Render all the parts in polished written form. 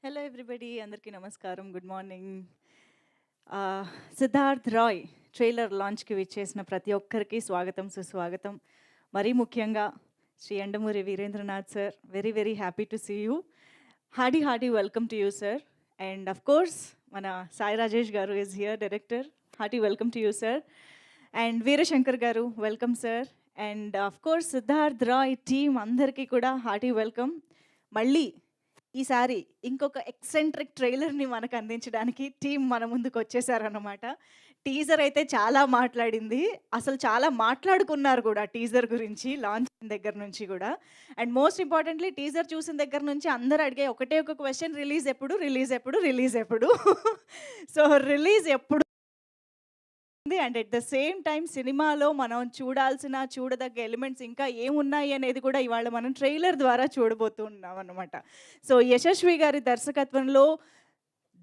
Hello everybody, అందరికీ నమస్కారం, good morning. Siddharth Roy trailer లాంచ్కి విచ్చేసిన ప్రతి ఒక్కరికి స్వాగతం, సుస్వాగతం. మరీ ముఖ్యంగా Shri Yandamuri Veerendranath sir, very very happy to see you. Hearty welcome to you sir. And of course మన Sai Rajesh garu is here, director. Hearty welcome to you sir. And Veerashankar garu, welcome sir. And of course Siddharth Roy team అందరికీ కూడా హార్టీ వెల్కమ్. మళ్ళీ ఈసారి ఇంకొక eccentric ట్రైలర్ని మనకు అందించడానికి team మన ముందుకు వచ్చేసారన్నమాట. టీజర్ అయితే చాలా మాట్లాడింది, అసలు చాలా మాట్లాడుకున్నారు కూడా టీజర్ గురించి లాంచ్ దగ్గర నుంచి కూడా. అండ్ మోస్ట్ ఇంపార్టెంట్లీ టీజర్ చూసిన దగ్గర నుంచి అందరు అడిగే ఒకటే ఒక క్వశ్చన్, రిలీజ్ ఎప్పుడు, రిలీజ్ ఎప్పుడు, రిలీజ్ ఎప్పుడు. సో రిలీజ్ ఎప్పుడు and at the same time సినిమాలో మనం చూడదగ్గ ఎలిమెంట్స్ ఇంకా ఏమున్నాయి అనేది కూడా ఇవాళ మనం ట్రైలర్ ద్వారా చూడబోతున్నాం అన్నమాట. సో యశస్వి గారి దర్శకత్వంలో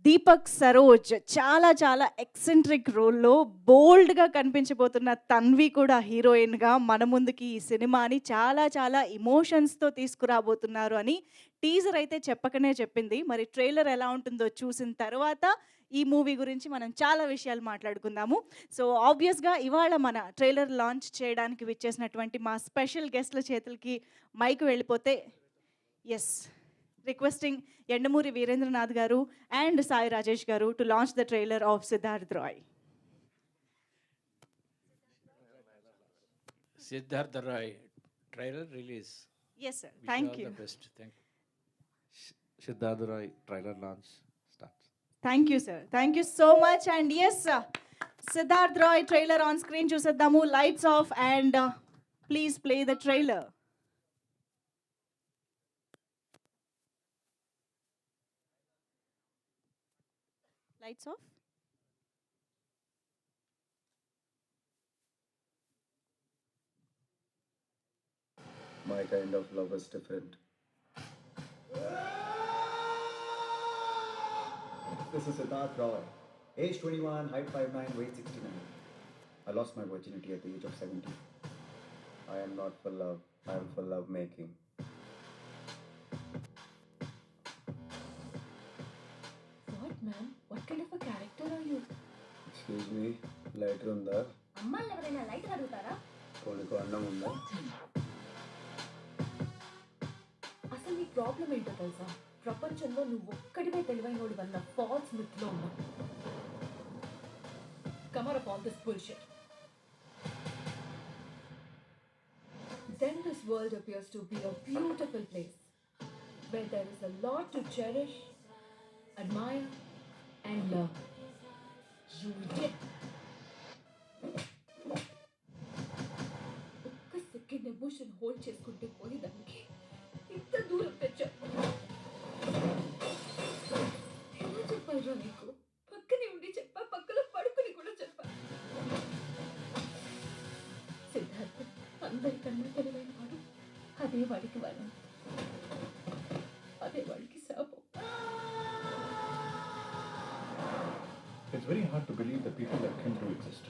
దీపక్ సరోజ్ చాలా ఎక్సెంట్రిక్ రోల్లో బోల్డ్గా కనిపించబోతున్న తన్వి కూడా హీరోయిన్గా మన ముందుకి ఈ సినిమాని చాలా ఇమోషన్స్తో తీసుకురాబోతున్నారు అని టీజర్ అయితే చెప్పకనే చెప్పింది. మరి ట్రైలర్ ఎలా ఉంటుందో చూసిన తర్వాత ఈ మూవీ గురించి మనం చాలా విషయాలు మాట్లాడుకుందాము. సో ఆబ్వియస్గా ఇవాళ మన ట్రైలర్ లాంచ్ చేయడానికి విచ్చేసినటువంటి మా స్పెషల్ గెస్ట్ల చేతులకి మైక్ వెళ్ళిపోతే, ఎస్, రిక్వెస్టింగ్ యండమూరి వీరేంద్రనాథ్ గారు అండ్ సాయి రాజేష్ గారు to launch the trailer of Siddharth Roy. Siddhartha Roy trailer release. Yes sir, thank you. All the best. Thank you. Siddhartha Roy trailer launch starts. Thank you sir, thank you so much. And yes sir, Siddharth Roy trailer on screen చూసేద్దాము. Lights off and please play the trailer. Lights off. My kind of love is different. This is Siddharth Roy. Age 21, height 5'9", weight 69. I lost my virginity at the age of 17. I am not for love, I am for love making. What, man? What kind of a character are you? Excuse me, lighter ఉందా? అమ్మాయిలు ఎవరైనా light అడుగుతారా? కోడికి అన్నం ఉందా? అసలు నీ problem ఏంటో తెలుసా? ప్రపంచంలో నువ్వు ఒక్కడివే తెలివైనోడు వల్ల ఫాల్స్ మిత్లో ఉన్నావు. Come out of all this bullshit. Then this world appears to be a beautiful place where there is a lot to cherish, admire, and love. You idiot. ఒక్క సెకండ్ ఎమోషన్ హోల్డ్ చేసుకుంటే పోయేదానికి ఇంత దూరం తెచ్చా. ఎలా చెప్పారా నీకు? పక్కనే ఉండి చెప్పా, పక్కలో పడుకుని కూడా చెప్పా. సిద్ధార్థ అందరికన్నా తెలివైన వాడు, అదే వాడికి వరం, అదే వాడికి శాపం. It's very hard to believe that people like him do exist.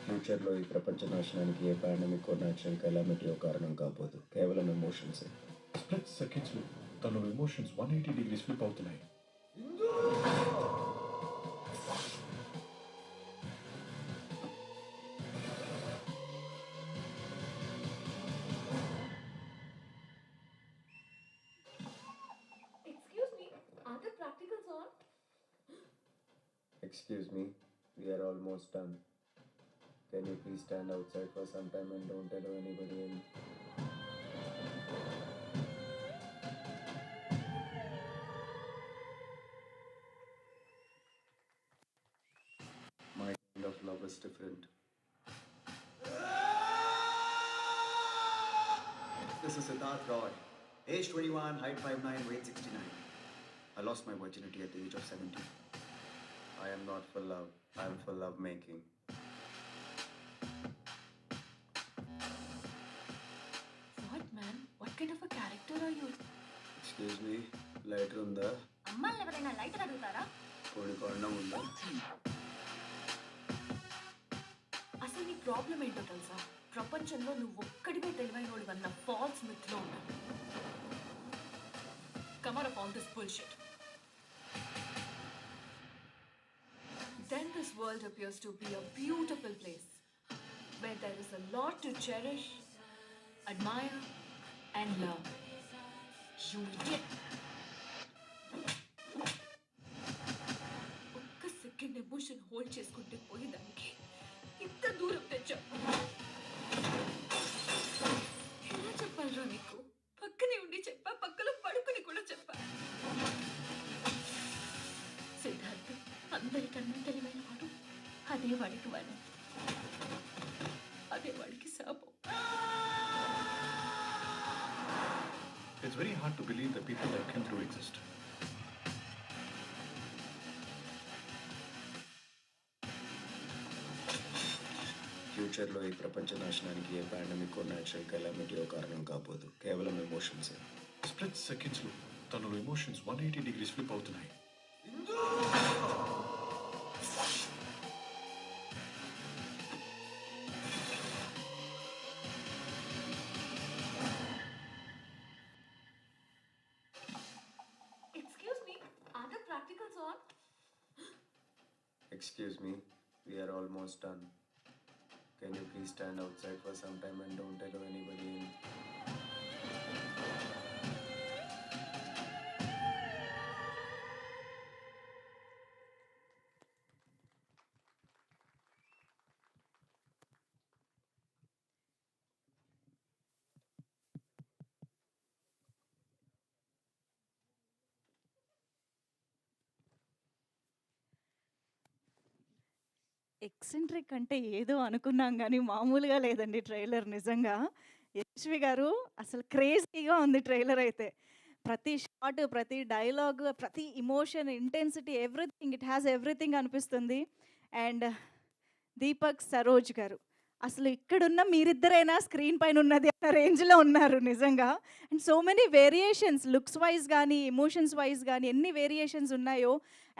ఫ్యూచర్లో ఈ ప్రపంచ నాశనానికి ఏ పాండమిక్ న్యాచురల్ కెలామిటీ కారణం కాకపోదు, కేవలం ఎమోషన్సే. Split seconds లో తన ఎమోషన్స్ 180 degrees flip అవుతున్నాయి. Excuse me, are the practicals on? Excuse me, we are almost done. Can you please stand outside for some time and don't allow anybody in? My kind of love is different. This is Siddharth Roy. Age 21, height 5'9", weight 69. I lost my virginity at the age of 17. I am not for love, I am for love making. What, man? What kind of a character are you? Excuse me, lighter ఉందా? అమ్మాయిలు ఎవరైనా light అడుగుతారా? కోడికి అన్నం ఉందా? అసలు నీ problem ఏంటో తెలుసా? ప్రపంచం ప్రపంచంలో నువ్వు ఒక్కడివే తెలివైనోడివన్న ఫాల్స్ మిత్లో ఉన్నాను. Come out of all this bullshit. Then this world appears to be a beautiful place where there is a lot to cherish, admire, and love. You idiot. ఒక్క సెకండ్ ఎమోషన్ హోల్డ్ చేసుకుంటే పోయేదానికి ఇంత దూరం తెచ్చా. ఎలా చెప్పాలరా నీకు? పక్కనే ఉండి చెప్పా, పక్కలో పడుకుని కూడా చెప్పా. సిద్ధార్థ్ అందరికన్నా తెలివైన వాడు. అదే వాడికి వాడు, అదే వాడికి శాపం. It's very hard to believe that people like him do exist. ఫ్యూచర్లో ఈ ప్రపంచ నాశనానికి ఏ పాండమిక్ న్యాచురల్ కెలామిటీయో కారణం కాకపోదు, కేవలం ఎమోషన్స్. స్ప్లిట్ సెకండ్స్లో తనలో ఎమోషన్స్ 180 degrees ఫ్లిప్ అవుతున్నాయి. Excuse me, are the practicals on? Excuse me, we are almost done. Can you please stand outside for some time and don't allow anybody in? Eccentric అంటే ఏదో అనుకున్నాం కానీ మామూలుగా లేదండి trailer నిజంగా. యశస్వి గారు అసలు క్రేజీగా ఉంది ట్రైలర్ అయితే. ప్రతి షాట్, ప్రతి డైలాగ్, ప్రతి emotion, intensity, everything, it has everything అనిపిస్తుంది. అండ్ దీపక్ సరోజ్ గారు అసలు ఇక్కడున్న మీరిద్దరైనా స్క్రీన్ పైన ఉన్నది అన్న రేంజ్లో ఉన్నారు నిజంగా. And so many variations, looks wise కానీ ఎమోషన్స్ వైజ్ కానీ ఎన్ని వేరియేషన్స్ ఉన్నాయో.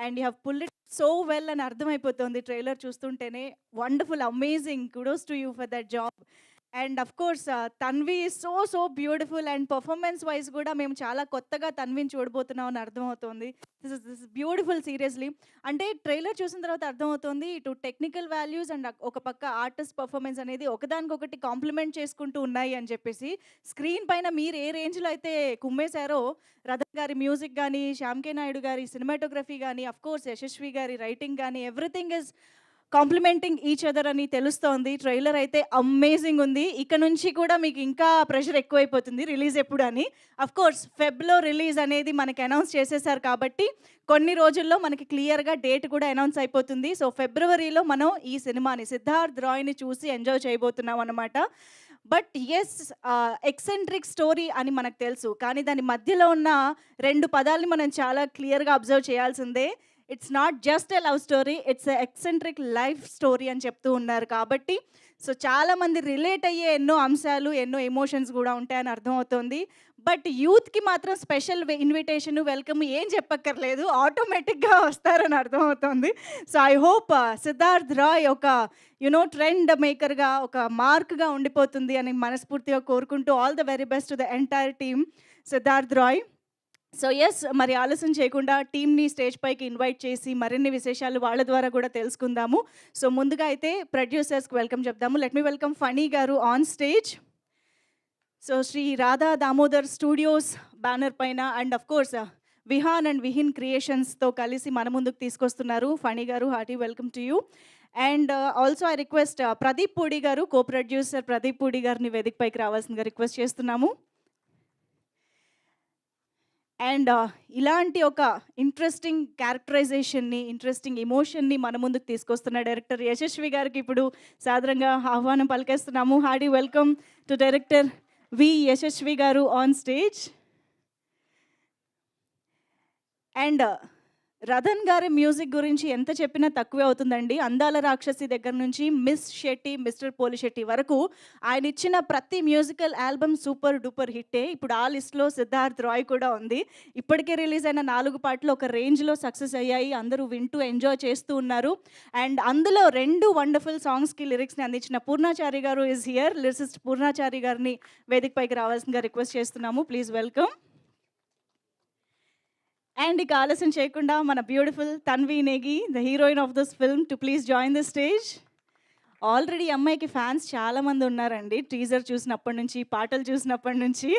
And you have pull it so well అని అర్థమైపోతుంది ట్రైలర్ చూస్తుంటేనే. Wonderful, amazing, kudos to you for that job. And of course Tanvi so beautiful. And performance wise కూడా మేము చాలా కొత్తగా తన్విని చూడబోతున్నాం అని అర్థమవుతుంది. This is beautiful seriously. అంటే ట్రైలర్ చూసిన తర్వాత అర్థమవుతుంది ఇటు టెక్నికల్ వాల్యూస్ అండ్ ఒక పక్క ఆర్టిస్ట్ పర్ఫార్మెన్స్ అనేది ఒకదానికొకటి కాంప్లిమెంట్ చేసుకుంటూ ఉన్నాయి అని చెప్పేసి. స్క్రీన్ పైన మీరు ఏ రేంజ్లో అయితే కుమ్మేశారో, రథన్ గారి మ్యూజిక్ కానీ, శ్యామ్ కే నాయుడు గారి సినిమాటోగ్రఫీ కానీ, అఫ్ కోర్స్ యశస్వి గారి రైటింగ్ కానీ, everything is complementing each other అని తెలుస్తోంది. ట్రైలర్ అయితే అమేజింగ్ ఉంది. ఇక నుంచి కూడా మీకు ఇంకా ప్రెషర్ ఎక్కువైపోతుంది రిలీజ్ ఎప్పుడు అని. అఫ్ కోర్స్ ఫెబ్లో రిలీజ్ అనేది మనకి అనౌన్స్ చేసేసారు కాబట్టి కొన్ని రోజుల్లో మనకి క్లియర్గా డేట్ కూడా అనౌన్స్ అయిపోతుంది. సో ఫిబ్రవరిలో మనం ఈ సినిమాని, సిద్ధార్థ్ రాయ్ని చూసి ఎంజాయ్ చేయబోతున్నాం అనమాట. బట్ ఎస్, ఎక్సెంట్రిక్ స్టోరీ అని మనకు తెలుసు, కానీ దాని మధ్యలో ఉన్న రెండు పదాలని మనం చాలా క్లియర్గా అబ్జర్వ్ చేయాల్సిందే. It's not just a love story, it's a eccentric life story అని చెప్తూ ఉన్నారు కాబట్టి సో చాలామంది రిలేట్ అయ్యే ఎన్నో అంశాలు, ఎన్నో ఎమోషన్స్ కూడా ఉంటాయని అర్థమవుతుంది. బట్ యూత్కి మాత్రం స్పెషల్ ఇన్విటేషన్, వెల్కమ్ ఏం చెప్పక్కర్లేదు, ఆటోమేటిక్గా వస్తారని అర్థమవుతుంది. So I hope Siddharth Roy ఒక ట్రెండ్ మేకర్గా, ఒక మార్క్గా ఉండిపోతుంది అని మనస్ఫూర్తిగా కోరుకుంటూ all the very best to the entire team Siddharth Roy. So yes, మరి ఆలస్యం చేయకుండా టీమ్ని స్టేజ్ పైకి ఇన్వైట్ చేసి మరిన్ని విశేషాలు వాళ్ళ ద్వారా కూడా తెలుసుకుందాము. సో ముందుగా అయితే ప్రొడ్యూసర్స్కి వెల్కమ్ చెప్దాము. Let me welcome Phani garu on stage. So Shri Radha Damodar studios banner పైన and of course Vihaan and Vihin క్రియేషన్స్తో కలిసి మన ముందుకు తీసుకొస్తున్నారు Phani garu. Hearty welcome to you. And also I request Pradeep Pudi garu, co producer Pradeep Pudi గారిని వేదిక పైకి రావాల్సిందిగా రిక్వెస్ట్ చేస్తున్నాము. అండ్ ఇలాంటి ఒక ఇంట్రెస్టింగ్ క్యారెక్టరైజేషన్ని, ఇంట్రెస్టింగ్ ఎమోషన్ని మన ముందుకు తీసుకొస్తున్న డైరెక్టర్ యశస్వి గారికి ఇప్పుడు సాదరంగా ఆహ్వానం పలికేస్తున్నాము. హార్డీ వెల్కమ్ టు డైరెక్టర్ వి యశస్వి గారు ఆన్ స్టేజ్. అండ్ రతన్ గారి మ్యూజిక్ గురించి ఎంత చెప్పినా తక్కువే అవుతుందండి. 'అందాల రాక్షసి' దగ్గర నుంచి 'మిస్ శెట్టి', 'మిస్టర్ పోలిశెట్టి' వరకు ఆయన ఇచ్చిన ప్రతి మ్యూజికల్ ఆల్బమ్ సూపర్ డూపర్ హిట్టే. ఇప్పుడు ఆ లిస్ట్‌లో 'సిద్ధార్థ్ రాయ్' కూడా ఉంది. ఇప్పటికే రిలీజ్ అయిన 4 పాటలు ఒక రేంజ్‌లో సక్సెస్ అయ్యాయి. అందరూ వింటూ ఎంజాయ్ చేస్తూ ఉన్నారు. అండ్ అందులో 2 వండర్‌ఫుల్ సాంగ్స్‌కి లిరిక్స్‌ని అందించిన పూర్ణాచారి గారు ఈజ్ హియర్. లిరిసిస్ట్ పూర్ణాచారి గారిని వేదికపైకి రావాల్సిందిగా రిక్వెస్ట్ చేస్తున్నాము. Please welcome. అండ్ ఇక ఆలస్యం చేయకుండా మన beautiful Tanvi Negi, the heroine of this film, to please join the stage. Already అమ్మాయికి ఫ్యాన్స్ చాలామంది ఉన్నారండి. టీజర్ చూసినప్పటి నుంచి, పాటలు చూసినప్పటి నుంచి.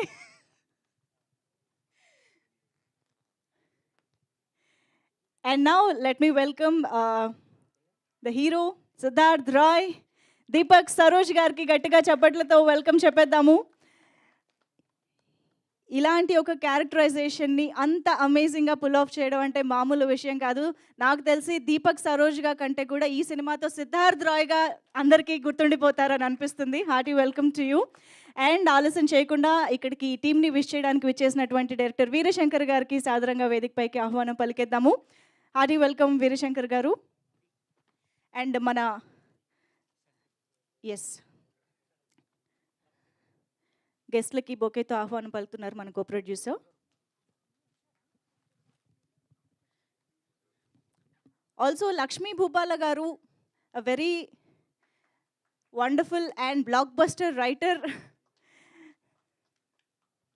And now let me welcome the hero Siddharth Roy. Deepak Saroj గారికి గట్టిగా చప్పట్లతో వెల్కమ్ చెప్పేద్దాము. ఇలాంటి ఒక క్యారెక్టరైజేషన్ని అంత అమేజింగ్‌గా పుల్ ఆఫ్ చేయడం అంటే మామూలు విషయం కాదు. నాకు తెలిసి దీపక్ సరోజ్‌గా కంటే కూడా ఈ సినిమాతో సిద్ధార్థ్ రాయ్‌గా అందరికీ గుర్తుండిపోతారని అనిపిస్తుంది. Hearty welcome to you. And ఆలస్యం చేయకుండా ఇక్కడికి ఈ టీమ్‌ని విష్ చేయడానికి విచ్చేసినటువంటి డైరెక్టర్ వీరశంకర్ గారికి సాదరంగా వేదికపైకి ఆహ్వానం పలికేద్దాము. హార్టీ వెల్కమ్ వీరశంకర్ గారు. అండ్ మన యెస్, గెస్ట్లకి బొకేతో ఆహ్వానం పలుకుతున్నారు మన co producer. Also Lakshmi Bhupala garu, a very wonderful and blockbuster writer.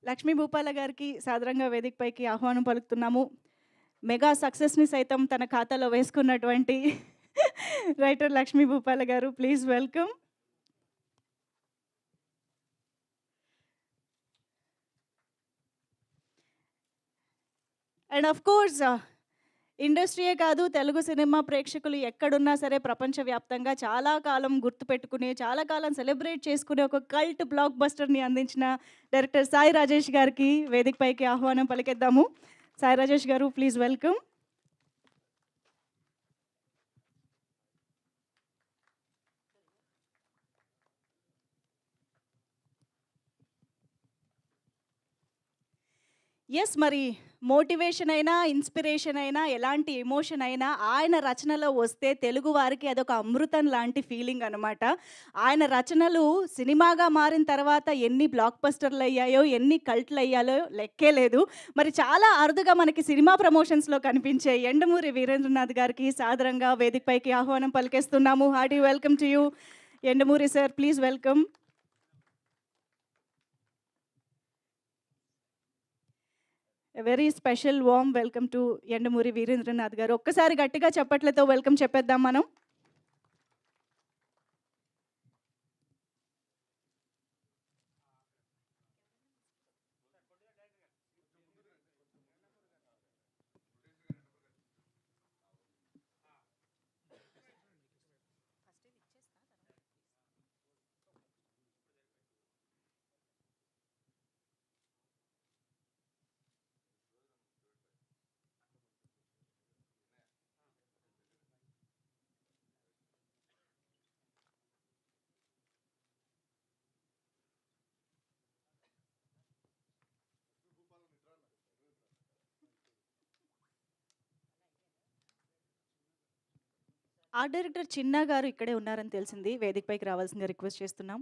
Lakshmi Bhupala గారికి సాదరంగా వేదికపైకి ఆహ్వానం పలుకుతున్నాము. మెగా సక్సెస్ని సైతం తన ఖాతాలో వేసుకున్నటువంటి writer Lakshmi Bhupala garu, please welcome. And of course ఇండస్ట్రీయే కాదు, తెలుగు సినిమా ప్రేక్షకులు ఎక్కడున్నా సరే ప్రపంచవ్యాప్తంగా చాలా కాలం గుర్తుపెట్టుకునే, చాలా కాలం సెలబ్రేట్ చేసుకునే ఒక కల్ట్ బ్లాక్ బస్టర్ని అందించిన డైరెక్టర్ సాయి రాజేష్ గారికి వేదికపైకి ఆహ్వానం పలికేద్దాము. సాయి రాజేష్ గారు, ప్లీజ్ వెల్కమ్. ఎస్, మరి మోటివేషన్ అయినా, ఇన్స్పిరేషన్ అయినా, ఎలాంటి ఎమోషన్ అయినా ఆయన రచనలో వస్తే తెలుగు వారికి అదొక అమృతం లాంటి ఫీలింగ్ అనమాట. ఆయన రచనలు సినిమాగా మారిన తర్వాత ఎన్ని బ్లాక్ బస్టర్లు అయ్యాయో, ఎన్ని కల్ట్లు అయ్యాయో లెక్కే లేదు. మరి చాలా అరుదుగా మనకి సినిమా ప్రమోషన్స్లో కనిపించే యండమూరి వీరేంద్రనాథ్ గారికి సాదరంగా వేదికపైకి ఆహ్వానం పలికేస్తున్నాము. Hearty welcome to you Yandamuri sir, please welcome. Very special warm welcome to Yandamuri Veerendranath garu. ఒక్కసారి గట్టిగా చప్పట్లతో వెల్కమ్ చెప్పేద్దాం మనం. ఆర్ట్ డైరెక్టర్ చిన్నా గారు ఇక్కడే ఉన్నారని తెలిసింది. వేదికపైకి రావాల్సిందిగా రిక్వెస్ట్ చేస్తున్నాం.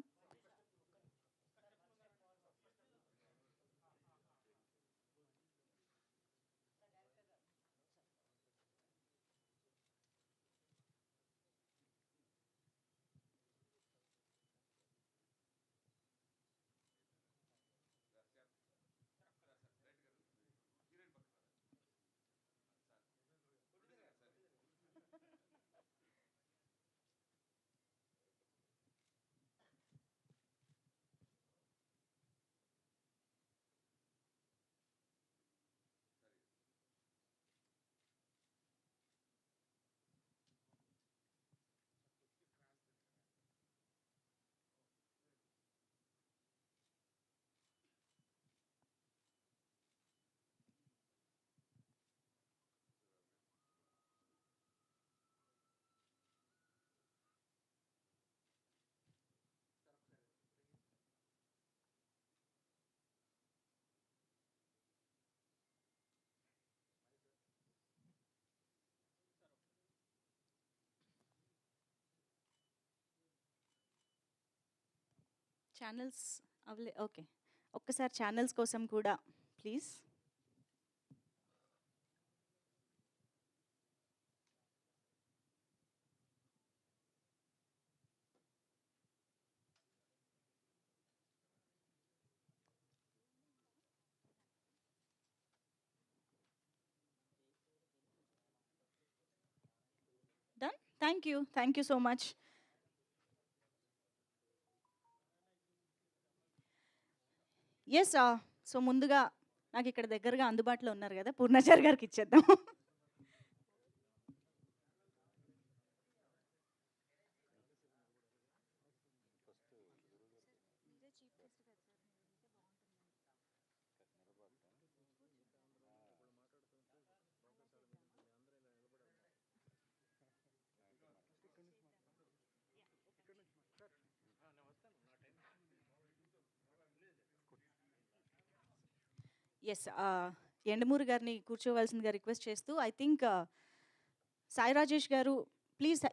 ఛానల్స్ ఓకే, ఒక్కసారి ఛానల్స్ కోసం కూడా please. Done. Thank you so much. Yes, so ముందుగా నాకు ఇక్కడ దగ్గరగా అందుబాటులో ఉన్నారు కదా, పూర్ణాచారి గారికి ఇచ్చేద్దాం. ఎస్, ఎండమూరి గారిని కూర్చోవలసిందిగా రిక్వెస్ట్ చేస్తూ, ఐ థింక్ సాయి రాజేష్ గారు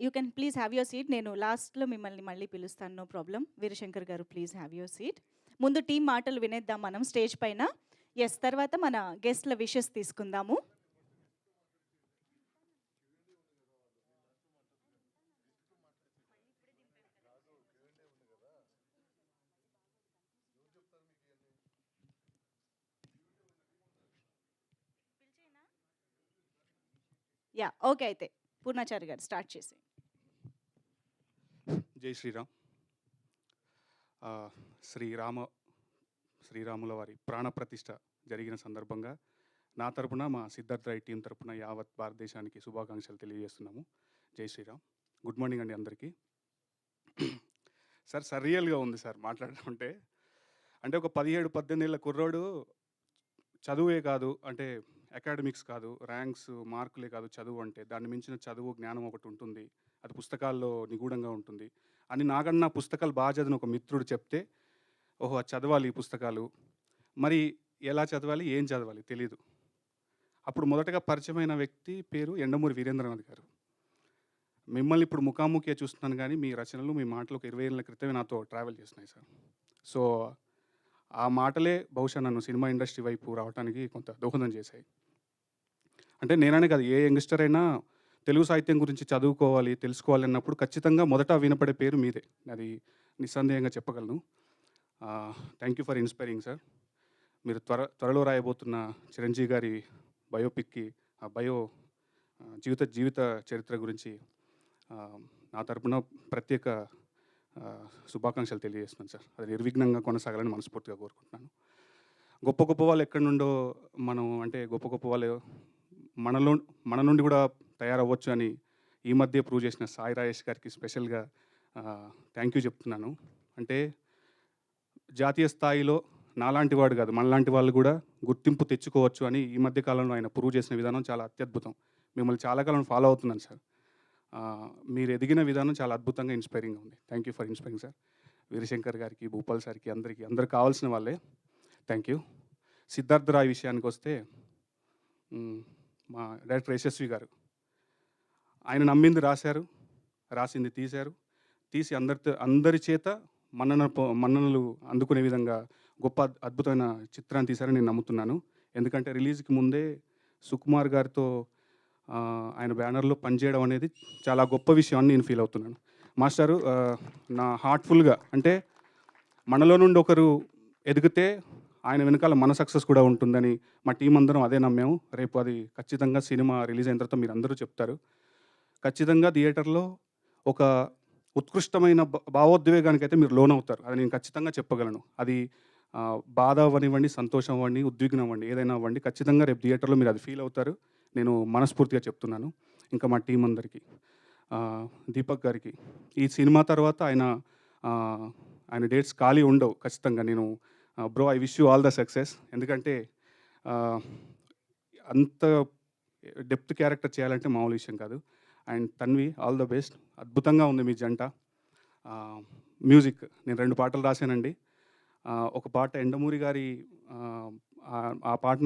you can please have your seat. నేను లాస్ట్లో మిమ్మల్ని మళ్ళీ పిలుస్తాను, నో ప్రాబ్లం. వీరశంకర్ గారు ప్లీజ్ హ్యావ్ యువర్ సీట్. ముందు టీం మాటలు వినేద్దాం మనం స్టేజ్ పైన. ఎస్, తర్వాత మన గెస్ట్ల విషెస్ తీసుకుందాము. యా, ఓకే, అయితే పూర్ణాచారి గారు స్టార్ట్ చేసి. జై శ్రీరామ్. శ్రీరాముల వారి ప్రాణప్రతిష్ఠ జరిగిన సందర్భంగా నా తరపున, మా సిద్ధార్థ రాయ్ టీం తరపున యావత్ భారతదేశానికి శుభాకాంక్షలు తెలియజేస్తున్నాము. జై శ్రీరామ్. గుడ్ మార్నింగ్ అండి అందరికీ. సార్, సర్రియల్గా ఉంది సార్ మాట్లాడుతుంటే. అంటే ఒక 17-18 ఏళ్ళ కుర్రోడు చదువే కాదు, అంటే అకాడమిక్స్ కాదు, ర్యాంక్స్ మార్కులే కాదు చదువు అంటే, దాన్ని మించిన చదువు జ్ఞానం ఒకటి ఉంటుంది, అది పుస్తకాల్లో నిగూఢంగా ఉంటుంది అని నాకన్నా పుస్తకాలు బాగా చదివిన ఒక మిత్రుడు చెప్తే, ఓహో చదవాలి ఈ పుస్తకాలు, మరి ఎలా చదవాలి ఏం చదవాలి తెలీదు. అప్పుడు మొదటగా పరిచయమైన వ్యక్తి పేరు ఎండమూరి వీరేంద్రనాథ్ గారు. మిమ్మల్ని ఇప్పుడు ముఖాముఖిగా చూస్తున్నాను, కానీ మీ రచనలు, మీ మాటలు ఒక 20 ఏళ్ళ క్రితమే నాతో ట్రావెల్ చేస్తున్నాయి సార్. సో ఆ మాటలే బహుశా నన్ను సినిమా ఇండస్ట్రీ వైపు రావడానికి కొంత దోహదం చేశాయి. అంటే నేననే కాదు, ఏ యంగ్స్టర్ అయినా తెలుగు సాహిత్యం గురించి చదువుకోవాలి, తెలుసుకోవాలి అన్నప్పుడు ఖచ్చితంగా మొదట వినపడే పేరు మీదే, అది నిస్సందేహంగా చెప్పగలను. Thank you for inspiring sir. మీరు త్వరలో రాయబోతున్న చిరంజీవి గారి బయోపిక్కి, జీవిత చరిత్ర గురించి నా తరపున ప్రత్యేక శుభాకాంక్షలు తెలియజేస్తున్నాను సార్. అది నిర్విఘ్నంగా కొనసాగాలని మనస్ఫూర్తిగా కోరుకుంటున్నాను. గొప్ప గొప్ప వాళ్ళు ఎక్కడి నుండో మనం, అంటే గొప్ప గొప్ప వాళ్ళు మన నుండి కూడా తయారవ్వచ్చు అని ఈ మధ్య ప్రూవ్ చేసిన సాయి రాజేష్ గారికి స్పెషల్గా థ్యాంక్ యూ చెప్తున్నాను. అంటే జాతీయ స్థాయిలో నాలాంటి వాడు కాదు, మనలాంటి వాళ్ళు కూడా గుర్తింపు తెచ్చుకోవచ్చు అని ఈ మధ్య కాలంలో ఆయన ప్రూవ్ చేసిన విధానం చాలా అత్యద్భుతం. మిమ్మల్ని చాలా కాలం ఫాలో అవుతున్నాను సార్. మీరు ఎదిగిన విధానం చాలా అద్భుతంగా ఇన్స్పైరింగ్గా ఉంది. Thank you for inspiring sir. Veerashankar గారికి, భూపాల్ సార్కి, అందరు కావాల్సిన వాళ్ళే థ్యాంక్ యూ. సిద్ధార్థ రాయ్ విషయానికి వస్తే, మా డైరెక్టర్ యశస్వి గారు ఆయన నమ్మింది రాశారు, రాసింది తీసి అందరి చేత మన్ననలు అందుకునే విధంగా గొప్ప అద్భుతమైన చిత్రాన్ని తీశారని నేను నమ్ముతున్నాను. ఎందుకంటే రిలీజ్కి ముందే సుకుమార్ గారితో ఆయన బ్యానర్లో పనిచేయడం అనేది చాలా గొప్ప విషయం అని నేను ఫీల్ అవుతున్నాను. మాస్టారు, నా హార్ట్ఫుల్గా, అంటే మనలో నుండి ఒకరు ఎదిగితే ఆయన వెనకాల మన సక్సెస్ కూడా ఉంటుందని మా టీం అందరం అదే నమ్మాము. రేపు అది ఖచ్చితంగా సినిమా రిలీజ్ అయిన తర్వాత మీరు అందరూ చెప్తారు. ఖచ్చితంగా థియేటర్లో ఒక ఉత్కృష్టమైన భావోద్వేగానికి అయితే మీరు లోనవుతారు, అది నేను ఖచ్చితంగా చెప్పగలను. అది బాధ అవ్వనివ్వండి, సంతోషం అవ్వండి, ఉద్విగ్నం అవ్వండి, ఏదైనా అవ్వండి, ఖచ్చితంగా రేపు థియేటర్లో మీరు అది ఫీల్ అవుతారు. నేను మనస్ఫూర్తిగా చెప్తున్నాను. ఇంకా మా టీం అందరికీ, దీపక్ గారికి, ఈ సినిమా తర్వాత ఆయన డేట్స్ ఖాళీ ఉండవు ఖచ్చితంగా. నేను bro, I wish you all the success. ఎందుకంటే అంత డెప్త్ క్యారెక్టర్ చేయాలంటే మామూలు విషయం కాదు. And Tanvi, all the best. అద్భుతంగా ఉంది మీ జంట. మ్యూజిక్ నేను 2 పాటలు రాశానండి. ఒక పాట ఎండమూరి గారి, ఆ పాట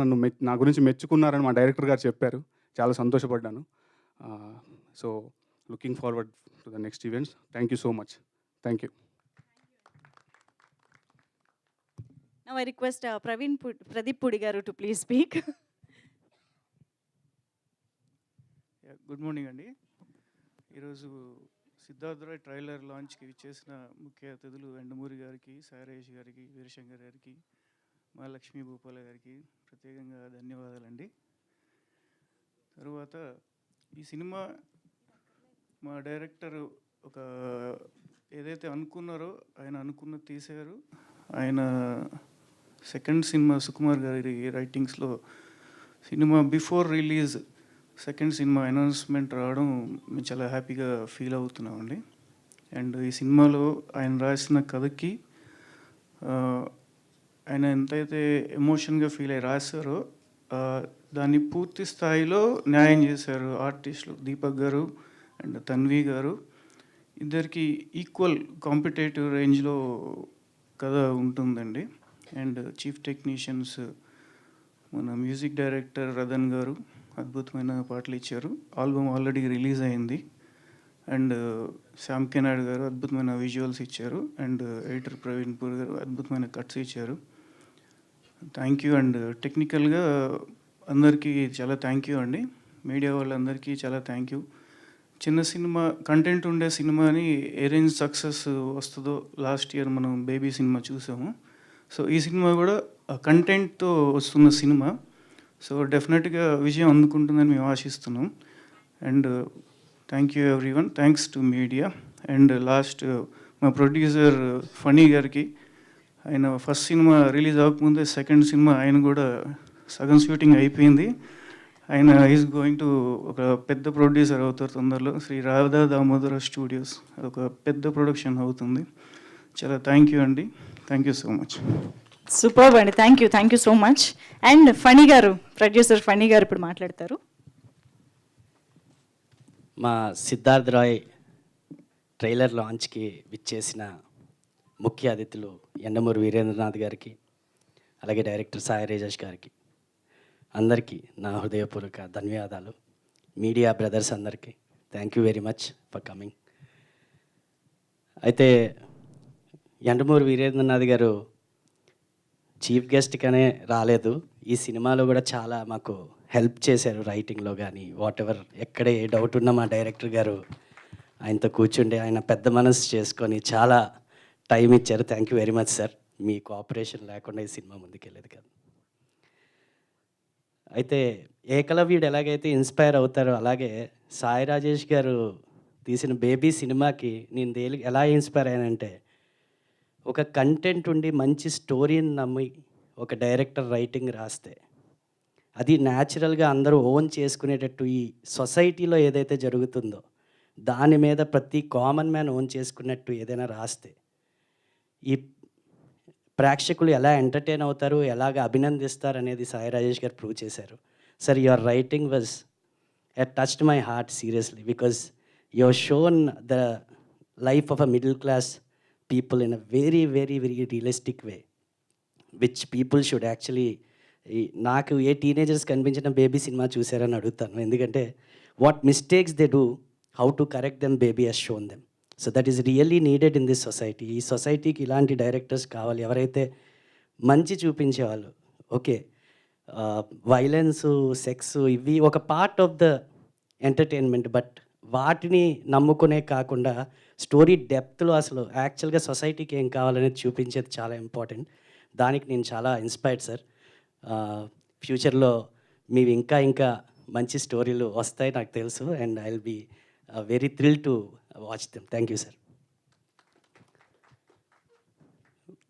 నా గురించి మెచ్చుకున్నారని మా డైరెక్టర్ గారు చెప్పారు. చాలా సంతోషపడ్డాను. So looking forward to the next events. Thank you so much. Thank you. Now I request Pradeep Pudi garu to please speak. Good morning అండి. ఈరోజు సిద్ధార్థ్ రాయ్ ట్రైలర్ లాంచ్కి ఇచ్చేసిన ముఖ్య అతిథులు ఎండమూరి గారికి, సాయిరాజేష్ గారికి, వీరశంకర్ గారికి, మా లక్ష్మీ భూపాల గారికి ప్రత్యేకంగా ధన్యవాదాలండి. తరువాత ఈ సినిమా మా డైరెక్టర్ ఒక ఏదైతే అనుకున్నారో ఆయన అనుకున్నది తీశారు. ఆయన సెకండ్ సినిమా సుకుమార్ గారి రైటింగ్స్లో cinema before release second cinema announcement రావడం మేము చాలా హ్యాపీగా ఫీల్ అవుతున్నామండి. అండ్ ఈ సినిమాలో ఆయన రాసిన కథకి ఆయన ఎంతైతే ఎమోషన్గా ఫీల్ అయ్యి రాశారో దాన్ని పూర్తి స్థాయిలో న్యాయం చేశారు ఆర్టిస్టులు దీపక్ గారు అండ్ తన్వి గారు. ఇద్దరికి ఈక్వల్ కాంపిటేటివ్ రేంజ్లో కథ ఉంటుందండి. అండ్ చీఫ్ టెక్నీషియన్స్ మన మ్యూజిక్ డైరెక్టర్ రదన్ గారు అద్భుతమైన పాటలు ఇచ్చారు. ఆల్బమ్ ఆల్రెడీ రిలీజ్ అయింది. అండ్ శ్యామ్ కెనాడ్ గారు అద్భుతమైన విజువల్స్ ఇచ్చారు. అండ్ ఎడిటర్ ప్రవీణ్ పూర్ గారు అద్భుతమైన కట్స్ ఇచ్చారు. Thank you. అండ్ టెక్నికల్గా అందరికీ చాలా థ్యాంక్ యూ అండి. మీడియా వాళ్ళందరికీ చాలా థ్యాంక్ యూ. చిన్న సినిమా కంటెంట్ ఉండే సినిమాని ఏ రేంజ్ సక్సెస్ వస్తుందో లాస్ట్ ఇయర్ మనం బేబీ సినిమా చూసాము. సో ఈ సినిమా కూడా కంటెంట్తో వస్తున్న సినిమా. సో డెఫినెట్గా విజయం అందుకుంటుందని మేము ఆశిస్తున్నాం. And thank you everyone. Thanks to media. And last మా ప్రొడ్యూసర్ ఫనీ గారికి, ఆయన ఫస్ట్ సినిమా రిలీజ్ అవ్వకముందే సెకండ్ సినిమా ఆయన కూడా సగం షూటింగ్ అయిపోయింది. ఆయన ఈజ్ గోయింగ్ టు ఒక పెద్ద ప్రొడ్యూసర్ అవుతారు తొందరలో. శ్రీ రాధా దామోదర స్టూడియోస్ ఒక పెద్ద ప్రొడక్షన్ అవుతుంది. చాలా థ్యాంక్ యూ అండి. Thank you so much. Super అండి. Thank you so much. And Phani garu, producer Phani గారు ఇప్పుడు మాట్లాడతారు. మా సిద్ధార్థ్ రాయ్ ట్రైలర్ లాంచ్కి విచ్చేసిన ముఖ్య అతిథులు ఎండమూరి వీరేంద్రనాథ్ గారికి, అలాగే డైరెక్టర్ సాయిరాజేష్ గారికి అందరికీ నా హృదయపూర్వక ధన్యవాదాలు. మీడియా బ్రదర్స్ అందరికీ thank you very much for coming. అయితే ఎండమూరి వీరేంద్రనాథ్ గారు చీఫ్ గెస్ట్గానే రాలేదు, ఈ సినిమాలో కూడా చాలా మాకు హెల్ప్ చేశారు రైటింగ్లో కానీ వాట్ ఎవర్. ఎక్కడ ఏ డౌట్ ఉన్నా మా డైరెక్టర్ గారు ఆయనతో కూర్చుండే ఆయన పెద్ద మనసు చేసుకొని చాలా టైం ఇచ్చారు. Thank you very much sir. Me cooperation లేకుండా ఈ సినిమా ముందుకెళ్ళేది కాదు. అయితే ఏకలవ్యుడు ఎలాగైతే ఇన్స్పైర్ అవుతారో అలాగే సాయి రాజేష్ గారు తీసిన బేబీ సినిమాకి నేను ఎలా ఇన్స్పైర్ అయ్యానంటే, ఒక కంటెంట్ ఉండి మంచి స్టోరీని నమ్మి ఒక డైరెక్టర్ రైటింగ్ రాస్తే అది న్యాచురల్గా అందరూ ఓన్ చేసుకునేటట్టు ఈ సొసైటీలో ఏదైతే జరుగుతుందో దాని మీద ప్రతి కామన్ మ్యాన్ ఓన్ చేసుకున్నట్టు ఏదైనా రాస్తే ఈ ప్రేక్షకులు ఎలా ఎంటర్టైన్ అవుతారు, ఎలాగ అభినందిస్తారు అనేది సాయి రాజేష్ గారు ప్రూవ్ చేశారు. Sir, your writing was at touched my heart seriously because you have shown the life of a middle class people in a very, very, very realistic way, which people should actually, నాకు ఏ teenagers కనిపించిన baby cinema చూసారని అడుగుతాను. ఎందుకంటే what mistakes they do, how to correct them baby has shown them. So that is really needed in this society. ఈ సొసైటీకి ఇలాంటి directors కావాలి, ఎవరైతే మంచి చూపించేవాళ్ళు. ఓకే, వైలెన్స్, సెక్స్ ఇవి ఒక part of the entertainment, but వాటిని నమ్ముకునే కాకుండా స్టోరీ డెప్త్లో అసలు యాక్చువల్గా సొసైటీకి ఏం కావాలనేది చూపించేది చాలా ఇంపార్టెంట్. దానికి నేను చాలా ఇన్స్పైర్డ్ సార్. ఫ్యూచర్లో మీవి ఇంకా ఇంకా మంచి స్టోరీలు వస్తాయి నాకు తెలుసు. And I will be very thrill to watch them. Thank you sir.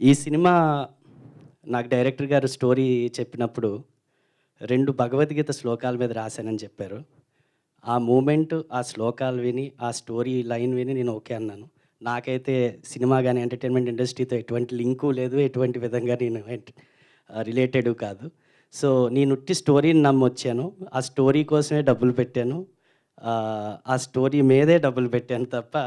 ఈ సినిమా నాకు డైరెక్టర్ గారు స్టోరీ చెప్పినప్పుడు 2 భగవద్గీత శ్లోకాల మీద రాశానని చెప్పారు. ఆ మూమెంట్, ఆ శ్లోకాలు విని, ఆ స్టోరీ లైన్ విని నేను ఓకే అన్నాను. నాకైతే సినిమా కానీ ఎంటర్టైన్మెంట్ ఇండస్ట్రీతో ఎటువంటి లింకు లేదు, ఎటువంటి విధంగా నేను రిలేటెడ్ కాదు. సో నేను ఉట్టి స్టోరీని నమ్మొచ్చాను, ఆ స్టోరీ కోసమే డబ్బులు పెట్టాను, ఆ స్టోరీ మీదే డబ్బులు పెట్టాను తప్ప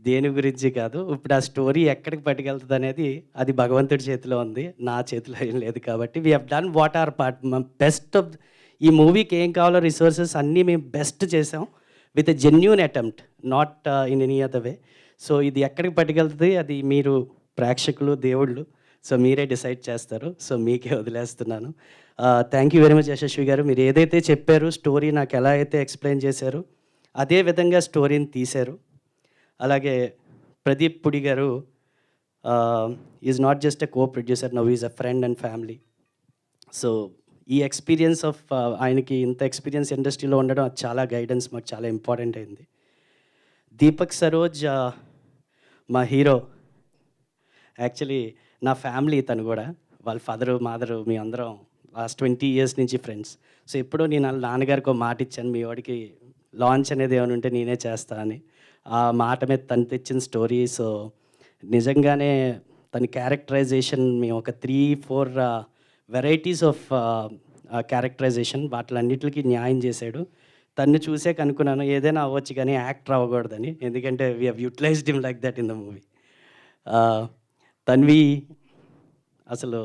దేని గురించి కాదు. ఇప్పుడు ఆ స్టోరీ ఎక్కడికి పట్టుకెళ్తుంది అనేది అది భగవంతుడి చేతిలో ఉంది, నా చేతిలో ఏం లేదు. కాబట్టి we have done what are part. Best of ఈ మూవీకి ఏం కావాలో రిసోర్సెస్ అన్నీ మేము బెస్ట్ చేసాం with a genuine attempt, not in any other way. So ఇది ఎక్కడికి పట్టుకెళ్తుంది అది మీరు ప్రేక్షకులు, దేవుళ్ళు. సో మీరే డిసైడ్ చేస్తారు. సో మీకే వదిలేస్తున్నాను. Thank you very much Yashasvi గారు. మీరు ఏదైతే చెప్పారో స్టోరీ నాకు ఎలా అయితే ఎక్స్ప్లెయిన్ చేశారో అదే విధంగా స్టోరీని తీశారు. అలాగే ప్రదీప్ పుడి గారు is not just a co producer, now is a friend and family. So ఈ ఎక్స్పీరియన్స్ ఆఫ్ ఆయనకి ఇంత ఎక్స్పీరియన్స్ ఇండస్ట్రీలో ఉండడం అది చాలా గైడెన్స్ మాకు చాలా ఇంపార్టెంట్ అయింది. దీపక్ సరోజ్ మా హీరో. యాక్చువల్లీ నా ఫ్యామిలీ తను కూడా, వాళ్ళ ఫాదరు మాదరు మీ అందరం లాస్ట్ 20 years నుంచి ఫ్రెండ్స్. సో ఎప్పుడో నేను వాళ్ళ నాన్నగారికి ఒక మాట ఇచ్చాను, మీ వాడికి లాంచ్ అనేది ఏమైనా ఉంటే నేనే చేస్తా అని. ఆ మాట మీద తను తెచ్చిన స్టోరీ. సో నిజంగానే తన క్యారెక్టరైజేషన్ మేము ఒక 3-4 వెరైటీస్ ఆఫ్ క్యారెక్టరైజేషన్ వాటిలన్నిటికీ న్యాయం చేశాడు. తను చూసే కనుక్కున్నాను ఏదైనా అవ్వచ్చు కానీ యాక్టర్ అవ్వకూడదని, ఎందుకంటే we have utilised him like that in the movie. Tanvi అసలు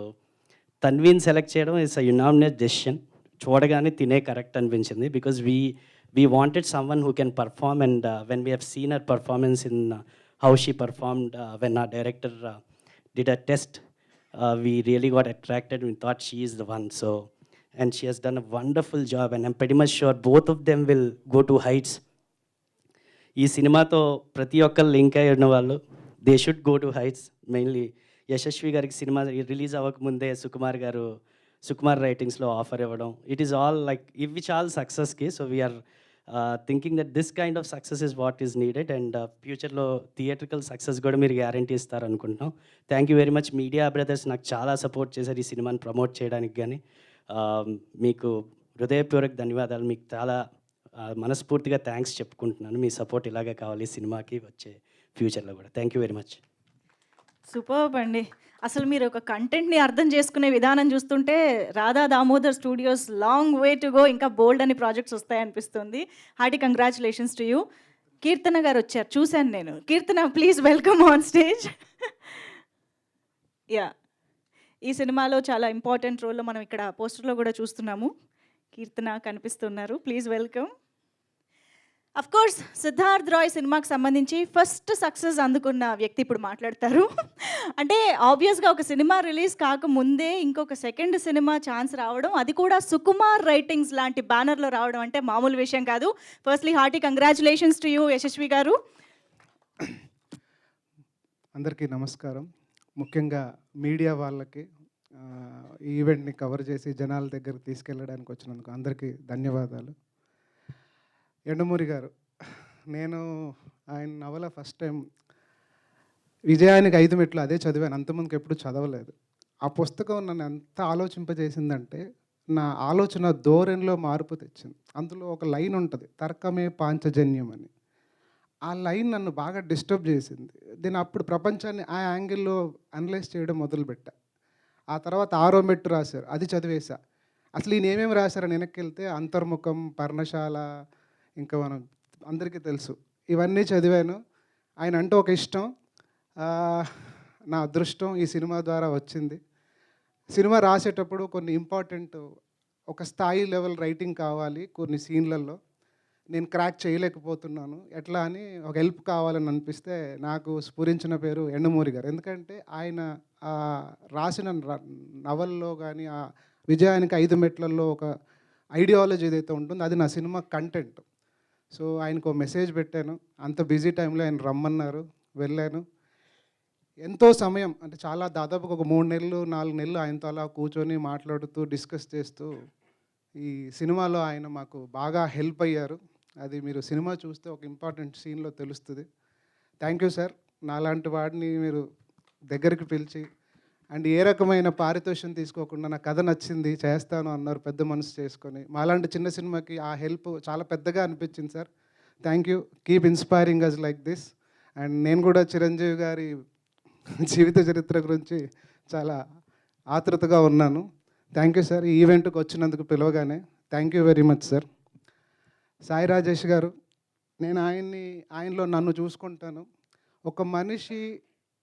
తన్వీని సెలెక్ట్ చేయడం ఇట్స్ అ యునామినస్ డెసిషన్. చూడగానే తినే కరెక్ట్ అనిపించింది. Because we wanted someone who can perform, and when we have seen her performance in how she performed when our director did a test, we really got attracted. We thought she is the one. So, and she has done a wonderful job, and I'm pretty much sure both of them will go to heights. ఈ సినిమాతో ప్రతి ఒక్కరు link అయి ఉన్న వాళ్ళు they should go to heights. Mainly Yashasvi గారికి cinema release అవ్వకముందే సుకుమార్ రైటింగ్స్లో ఆఫర్ ఇవ్వడం, ఇట్ ఈస్ ఆల్ లైక్ ఇవి చాలా సక్సెస్కి. So we are thinking that this kind of success is what is needed, and ఫ్యూచర్లో థియేట్రికల్ సక్సెస్ కూడా మీరు గ్యారంటీ ఇస్తారనుకుంటున్నాం. Thank you very much. Media brothers నాకు చాలా సపోర్ట్ చేశారు ఈ సినిమాని ప్రమోట్ చేయడానికి. కానీ మీకు హృదయపూర్వక ధన్యవాదాలు. మీకు చాలా మనస్ఫూర్తిగా థ్యాంక్స్ చెప్పుకుంటున్నాను. మీ సపోర్ట్ ఇలాగే కావాలి సినిమాకి వచ్చే ఫ్యూచర్లో కూడా. Thank you very much. Superb అండి. అసలు మీరు ఒక కంటెంట్ని అర్థం చేసుకునే విధానం చూస్తుంటే Radha Damodar studios long way to go, ఇంకా బోల్డ్ అని ప్రాజెక్ట్స్ వస్తాయనిపిస్తుంది. Hearty congratulations to you. Keerthana garu వచ్చారు, చూశాను నేను. Keerthana, please welcome on stage. Yeah, ఈ సినిమాలో చాలా ఇంపార్టెంట్ రోల్లో మనం ఇక్కడ పోస్టర్లో కూడా చూస్తున్నాము. కీర్తన కనిపిస్తున్నారు, please welcome. Of course Siddharth Roy సినిమాకి సంబంధించి ఫస్ట్ సక్సెస్ అందుకున్న వ్యక్తి ఇప్పుడు మాట్లాడతారు. అంటే ఆబ్వియస్గా ఒక సినిమా రిలీజ్ కాకముందే ఇంకొక సెకండ్ సినిమా ఛాన్స్ రావడం, అది కూడా సుకుమార్ రైటింగ్స్ లాంటి బ్యానర్లో రావడం అంటే మామూలు విషయం కాదు. Firstly hearty congratulations to you Yashasvi గారు. అందరికీ నమస్కారం. ముఖ్యంగా మీడియా వాళ్ళకి ఈ ఈవెంట్ని కవర్ చేసి జనాల దగ్గరికి తీసుకెళ్ళడానికి వచ్చినందుకు అందరికీ ధన్యవాదాలు. ఎండమూరి గారు, నేను ఆయన నవల ఫస్ట్ టైం విజయానికి 5 మెట్లు అదే చదివాను, అంతమందికి ఎప్పుడు చదవలేదు. ఆ పుస్తకం నన్ను ఎంత ఆలోచింపజేసిందంటే నా ఆలోచన ధోరణిలో మార్పు తెచ్చింది. అందులో ఒక లైన్ ఉంటుంది, తర్కమే పాంచజన్యం అని. ఆ లైన్ నన్ను బాగా డిస్టర్బ్ చేసింది. నేను అప్పుడు ప్రపంచాన్ని ఆ యాంగిల్లో అనలైజ్ చేయడం మొదలుపెట్టా. ఆ తర్వాత 6వ మెట్టు రాశారు, అది చదివేశా. అసలు ఈయన ఏమేమి రాశారని వెనక్కి వెళ్తే అంతర్ముఖం, పర్ణశాల, ఇంకా మనం అందరికీ తెలుసు, ఇవన్నీ చదివాను. ఆయన అంటే ఒక ఇష్టం, నా అదృష్టం ఈ సినిమా ద్వారా వచ్చింది. సినిమా రాసేటప్పుడు కొన్ని ఇంపార్టెంట్ ఒక స్థాయి లెవెల్ రైటింగ్ కావాలి, కొన్ని సీన్లలో నేను క్రాక్ చేయలేకపోతున్నాను. ఎట్లా అని ఒక హెల్ప్ కావాలని అనిపిస్తే నాకు స్ఫురించిన పేరు ఎండమూరి గారు. ఎందుకంటే ఆయన రాసిన నవల్లో కానీ ఆ విజయానికి 5 మెట్లలో ఒక ఐడియాలజీ ఏదైతే ఉంటుందో అది నా సినిమా కంటెంట్. సో ఆయనకు ఒక మెసేజ్ పెట్టాను. అంత బిజీ టైంలో ఆయన రమ్మన్నారు, వెళ్ళాను. ఎంతో సమయం అంటే చాలా దాదాపుగా ఒక 3 నెలలు 4 నెలలు ఆయనతో అలా కూర్చొని మాట్లాడుతూ డిస్కస్ చేస్తూ ఈ సినిమాలో ఆయన మాకు బాగా హెల్ప్ అయ్యారు. అది మీరు సినిమా చూస్తే ఒక ఇంపార్టెంట్ సీన్లో తెలుస్తుంది. Thank you sir. నాలాంటి వాడిని మీరు దగ్గరికి పిలిచి అండ్ ఏ రకమైన పారితోషికం తీసుకోకుండా నా కథ నచ్చింది చేస్తాను అన్నారు, పెద్ద మనసు చేసుకొని. మాలాంటి చిన్న సినిమాకి ఆ హెల్ప్ చాలా పెద్దగా అనిపించింది sir. Thank you. Keep inspiring us like this. And నేను కూడా చిరంజీవి గారి జీవిత చరిత్ర గురించి చాలా ఆతృతగా ఉన్నాను. థ్యాంక్ యూ సార్, ఈ ఈవెంట్కి వచ్చినందుకు పిలవగానే. Thank you very much sir. Sai Rajesh గారు, నేను ఆయనలో నన్ను చూసుకుంటాను. ఒక మనిషి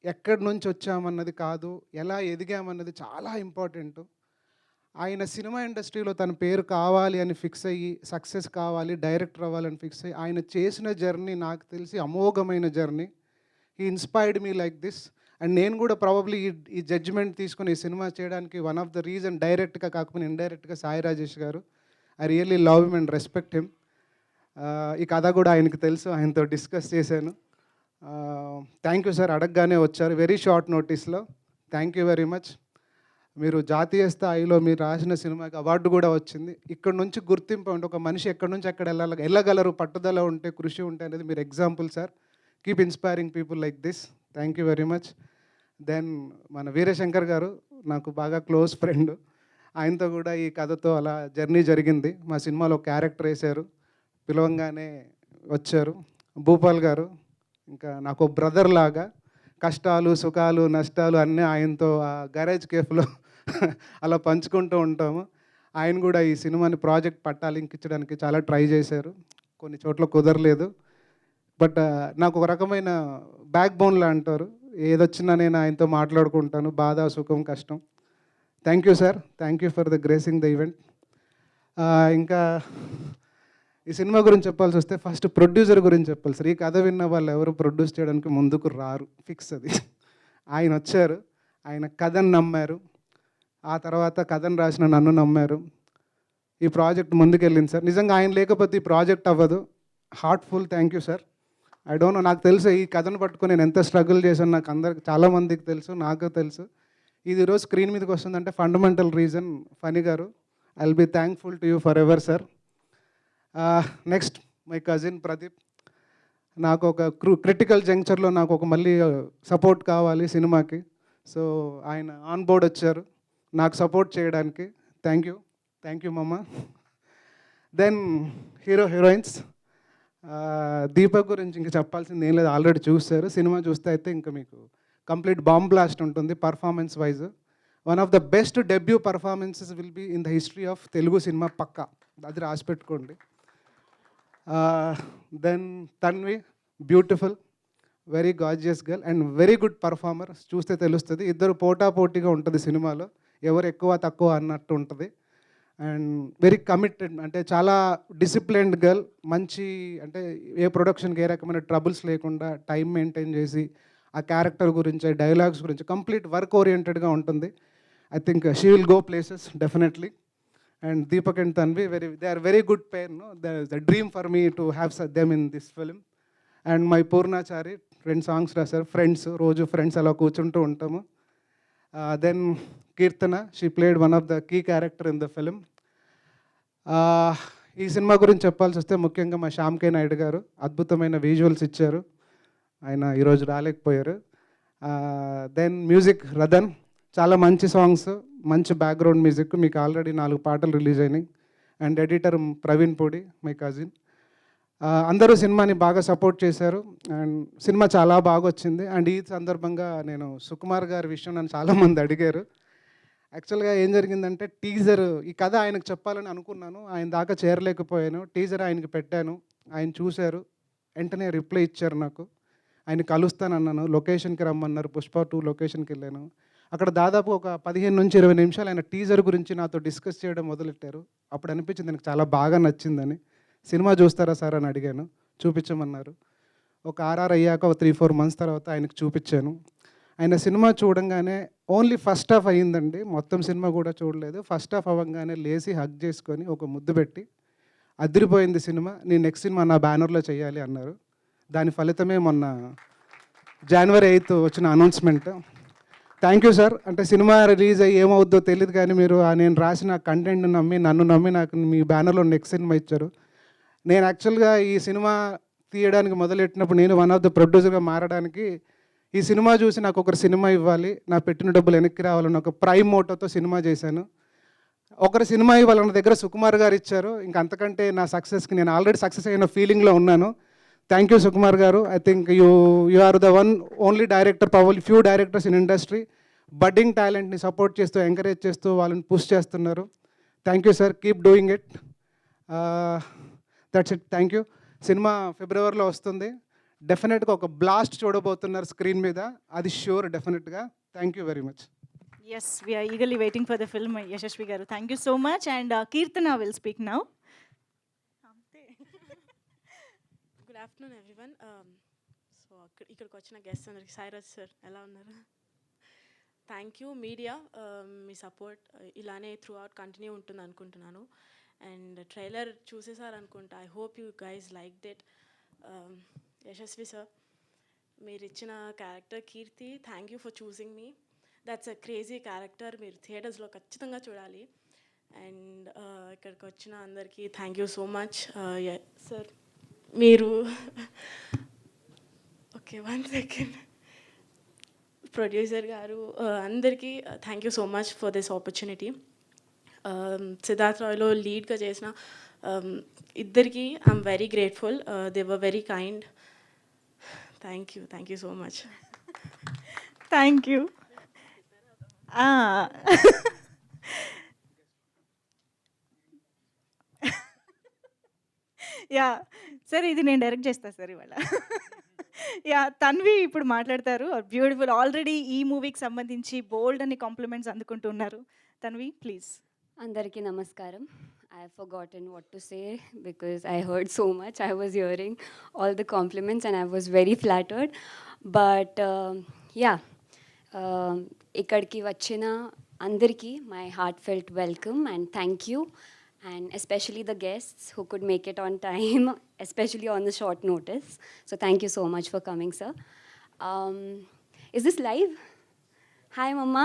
ఎక్కడి నుంచి వచ్చామన్నది కాదు, ఎలా ఎదిగామన్నది చాలా ఇంపార్టెంట్. ఆయన సినిమా ఇండస్ట్రీలో తన పేరు కావాలి అని ఫిక్స్ అయ్యి, సక్సెస్ కావాలి, డైరెక్టర్ అవ్వాలని ఫిక్స్ అయ్యి ఆయన చేసిన జర్నీ నాకు తెలిసి అమోఘమైన journey. He inspired me like this. And నేను కూడా ప్రాబబ్లీ ఈ జడ్జిమెంట్ తీసుకొని ఈ సినిమా చేయడానికి వన్ ఆఫ్ ద రీజన్ డైరెక్ట్గా కాకపోతే ఇండైరెక్ట్గా సాయి రాజేష్ గారు. I really love him and respect him. ఈ కథ కూడా ఆయనకు తెలుసు, ఆయనతో డిస్కస్ చేశాను. థ్యాంక్ యూ సార్, అడగగానే వచ్చారు వెరీ షార్ట్ నోటీస్లో. Thank you very much. మీరు జాతీయ స్థాయిలో మీరు రాసిన సినిమాకి అవార్డు కూడా వచ్చింది. ఇక్కడ నుంచి గుర్తింపు అంటే ఒక మనిషి ఎక్కడి నుంచి ఎక్కడ వెళ్ళగలరు, పట్టుదల ఉంటే, కృషి ఉంటే అనేది మీరు example sir. Keep inspiring people like this. Thank you very much. Then మన వీరశంకర్ గారు నాకు బాగా క్లోజ్ ఫ్రెండ్. ఆయనతో కూడా ఈ కథతో అలా జర్నీ జరిగింది. మా సినిమాలో క్యారెక్టర్ వేశారు, పిలవంగానే వచ్చారు. భూపాల్ గారు ఇంకా నాకు బ్రదర్ లాగా, కష్టాలు సుఖాలు నష్టాలు అన్నీ ఆయనతో ఆ గరేజ్ కేఫ్లో అలా పంచుకుంటూ ఉంటాము. ఆయన కూడా ఈ సినిమాని ప్రాజెక్ట్ పట్టాలింకించడానికి చాలా ట్రై చేశారు, కొన్ని చోట్ల కుదరలేదు. బట్ నాకు ఒక రకమైన బ్యాక్ బోన్లా అంటారు, ఏదొచ్చినా నేను ఆయనతో మాట్లాడుకుంటాను, బాధ సుఖం కష్టం. Thank you sir, thank you for the gracing the event. ఇంకా ఈ సినిమా గురించి చెప్పాల్సి వస్తే ఫస్ట్ ప్రొడ్యూసర్ గురించి చెప్పాలి సార్. ఈ కథ విన్న వాళ్ళు ఎవరు ప్రొడ్యూస్ చేయడానికి ముందుకు రారు, ఫిక్స్ అది. ఆయన వచ్చారు, ఆయన కథను నమ్మారు, ఆ తర్వాత కథను రాసిన నన్ను నమ్మారు. ఈ ప్రాజెక్ట్ ముందుకెళ్ళింది సార్. నిజంగా ఆయన లేకపోతే ఈ ప్రాజెక్ట్ అవ్వదు. Heartful thank you sir. I don't know, నాకు తెలుసు ఈ కథను పట్టుకొని నేను ఎంత స్ట్రగుల్ చేశాను, నాకు అందరికి చాలామందికి తెలుసు, నాకు తెలుసు. ఇది ఈరోజు స్క్రీన్ మీదకి వస్తుందంటే ఫండమెంటల్ రీజన్ ఫనీ గారు. I will be thankful to you forever sir. Next my cousin Pradeep. నాకు ఒక క్రిటికల్ జంక్చర్లో నాకు ఒక మళ్ళీ సపోర్ట్ కావాలి సినిమాకి. సో ఆయన ఆన్ బోర్డ్ వచ్చారు నాకు సపోర్ట్ చేయడానికి. థ్యాంక్ యూ మమ్మ. Then heroines. దీపక్ గురించి ఇంకా చెప్పాల్సింది ఏం లేదు, ఆల్రెడీ చూస్తారు. సినిమా చూస్తే అయితే ఇంకా మీకు కంప్లీట్ బాంబ్ బ్లాస్ట్ ఉంటుంది performance wise. One of the best debut performances will be in the history of Telugu cinema, పక్కా, అది రాసి పెట్టుకోండి. Then Tanvi, beautiful, very gorgeous girl and very good performer. చూస్తే తెలుస్తుంది, ఇద్దరు పోటాపోటీగా ఉంటుంది సినిమాలో, ఎవరు ఎక్కువ తక్కువ అన్నట్టు ఉంటుంది. అండ్ వెరీ కమిటెడ్, అంటే చాలా డిసిప్లిన్డ్ గర్ల్. మంచి అంటే ఏ ప్రొడక్షన్కి ఏ రకమైన ట్రబుల్స్ లేకుండా టైం మెయింటైన్ చేసి ఆ క్యారెక్టర్ గురించి, డైలాగ్స్ గురించి కంప్లీట్ వర్క్ ఓరియంటెడ్గా ఉంటుంది. I think she will go places definitely. And Deepak and Tanvi, they are very good pair. No, there is a dream for me to have them in this film. And my Purnachari, రెండు songs రాశారు, friends, రోజు friends అలా కూర్చుంటూ ఉంటాము. Then Keerthana, she played one of the key character in the film. ఈ cinema గురించి చెప్పాల్సి వస్తే ముఖ్యంగా మా శ్యామ్ కే నాయుడు గారు అద్భుతమైన విజువల్స్ ఇచ్చారు, ఆయన ఈరోజు రాలేకపోయారు. దెన్ మ్యూజిక్ రదన్, చాలా మంచి సాంగ్స్, మంచి బ్యాక్గ్రౌండ్ మ్యూజిక్, మీకు ఆల్రెడీ 4 పాటలు రిలీజ్ అయినాయి. And editor Praveen Pudi, my cousin. అందరూ సినిమాని బాగా సపోర్ట్ చేశారు అండ్ సినిమా చాలా బాగా వచ్చింది. అండ్ ఈ సందర్భంగా నేను సుకుమార్ గారి విషయం నన్ను చాలామంది అడిగారు. యాక్చువల్గా ఏం జరిగిందంటే టీజర్, ఈ కథ ఆయనకు చెప్పాలని అనుకున్నాను, ఆయన దాకా చేరలేకపోయాను. టీజర్ ఆయనకి పెట్టాను, ఆయన చూశారు, వెంటనే రిప్లై ఇచ్చారు నాకు. ఆయన కలుస్తానన్నాను, లొకేషన్కి రమ్మన్నారు, పుష్ప 2 లొకేషన్కి వెళ్ళాను. అక్కడ దాదాపు ఒక 15 నుంచి 20 నిమిషాలు ఆయన టీజర్ గురించి నాతో డిస్కస్ చేయడం మొదలెట్టారు. అప్పుడు అనిపించింది నాకు చాలా బాగా నచ్చిందని. సినిమా చూస్తారా సార్ అని అడిగాను, చూపించమన్నారు. ఒక ఆర్ఆర్ అయ్యాక ఒక 3-4 మంత్స్ తర్వాత ఆయనకు చూపించాను. ఆయన సినిమా చూడంగానే ఓన్లీ ఫస్ట్ హాఫ్ అయ్యిందండి, మొత్తం సినిమా కూడా చూడలేదు. ఫస్ట్ హాఫ్ అవ్వగానే లేచి హగ్ చేసుకొని ఒక ముద్దు పెట్టి, అదిరిపోయింది సినిమా, నేను నెక్స్ట్ సినిమా నా బ్యానర్లో చేయాలి అన్నారు. దాని ఫలితమే మొన్న January 8th వచ్చిన అనౌన్స్మెంట్. Thank you sir. అంటే సినిమా రిలీజ్ అయ్యి ఏమవుద్దో తెలియదు కానీ మీరు నేను రాసిన కంటెంట్ నమ్మి, నన్ను నమ్మి నాకు మీ బ్యానర్లో నెక్స్ట్ సినిమా ఇచ్చారు. నేను యాక్చువల్గా ఈ సినిమా తీయడానికి మొదలెట్టినప్పుడు నేను వన్ ఆఫ్ ద ప్రొడ్యూసర్గా మారడానికి, ఈ సినిమా చూసి నాకు ఒకరు సినిమా ఇవ్వాలి, నా పెట్టిన డబ్బులు వెనక్కి రావాలని ఒక ప్రైమ్ మోటోతో సినిమా చేశాను. ఒకరు సినిమా ఇవ్వాలన్న దగ్గర సుకుమార్ గారు ఇచ్చారు. ఇంకా అంతకంటే నా సక్సెస్కి నేను ఆల్రెడీ సక్సెస్ అయిన ఫీలింగ్లో ఉన్నాను. థ్యాంక్ యూ సుకుమార్ గారు. I think you are the only director, probably few directors in industry budding టాలెంట్ని సపోర్ట్ చేస్తూ, ఎంకరేజ్ చేస్తూ వాళ్ళని పుష్ చేస్తున్నారు. Thank you sir, keep doing it. That's it, thank you. Cinema ఫిబ్రవరిలో వస్తుంది, డెఫినెట్గా ఒక బ్లాస్ట్ చూడబోతున్నారు స్క్రీన్ మీద, అది ష్యూర్ డెఫినెట్గా. Thank you very much. Yes, we are eagerly waiting for the film, Yashashvi garu. Thank you so much. And Kirtana will speak now. Good afternoon everyone. So ఇక్కడికి వచ్చిన గెస్ట్ అందరికి Sairaj sir ఎలా ఉన్నారు? Thank you media, మీ support ఇలానే throughout continue ఉంటుంది అనుకుంటున్నాను. And trailer చూసేసారనుకుంటా. I hope you guys like that. Yashasvi sir, మీరు ఇచ్చిన character Keerthi, thank you for choosing me. That's a crazy character. మీరు థియేటర్స్లో ఖచ్చితంగా చూడాలి. అండ్ ఇక్కడికి వచ్చిన అందరికీ thank you so much. Sir మీరు ఓకే 1 సెకండ్. ప్రొడ్యూసర్ గారు అందరికీ thank you so much for this opportunity. Siddharth రాయ్లో లీడ్గా చేసిన ఇద్దరికి I'm very grateful. They were very kind. Thank you so much. Thank you. Yeah sir, ఇది నేను డైరెక్ట్ చేస్తాను సార్ ఇవాళ. యా, తన్వి ఇప్పుడు మాట్లాడతారు. బ్యూటిఫుల్. ఆల్రెడీ ఈ మూవీకి సంబంధించి బోల్డ్ అని కాంప్లిమెంట్స్ అందుకుంటున్నారు. Tanvi please. Andariki namaskaram. I have forgotten what to say because I heard so much. I was hearing all the compliments and I was very flattered. But yeah, ikkadiki vachina andariki my heartfelt welcome and thank you. And especially the guests who could make it on time, especially on the short notice. So thank you so much for coming, sir. Is this live? Hi, Mama.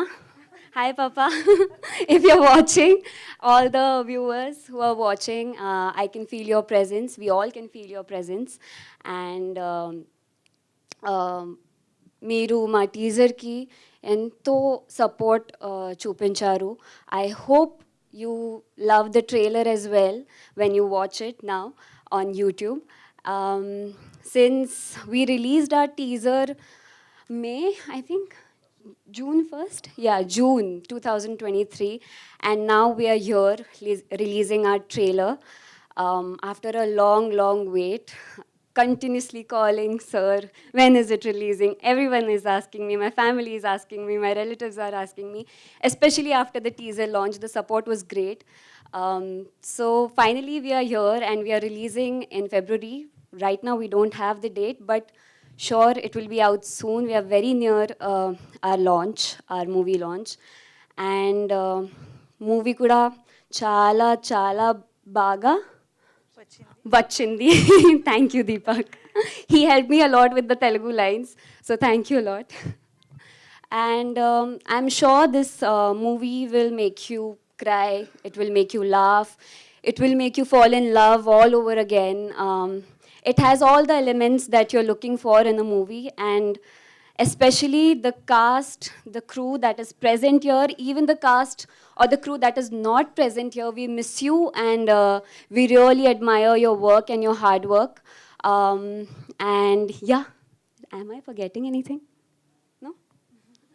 Hi, Papa. If you're watching, all the viewers who are watching, I can feel your presence. We all can feel your presence. And మీరు మా టీజర్కి ఎంతో support చూపించారు. I hope you love the trailer as well when you watch it now on YouTube. Since we released our teaser May, I think, June 1st? Yeah, June 2023. And now we are here releasing our trailer after a long wait. Continuously calling, sir, when is it releasing? Everyone is asking me, my family is asking me, my relatives are asking me, especially after the teaser launch. The support was great. So finally we are here and we are releasing in February. Right now we don't have the date, but sure it will be out soon. We are very near our launch, our movie launch. And movie kuda chala baga Vachindi. Thank you, Deepak. He helped me a lot with the Telugu lines, so thank you a lot. And I'm sure this movie will make you cry, it will make you laugh, it will make you fall in love all over again. It has all the elements that you're looking for in a movie, and especially the cast, the crew that is present here, even the cast or the crew that is not present here, we miss you and we really admire your work and your hard work. And yeah, am I forgetting anything? No?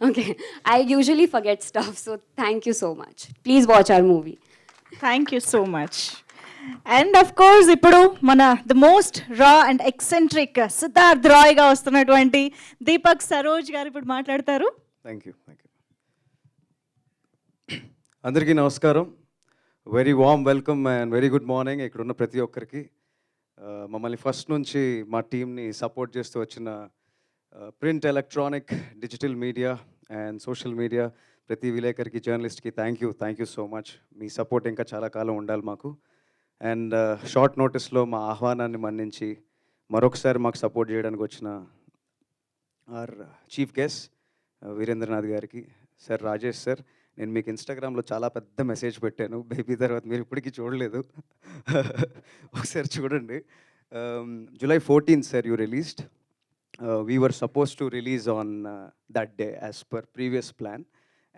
Okay, I usually forget stuff, so thank you so much. Please watch our movie. Thank you so much. And of course ఇప్పుడు మన the most raw and eccentric Siddharth రాయ్గా వస్తున్నటువంటి దీపక్ సరోజ్ గారు ఇప్పుడు మాట్లాడతారు. Thank you. అందరికీ నమస్కారం. Very warm welcome and very good morning ఇక్కడ ఉన్న ప్రతి ఒక్కరికి. మమ్మల్ని ఫస్ట్ నుంచి మా టీంని సపోర్ట్ చేస్తూ వచ్చిన print, electronic, digital media and social media ప్రతి విలేకరికి, జర్నలిస్ట్కి థ్యాంక్ యూ సో మచ్. మీ సపోర్ట్ ఇంకా చాలా కాలం ఉండాలి మాకు. అండ్ షార్ట్ నోటీస్లో మా ఆహ్వానాన్ని మన్నించి మరొకసారి మాకు సపోర్ట్ చేయడానికి వచ్చిన ఆర్ చీఫ్ గెస్ట్ వీరేంద్రనాథ్ గారికి, సార్ రాజేష్ సార్, నేను మీకు ఇన్స్టాగ్రామ్లో చాలా పెద్ద మెసేజ్ పెట్టాను బేబీ తర్వాత, మీరు ఇప్పటికీ చూడలేదు, ఒకసారి చూడండి. July 14th sir you released. We were suppose to release on that day as per previous plan.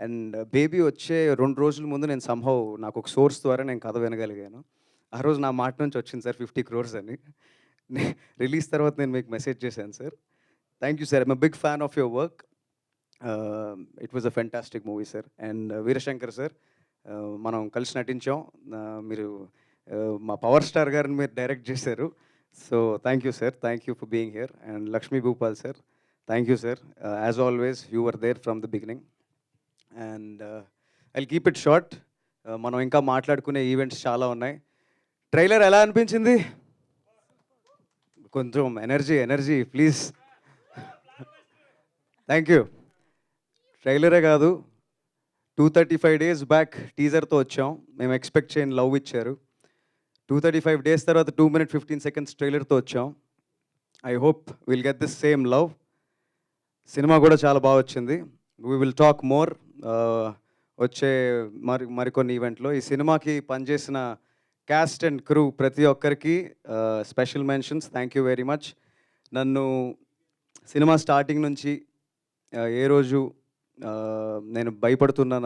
And baby వచ్చే 2 రోజుల ముందు నేను సంహౌ నాకు ఒక సోర్స్ ద్వారా నేను కథ వినగలిగాను. ఆ రోజు నా మాట నుంచి వచ్చింది సార్ 50 crores అని. రిలీజ్ తర్వాత నేను మీకు మెసేజ్ చేశాను sir. Thank you sir. I'm big fan of your work. It was a fantastic movie sir. And Veerashankar sir, మనం కలిసి నటించాం. మీరు మా పవర్ స్టార్ గారిని మీరు డైరెక్ట్ చేశారు. So thank you sir. Thank you for being here. And Lakshmi Bhupal sir, thank you sir. As always you were there from the beginning. And I keep it short. మనం ఇంకా మాట్లాడుకునే ఈవెంట్స్ చాలా ఉన్నాయి. Trailer ఎలా అనిపించింది? కొంచెం ఎనర్జీ ప్లీజ్. Thank you. ట్రైలరే కాదు, 235 డేస్ బ్యాక్ టీజర్తో వచ్చాం. మేము ఎక్స్పెక్ట్ చేయని లవ్ ఇచ్చారు. 235 డేస్ తర్వాత 2 minutes 15 seconds ట్రైలర్తో వచ్చాం. I hope will get this same love. Cinema కూడా చాలా బాగా వచ్చింది. వీ విల్ టాక్ మోర్ వచ్చే మరికొన్ని ఈవెంట్లో. ఈ సినిమాకి పనిచేసిన క్యాస్ట్ అండ్ క్రూ ప్రతి ఒక్కరికి special mentions. Thank you very much. నన్ను సినిమా స్టార్టింగ్ నుంచి ఏ రోజు నేను భయపడుతున్నా,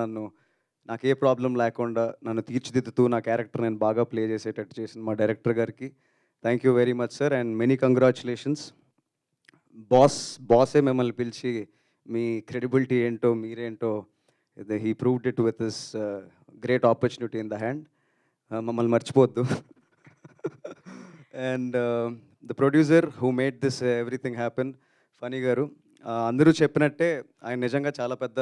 నాకు ఏ ప్రాబ్లం లేకుండా నన్ను తీర్చిదిద్దుతూ నా క్యారెక్టర్ నేను బాగా ప్లే చేసేటట్టు చేసిన మా డైరెక్టర్ గారికి thank you very much sir, and many congratulations. బాసే మిమ్మల్ని పిలిచి మీ క్రెడిబిలిటీ ఏంటో మీరేంటో he proved it with this great opportunity in the hand. మమ్మల్ని మర్చిపోవద్దు. And the producer who made this everything happen, Phani garu. అందరూ చెప్పినట్టే ఆయన నిజంగా చాలా పెద్ద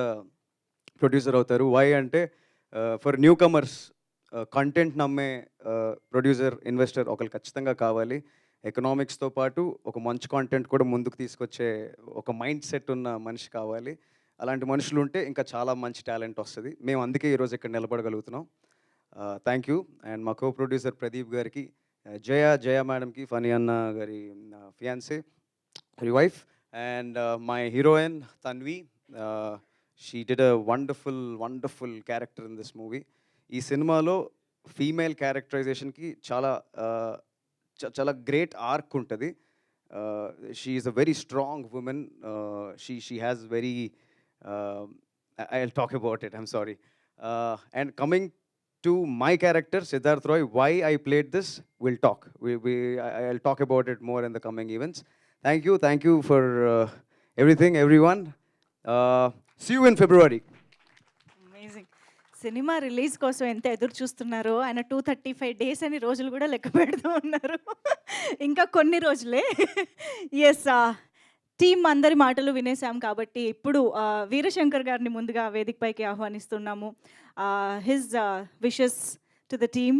ప్రొడ్యూసర్ అవుతారు. వై అంటే ఫర్ న్యూ కమర్స్ కంటెంట్ నమ్మే ప్రొడ్యూసర్, ఇన్వెస్టర్ ఒకరు ఖచ్చితంగా కావాలి. ఎకనామిక్స్తో పాటు ఒక మంచి కాంటెంట్ కూడా ముందుకు తీసుకొచ్చే ఒక మైండ్ సెట్ ఉన్న మనిషి కావాలి. అలాంటి మనుషులు ఉంటే ఇంకా చాలా మంచి టాలెంట్ వస్తుంది. మేము అందుకే ఈరోజు ఇక్కడ నిలబడగలుగుతున్నాం. Thank you. అండ్ మా కో ప్రొడ్యూసర్ ప్రదీప్ గారికి, జయ మేడంకి, ఫనీ అన్న గారి fiance, Hari wife, and my heroine Tanvi. She did a wonderful character in this movie. ఈ సినిమాలో ఫీమేల్ క్యారెక్టరైజేషన్కి చాలా గ్రేట్ ఆర్క్ ఉంటుంది. She is a very strong woman. She has very I will talk about it, I'm sorry. And coming to my character, Siddharth Roy, why I played this, we'll talk. I'll talk about it more in the coming events. Thank you for everything, everyone. See you in February. Amazing. Cinema release కోసం ఎంత ఎదురు చూస్తున్నారో, ఆయన 235 days అని రోజులు కూడా లెక్క పెడుతూ ఉన్నారు. ఇంకా కొన్ని రోజులే. ఎస్, టీమ్ అందరి మాటలు వినేసాం కాబట్టి ఇప్పుడు వీరశంకర్ గారిని ముందుగా వేదికపైకి ఆహ్వానిస్తున్నాము. His wishes to the team.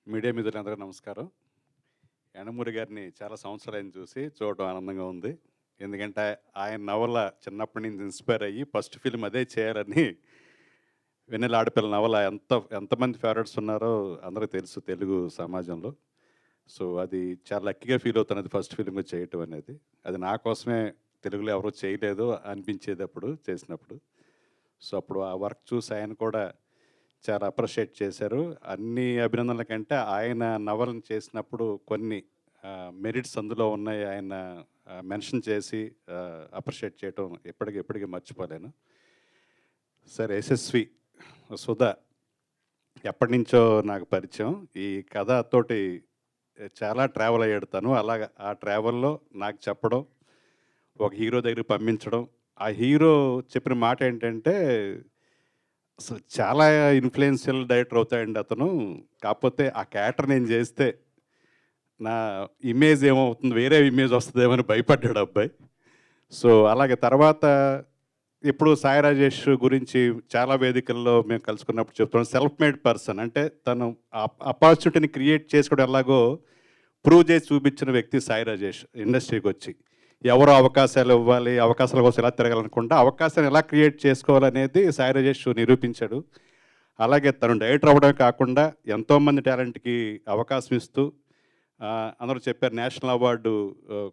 Media మిత్రులందరూ నమస్కారం. యండమూరి గారిని చాలా సంవత్సరాలు చూడటం ఆనందంగా ఉంది. ఎందుకంటే ఆయన నవల చిన్నప్పటి నుంచి ఇన్స్పైర్ అయ్యి ఫస్ట్ ఫిల్మ్ అదే చేయాలని, వెన్నెల ఆడపిల్ల నవల ఎంతమంది ఫేవరెట్స్ ఉన్నారో అందరికీ తెలుసు తెలుగు సమాజంలో. సో అది చాలా లక్కీగా ఫీల్ అవుతున్నది ఫస్ట్ ఫిల్మ్ చేయటం అనేది. అది నా కోసమే, తెలుగులో ఎవరో చేయలేదు అనిపించేది అప్పుడు చేసినప్పుడు. సో అప్పుడు ఆ వర్క్ చూసి ఆయన కూడా చాలా అప్రిషియేట్ చేశారు. అన్ని అభినందనల కంటే ఆయన నవలను చేసినప్పుడు కొన్ని మెరిట్స్ అందులో ఉన్నాయి, ఆయన మెన్షన్ చేసి అప్రిషియేట్ చేయటం ఎప్పటికీ మర్చిపోలేను. సరే, యశస్వి సుధా ఎప్పటి నుంచో నాకు పరిచయం. ఈ కథతోటి చాలా ట్రావెల్ అయ్యాడు తను. అలాగా ఆ ట్రావెల్లో నాకు చెప్పడం, ఒక హీరో దగ్గరికి పంపించడం. ఆ హీరో చెప్పిన మాట ఏంటంటే, అసలు చాలా ఇన్ఫ్లుయెన్షియల్ డైరెక్టర్ అవుతాయండి అతను, కాకపోతే ఆ క్యారెక్టర్ నేను చేస్తే నా ఇమేజ్ ఏమవుతుంది, వేరే ఇమేజ్ వస్తుందేమని భయపడ్డాడు అబ్బాయి. సో అలాగే తర్వాత ఇప్పుడు సాయి రాజేష్ గురించి చాలా వేదికల్లో మేము కలుసుకున్నప్పుడు చెప్తున్నాం. సెల్ఫ్ మేడ్ పర్సన్ అంటే తను ఆపర్చునిటీని క్రియేట్ చేసుకోవడం ఎలాగో ప్రూవ్ చేసి చూపించిన వ్యక్తి సాయి రాజేష్. ఇండస్ట్రీకి వచ్చి ఎవరో అవకాశాలు ఇవ్వాలి, అవకాశాల కోసం ఎలా తిరగాలనుకుంటా అవకాశాన్ని ఎలా క్రియేట్ చేసుకోవాలనేది సాయి రాజేష్ నిరూపించాడు. అలాగే తను డైరెక్టర్ అవ్వడమే కాకుండా ఎంతోమంది టాలెంట్కి అవకాశం ఇస్తూ అందరూ చెప్పారు నేషనల్ అవార్డు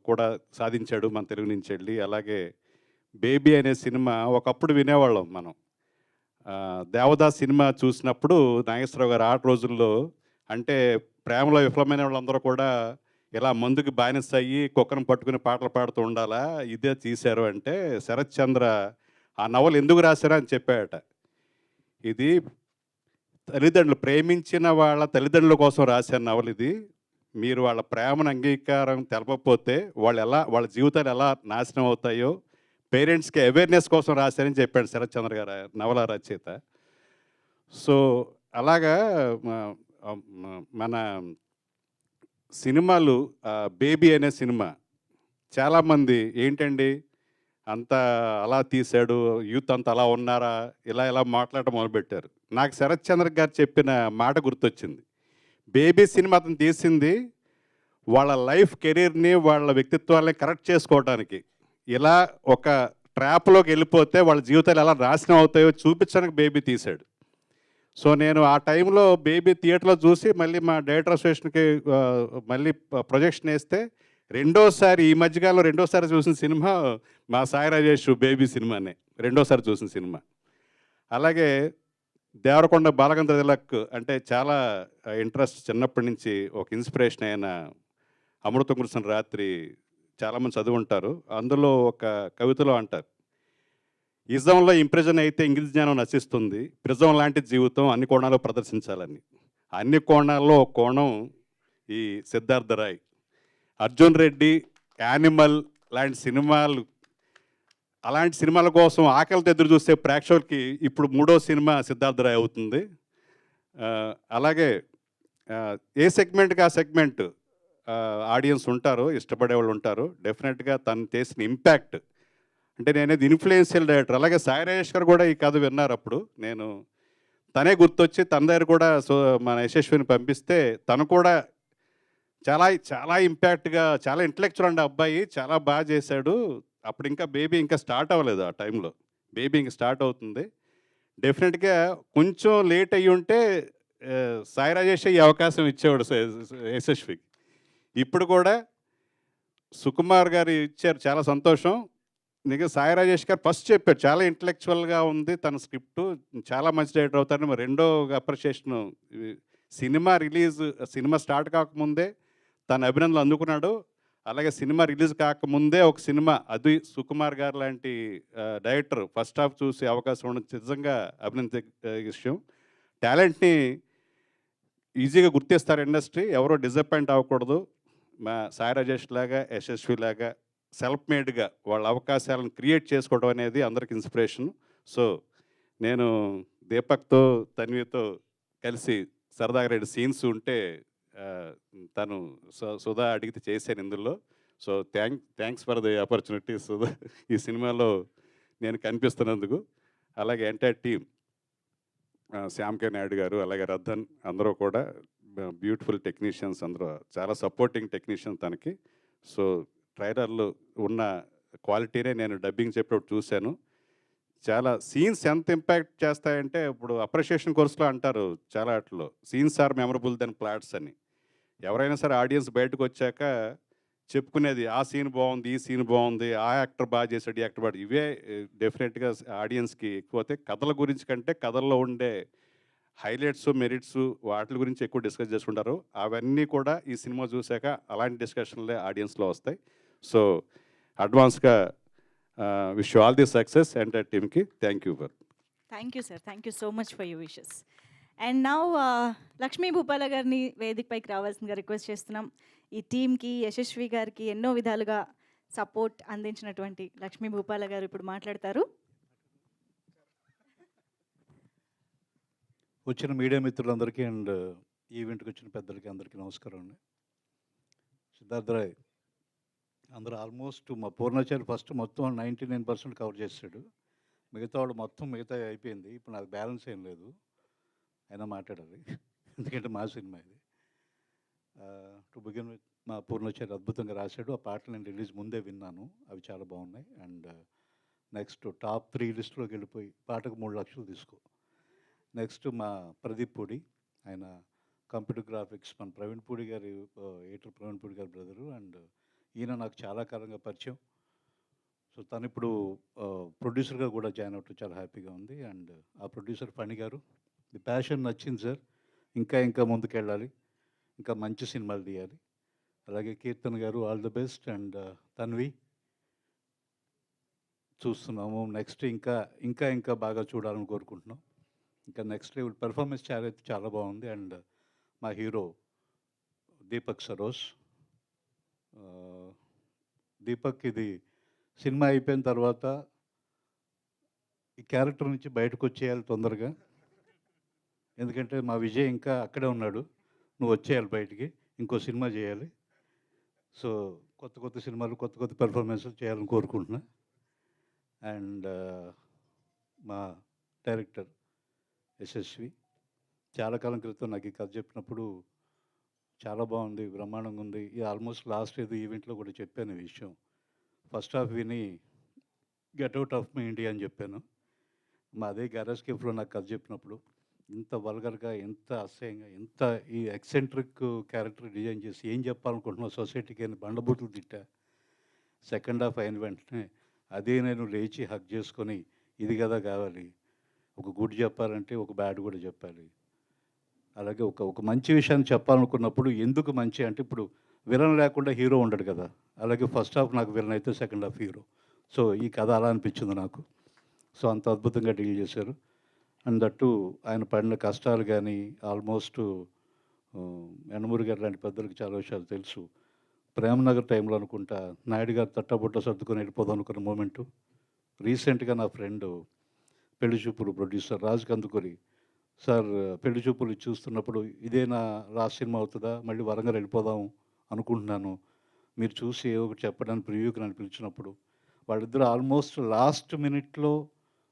కూడా సాధించాడు మన తెలుగు నుంచి వెళ్ళి. అలాగే బేబీ అనే సినిమా ఒకప్పుడు వినేవాళ్ళం మనం. దేవదాస్ సినిమా చూసినప్పుడు నాగేశ్వరరావు గారు ఆ రోజుల్లో అంటే ప్రేమలో విఫలమైన వాళ్ళందరూ కూడా ఇలా మందుకి బానిస అయ్యి కుక్కను పట్టుకుని పాటలు పాడుతూ ఉండాలా, ఇదే తీశారు అంటే శరత్ చంద్ర ఆ నవల ఎందుకు రాశారా అని చెప్పాడట. ఇది తల్లిదండ్రులు ప్రేమించిన వాళ్ళ తల్లిదండ్రుల కోసం రాశారు నవల ఇది. మీరు వాళ్ళ ప్రేమను అంగీకారం తెలపకపోతే వాళ్ళ జీవితాలు ఎలా నాశనం అవుతాయో పేరెంట్స్కి అవేర్నెస్ కోసం రాశారని చెప్పాడు శరత్ చంద్ర గారు నవల రచయిత. సో అలాగా మన సినిమాలు బేబీ అనే సినిమా చాలామంది ఏంటండి అంత అలా తీశాడు, యూత్ అంతా అలా ఉన్నారా, ఇలా మాట్లాడటం మొదలుపెట్టారు. నాకు శరత్ చంద్ర గారు చెప్పిన మాట గుర్తొచ్చింది. బేబీ సినిమా అతను తీసింది వాళ్ళ లైఫ్ కెరీర్ని వాళ్ళ వ్యక్తిత్వాన్ని కరెక్ట్ చేసుకోవడానికి ఇలా ఒక ట్రాప్లోకి వెళ్ళిపోతే వాళ్ళ జీవితాలు ఎలా నాశనం అవుతాయో చూపించడానికి బేబీ తీశాడు. సో నేను ఆ టైంలో బేబీ థియేటర్లో చూసి మళ్ళీ మా డైరెక్టర్ అసోసియేషన్కి మళ్ళీ ప్రొజెక్షన్ వేస్తే ఈ మధ్యకాలంలో రెండోసారి చూసిన సినిమా మా సాయి రాజేష్ బేబీ సినిమానే రెండోసారి చూసిన సినిమా. అలాగే దేవరకొండ బాలగంధర తిలక్ అంటే చాలా ఇంట్రెస్ట్, చిన్నప్పటి నుంచి ఒక ఇన్స్పిరేషన్ అయిన అమృతం కురిసిన రాత్రి చాలామంది చదువుంటారు. అందులో ఒక కవితలో అంటారు, ఇజంలో ఇంప్రెషన్ అయితే ఇంగ్లీష్ జ్ఞానం నశిస్తుంది, ప్రిజం లాంటి జీవితం అన్ని కోణాలు ప్రదర్శించాలని. అన్ని కోణాల్లో ఒక కోణం ఈ సిద్ధార్థ రాయ్. అర్జున్ రెడ్డి, యానిమల్ లాంటి సినిమాలు, అలాంటి సినిమాల కోసం ఆకలితో ఎదురు చూసే ప్రేక్షకులకి ఇప్పుడు 3వ సినిమా సిద్ధార్థ రాయ్ అవుతుంది. అలాగే ఏ సెగ్మెంట్కి ఆ సెగ్మెంట్ ఆడియన్స్ ఉంటారు, ఇష్టపడే వాళ్ళు ఉంటారు. డెఫినెట్గా తను చేసిన ఇంపాక్ట్ అంటే నేనేది ఇన్ఫ్లుయెన్షియల్ డైరెక్టర్. అలాగే సాయి రాజేష్ గారు కూడా ఈ కథ విన్నారు. అప్పుడు నేను తనే గుర్తొచ్చి తన దగ్గర కూడా మన యశస్విని పంపిస్తే తను కూడా చాలా చాలా ఇంపాక్ట్గా, చాలా ఇంటలెక్చువల్ అండి అబ్బాయి, చాలా బాగా చేశాడు. అప్పుడు ఇంకా బేబీ ఇంకా స్టార్ట్ అవ్వలేదు. ఆ టైంలో బేబీ ఇంకా స్టార్ట్ అవుతుంది. డెఫినెట్గా కొంచెం లేట్ అయ్యి ఉంటే సాయి రాజేష్ ఈ అవకాశం ఇచ్చేవాడు యశస్వికి. ఇప్పుడు కూడా సుకుమార్ గారు ఇచ్చారు, చాలా సంతోషం. నీకు సాయి రాజేష్ గారు ఫస్ట్ చెప్పాడు చాలా ఇంటలెక్చువల్గా ఉంది తన స్క్రిప్టు, చాలా మంచి డైరెక్టర్ అవుతారని. మరి రెండో అప్రిషియేషను సినిమా స్టార్ట్ కాకముందే తన అభినందనలు అందుకున్నాడు. అలాగే సినిమా రిలీజ్ కాకముందే ఒక సినిమా, అది సుకుమార్ గారు లాంటి డైరెక్టర్ ఫస్ట్ హాఫ్ చూసే అవకాశం ఉండడం నిజంగా అభినందించే విషయం. టాలెంట్ని ఈజీగా గుర్తిస్తారు ఇండస్ట్రీ, ఎవరో డిసప్పాయింట్ అవ్వకూడదు. మా సాయి రాజేష్ లాగా, యశస్వి లాగా సెల్ఫ్ మేడ్గా వాళ్ళ అవకాశాలను క్రియేట్ చేసుకోవడం అనేది అందరికి ఇన్స్పిరేషన్. సో నేను దీపక్తో, తన్వితో కలిసి సరదాగా 2 సీన్స్ ఉంటే తను సుధా అడిగితే చేశాను ఇందులో. So thanks for the opportunity Sudha, ఈ సినిమాలో నేను కనిపిస్తున్నందుకు. అలాగే ఎంటైర్ టీమ్, శ్యామ్ కే నాయుడు గారు, అలాగే రద్దన్, అందరూ కూడా బ్యూటిఫుల్ టెక్నీషియన్స్, అందరూ చాలా సపోర్టింగ్ టెక్నీషియన్ తనకి. సో ట్రైలర్లో ఉన్న క్వాలిటీనే నేను డబ్బింగ్ చెప్పేటప్పుడు చూశాను. చాలా సీన్స్ ఎంత ఇంపాక్ట్ చేస్తాయంటే, ఇప్పుడు అప్రిషియేషన్ కోర్సులో అంటారు చాలా వాటిలో, scenes are memorable then plots అని. ఎవరైనా సరే ఆడియన్స్ బయటకు వచ్చాక చెప్పుకునేది ఆ సీన్ బాగుంది, ఈ సీన్ బాగుంది, ఆ యాక్టర్ బాగా చేశాడు, ఈ యాక్టర్ బాగా, ఇవే డెఫినెట్గా ఆడియన్స్కి ఎక్కువ. కథల గురించి కంటే కథల్లో ఉండే హైలైట్స్, మెరిట్స్, వాటి గురించి ఎక్కువ డిస్కస్ చేసుకుంటారు. అవన్నీ కూడా ఈ సినిమా చూశాక అలాంటి డిస్కషన్లే ఆడియన్స్లో వస్తాయి. సో అడ్వాన్స్గా wish all the success entire టీమ్కి. Thank you for. Thank you sir, thank you so much for your wishes. And now Lakshmi Bhupala గారిని వేదికపైకి రావాల్సిందిగా రిక్వెస్ట్ చేస్తున్నాం. ఈ టీంకి, యశస్వి గారికి ఎన్నో విధాలుగా సపోర్ట్ అందించినటువంటి లక్ష్మీ భూపాల గారు ఇప్పుడు మాట్లాడతారు. వచ్చిన మీడియా మిత్రులందరికీ అండ్ ఈవెంట్కి వచ్చిన పెద్దలకి అందరికీ నమస్కారం అండి. సిద్ధార్థ రాయ్ అందరూ ఆల్మోస్ట్ మా పూర్ణాచారి ఫస్ట్ మొత్తం 99% కవర్ చేశాడు. మిగతా వాళ్ళు మిగతా అయిపోయింది. ఇప్పుడు నాకు బ్యాలెన్స్ ఏం లేదు, అయినా మాట్లాడాలి ఎందుకంటే మా సినిమా ఇది. టు బిగిన్ విత్, మా పూర్ణాచారి అద్భుతంగా రాశాడు. ఆ పాటలు నేను రిలీజ్ ముందే విన్నాను, అవి చాలా బాగున్నాయి. అండ్ నెక్స్ట్ టాప్ 3 లిస్టులోకి వెళ్ళిపోయి పాటకు 3 లక్షలు తీసుకో. నెక్స్ట్ మా ప్రదీప్ పూడి, ఆయన కంప్యూటర్ గ్రాఫిక్స్, మన ప్రవీణ్ పూడి గారి ఎడిటర్ ప్రవీణ్ పూడి గారి బ్రదరు. అండ్ ఈయన నాకు చాలా కాలంగా పరిచయం. సో తను ఇప్పుడు ప్రొడ్యూసర్గా కూడా జాయిన్ అవటం చాలా హ్యాపీగా ఉంది. అండ్ ఆ ప్రొడ్యూసర్ ఫణి గారు, ది ప్యాషన్ నచ్చింది సార్, ఇంకా ముందుకెళ్ళాలి, ఇంకా మంచి సినిమాలు తీయాలి. అలాగే కీర్తన్ గారు, all the best. And Tanvi చూస్తున్నాము, నెక్స్ట్ ఇంకా బాగా చూడాలని కోరుకుంటున్నాం. ఇంకా నెక్స్ట్ లెవెల్ పెర్ఫార్మెన్స్ చాలా బాగుంది. అండ్ మా హీరో దీపక్ సరోజ్. దీపక్ ఇది సినిమా అయిపోయిన తర్వాత ఈ క్యారెక్టర్ నుంచి బయటకు వచ్చేయాలి తొందరగా, ఎందుకంటే మా విజయ్ ఇంకా అక్కడే ఉన్నాడు. నువ్వు వచ్చేయాలి బయటికి, ఇంకో సినిమా చేయాలి. సో కొత్త సినిమాలు, కొత్త పెర్ఫార్మెన్స్లు చేయాలని కోరుకుంటున్నా. అండ్ మా డైరెక్టర్ యశస్వి చాలా కాలం క్రితం నాకు ఈ కథ చెప్పినప్పుడు చాలా బాగుంది, బ్రహ్మాండంగా ఉంది. ఇది ఆల్మోస్ట్ లాస్ట్ ఏదో ఈవెంట్లో కూడా చెప్పాను ఈ విషయం. ఫస్ట్ హాఫ్ విని get out of my India అని చెప్పాను. మా అదే గ్యారేజ్ కేఫ్లో నాకు కథ చెప్పినప్పుడు ఇంత వల్గర్గా, ఎంత అసహ్యంగా, ఎంత ఈ ఎక్సెంట్రిక్ క్యారెక్టర్ డిజైన్ చేసి ఏం చెప్పాలనుకుంటున్నావు సొసైటీకి అని బండబూతులు తిట్టా. సెకండ్ హాఫ్ అయిన వెంటనే అదే నేను లేచి హగ్ చేసుకొని ఇది కదా కావాలి, ఒక గుడ్ చెప్పాలంటే ఒక బ్యాడ్ కూడా చెప్పాలి. అలాగే ఒక మంచి విషయాన్ని చెప్పాలనుకున్నప్పుడు ఎందుకు మంచి అంటే ఇప్పుడు విలన్ లేకుండా హీరో ఉండడు కదా, అలాగే ఫస్ట్ హాఫ్ నాకు విలన్ అయితే సెకండ్ హాఫ్ హీరో. సో ఈ కథ అలా అనిపించింది నాకు. సో అంత అద్భుతంగా డీల్ చేశారు. అండ్ దట్టు ఆయన పడిన కష్టాలు కానీ ఆల్మోస్ట్ యనమూరి గారు లాంటి పెద్దలకు చాలా విషయాలు తెలుసు. ప్రేమనగర్ టైంలో అనుకుంటా నాయుడు గారు తట్టబుట్ట సర్దుకొని వెళ్ళిపోదాం అనుకున్న మూమెంటు. రీసెంట్గా నా ఫ్రెండ్ పెళ్లి చూపులు ప్రొడ్యూసర్ రాజు కందుకూరి సార్ పెళ్లి చూపులు చూస్తున్నప్పుడు ఇదే నా లాస్ట్ సినిమా అవుతుందా, మళ్ళీ వరంగల్ వెళ్ళిపోదాం అనుకుంటున్నాను, మీరు చూసి ఏదో ఒకటి చెప్పడానికి ప్రివ్యూకి నన్ను పిలిచినప్పుడు వాళ్ళిద్దరూ ఆల్మోస్ట్ లాస్ట్ మినిట్లో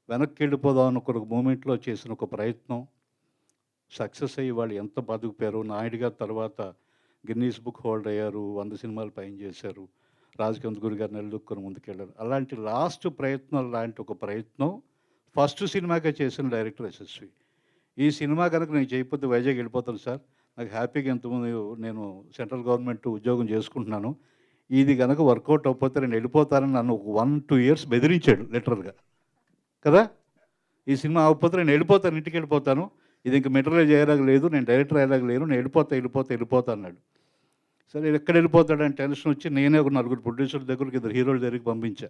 వెనక్కి వెళ్ళిపోదాం అనుకున్న మూమెంట్లో చేసిన ఒక ప్రయత్నం సక్సెస్ అయ్యి వాళ్ళు ఎంత బతుకుపోయారు. నాయుడు గారి తర్వాత గిన్నీస్ బుక్ హోల్డ్ అయ్యారు, 100 సినిమాలు పైన చేశారు, రాజు కందుకూరి గారు నిలదొక్కుని ముందుకెళ్ళారు. అలాంటి లాస్ట్ ప్రయత్నం లాంటి ఒక ప్రయత్నం ఫస్ట్ సినిమాగా చేసిన డైరెక్టర్ యశస్వి. ఈ సినిమా కనుక నేను చేయకపోతే వైజాగ్ వెళ్ళిపోతాను సార్, నాకు హ్యాపీగా ఎంతమంది నేను సెంట్రల్ గవర్నమెంట్ ఉద్యోగం చేసుకుంటున్నాను, ఇది కనుక వర్కౌట్ అవ్వకపోతే నేను వెళ్ళిపోతానని నన్ను 1-2 ఇయర్స్ బెదిరించాడు లిటరల్గా కదా. ఈ సినిమా అవ్వకపోతే నేను వెళ్ళిపోతాను, ఇంటికి వెళ్ళిపోతాను, ఇది ఇంక మెటీరియల్ చేయడానికి లేదు, నేను డైరెక్టర్ అయ్యేలాగా లేను, నేను వెళ్ళిపోతా అన్నాడు. సరే ఎక్కడ వెళ్ళిపోతాడని టెన్షన్ వచ్చి నేనే ఒక 4 ప్రొడ్యూసర్ దగ్గరికి, 2 హీరోల దగ్గరికి పంపించా.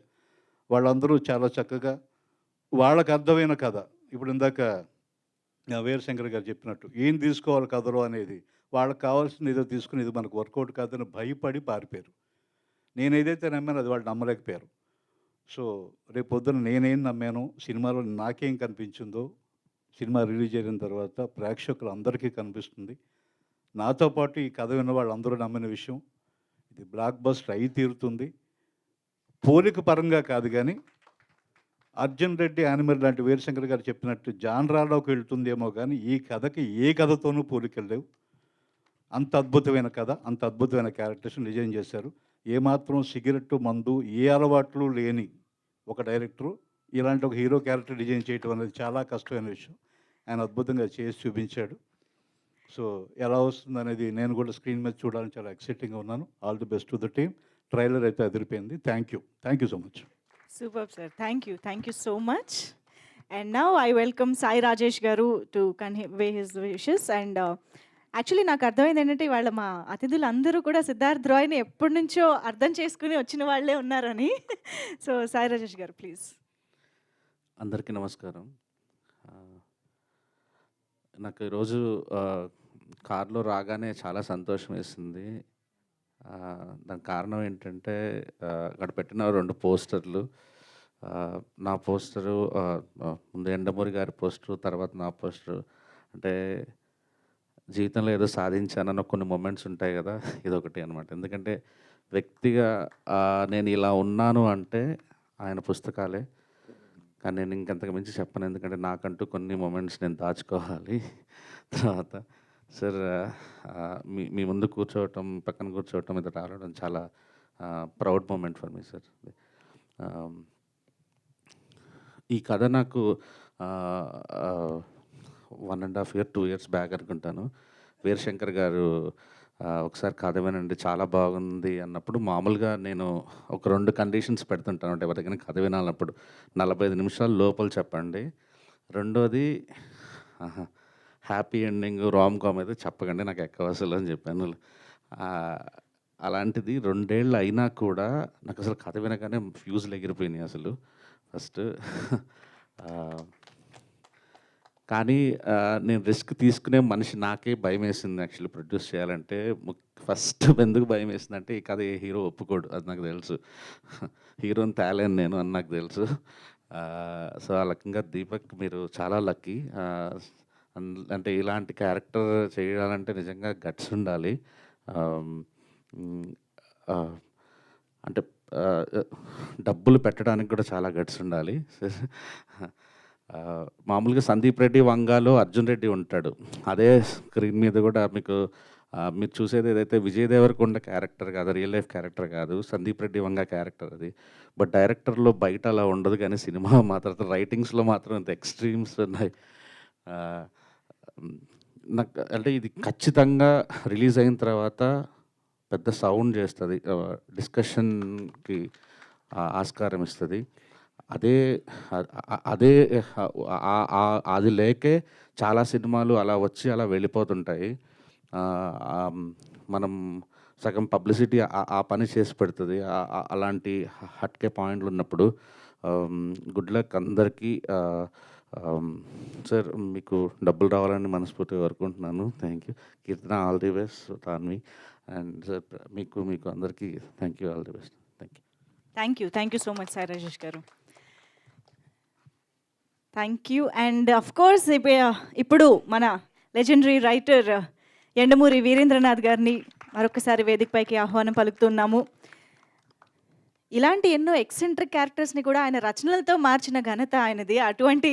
వాళ్ళందరూ చాలా చక్కగా వాళ్ళకు అర్థమైన కథ. ఇప్పుడు ఇందాక వీరశంకర్ గారు చెప్పినట్టు ఏం తీసుకోవాలి కథలో అనేది వాళ్ళకి కావాల్సింది ఏదో తీసుకుని ఇది మనకు వర్కౌట్ కాదని భయపడి పారిపోయారు. నేను ఏదైతే నమ్మానో అది వాళ్ళు నమ్మలేకపోయారు. సో రేపు పొద్దున నేనేం నమ్మాను, సినిమాలో నాకేం కనిపించిందో సినిమా రిలీజ్ అయిన తర్వాత ప్రేక్షకులు అందరికీ కనిపిస్తుంది. నాతో పాటు ఈ కథ విన్న వాళ్ళందరూ నమ్మిన విషయం, ఇది బ్లాక్ బస్టర్ అయి తీరుతుంది. పోలిక పరంగా కాదు కానీ అర్జున్ రెడ్డి యానిమల్ లాంటి వీరశంకర్ గారు చెప్పినట్టు జాన్రాలోకి వెళ్తుందేమో కానీ ఈ కథకి ఏ కథతోనూ పోలికెళ్ళలేవు. అంత అద్భుతమైన కథ, అంత అద్భుతమైన క్యారెక్టర్స్ డిజైన్ చేశారు. ఏమాత్రం సిగరెట్టు, మందు, ఏ అలవాట్లు లేని ఒక డైరెక్టరు ఇలాంటి ఒక హీరో క్యారెక్టర్ డిజైన్ చేయటం అనేది చాలా కష్టమైన విషయం. ఆయన అద్భుతంగా చేసి చూపించాడు. సో ఎలా వస్తుంది అనేది నేను కూడా స్క్రీన్ మీద చూడాలని చాలా ఎక్సైటింగ్గా ఉన్నాను. All the best to the team. Trailer అయితే అదిరిపోయింది. Thank you so much. Superb, sir. Thank you so much. And now I welcome Sai Rajesh Garu to convey his wishes. And actually నాకు అర్థమైంది ఏంటంటే వాళ్ళ మా అతిథులు అందరూ కూడా సిద్ధార్థ్ రాయ్ని ఎప్పటి నుంచో అర్థం చేసుకుని వచ్చిన వాళ్ళే ఉన్నారని. సో సాయి రాజేష్ గారు ప్లీజ్. అందరికీ నమస్కారం. నాకు ఈరోజు కార్లో రాగానే చాలా సంతోషం వేసింది. దానికి కారణం ఏంటంటే అక్కడ పెట్టిన 2 పోస్టర్లు, నా పోస్టరు ముందు యండమూరి గారి పోస్టరు, తర్వాత నా పోస్టరు. అంటే జీవితంలో ఏదో సాధించానన్న కొన్ని మూమెంట్స్ ఉంటాయి కదా, ఇదొకటి అనమాట. ఎందుకంటే వ్యక్తిగా నేను ఇలా ఉన్నాను అంటే ఆయన పుస్తకాలే. కానీ నేను ఇంకంతకు మించి చెప్పను, ఎందుకంటే నాకంటూ కొన్ని మూమెంట్స్ నేను దాచుకోవాలి. తర్వాత సార్ మీ ముందు కూర్చోవటం, పక్కన కూర్చోవటం, ఇది రావడం చాలా proud moment for me sir. ఈ కథ నాకు 1.5 year 2 years బ్యాక్ అనుకుంటాను. వీరశంకర్ గారు ఒకసారి కథ వినండి చాలా బాగుంది అన్నప్పుడు మామూలుగా నేను ఒక 2 కండిషన్స్ పెడుతుంటాను అంటే ఎవరికైనా కథ వినాలన్నప్పుడు 45 నిమిషాలు లోపల చెప్పండి, రెండోది హ్యాపీ ఎండింగ్ రామ్ కామ్ అయితే చెప్పకండి, నాకు ఎక్కవసలు అని చెప్పాను. అలాంటిది 2 ఏళ్ళు అయినా కూడా నాకు అసలు కథ వినగానే ఫ్యూజులు ఎగిరిపోయినాయి అసలు ఫస్ట్. కానీ నేను రిస్క్ తీసుకునే మనిషి, నాకే భయం వేసింది యాక్చువల్లీ ప్రొడ్యూస్ చేయాలంటే. ఫస్ట్ ఎందుకు భయం వేసిందంటే ఈ కథ ఏ హీరో ఒప్పుకోడు, అది నాకు తెలుసు. హీరోని తేలేను నేను అని నాకు తెలుసు. సో ఆ రకంగా దీపక్ మీరు చాలా లక్కీ. అంటే ఇలాంటి క్యారెక్టర్ చేయాలంటే నిజంగా గట్స్ ఉండాలి. అంటే డబ్బులు పెట్టడానికి కూడా చాలా గట్స్ ఉండాలి. మామూలుగా సందీప్ రెడ్డి వంగాలో అర్జున్ రెడ్డి ఉంటాడు, అదే స్క్రీన్ మీద కూడా మీకు మీరు చూసేది ఏదైతే విజయ్ దేవరకొండ క్యారెక్టర్ కాదు, రియల్ లైఫ్ క్యారెక్టర్ కాదు, సందీప్ రెడ్డి వంగ క్యారెక్టర్ అది. బట్ డైరెక్టర్లో బయట అలా ఉండదు, కానీ సినిమా మాత్రం రైటింగ్స్లో మాత్రం ఇంత ఎక్స్ట్రీమ్స్ ఉన్నాయి. నాకు అంటే ఇది ఖచ్చితంగా రిలీజ్ అయిన తర్వాత పెద్ద సౌండ్ చేస్తుంది, డిస్కషన్కి ఆస్కారం ఇస్తుంది. అదే అదే అది లేకే చాలా సినిమాలు అలా వచ్చి అలా వెళ్ళిపోతుంటాయి. మనం సగం పబ్లిసిటీ ఆ పని చేసి పెడుతుంది. అలాంటి హట్కే పాయింట్లు ఉన్నప్పుడు గుడ్ లక్ అందరికీ. సార్ మీకు డబ్బులు రావాలని మనస్ఫూర్తిగా కోరుకుంటున్నాను. Thank you. Keerthana all the best, Tanvi and sir మీకు అందరికీ thank you, all the best. Thank you so much Sai Rajesh గారు. Thank you. And of course ఇప్పుడు మన లెజెండరీ రైటర్ యండమూరి వీరేంద్రనాథ్ గారిని మరొకసారి వేదికపైకి ఆహ్వానం పలుకుతున్నాము. ఇలాంటి ఎన్నో ఎక్సెంట్రిక్ క్యారెక్టర్స్ని కూడా ఆయన రచనలతో మార్చిన ఘనత ఆయనది. అటువంటి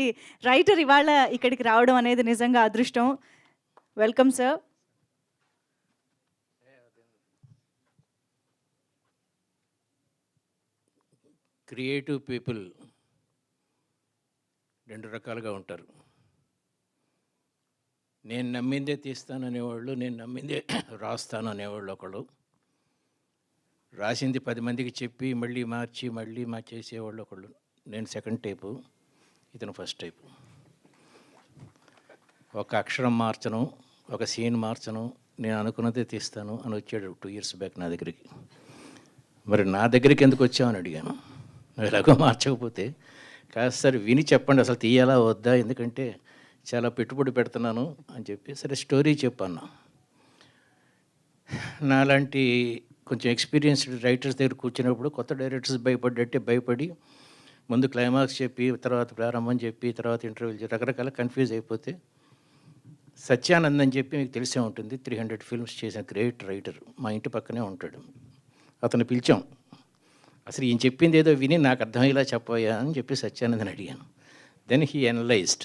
రైటర్ ఇవాళ ఇక్కడికి రావడం అనేది నిజంగా అదృష్టం. Welcome sir. క్రియేటివ్ పీపుల్ రెండు రకాలుగా ఉంటారు. నేను నమ్మిందే తీస్తాను అనేవాళ్ళు, నేను నమ్మిందే రాస్తాను అనేవాళ్ళు ఒకళ్ళు, రాసింది 10 మందికి చెప్పి మళ్ళీ మార్చేసేవాళ్ళు ఒకళ్ళు. నేను సెకండ్ టైపు, ఇతను ఫస్ట్ టైపు. ఒక అక్షరం మార్చను, ఒక సీన్ మార్చను, నేను అనుకున్నదే తీస్తాను అని వచ్చాడు 2 years బ్యాక్ నా దగ్గరికి. మరి నా దగ్గరికి ఎందుకు వచ్చామని అడిగాను. ఎలాగో మార్చకపోతే కాస్త విని చెప్పండి అసలు తీయాలా వద్దా, ఎందుకంటే చాలా పెట్టుబడి పెడుతున్నాను అని చెప్పి, సరే స్టోరీ చెప్పన్నా. నాలాంటి కొంచెం ఎక్స్పీరియన్స్డ్ రైటర్స్ దగ్గర కూర్చున్నప్పుడు కొత్త డైరెక్టర్స్ భయపడి ముందు క్లైమాక్స్ చెప్పి తర్వాత ప్రారంభం చెప్పి తర్వాత ఇంటర్వ్యూలు చెప్పి రకరకాల కన్ఫ్యూజ్ అయిపోతే సత్యానంద్ అని చెప్పి మీకు తెలిసే ఉంటుంది, 300 ఫిల్మ్స్ చేసిన గ్రేట్ రైటర్, మా ఇంటి పక్కనే ఉంటాడు. అతను పిలిచాం. అసలు ఈయన చెప్పింది ఏదో విని నాకు అర్థమయ్యేలా చెప్పయ్యా అని చెప్పి సత్యానందని అడిగాను. Then he analysed.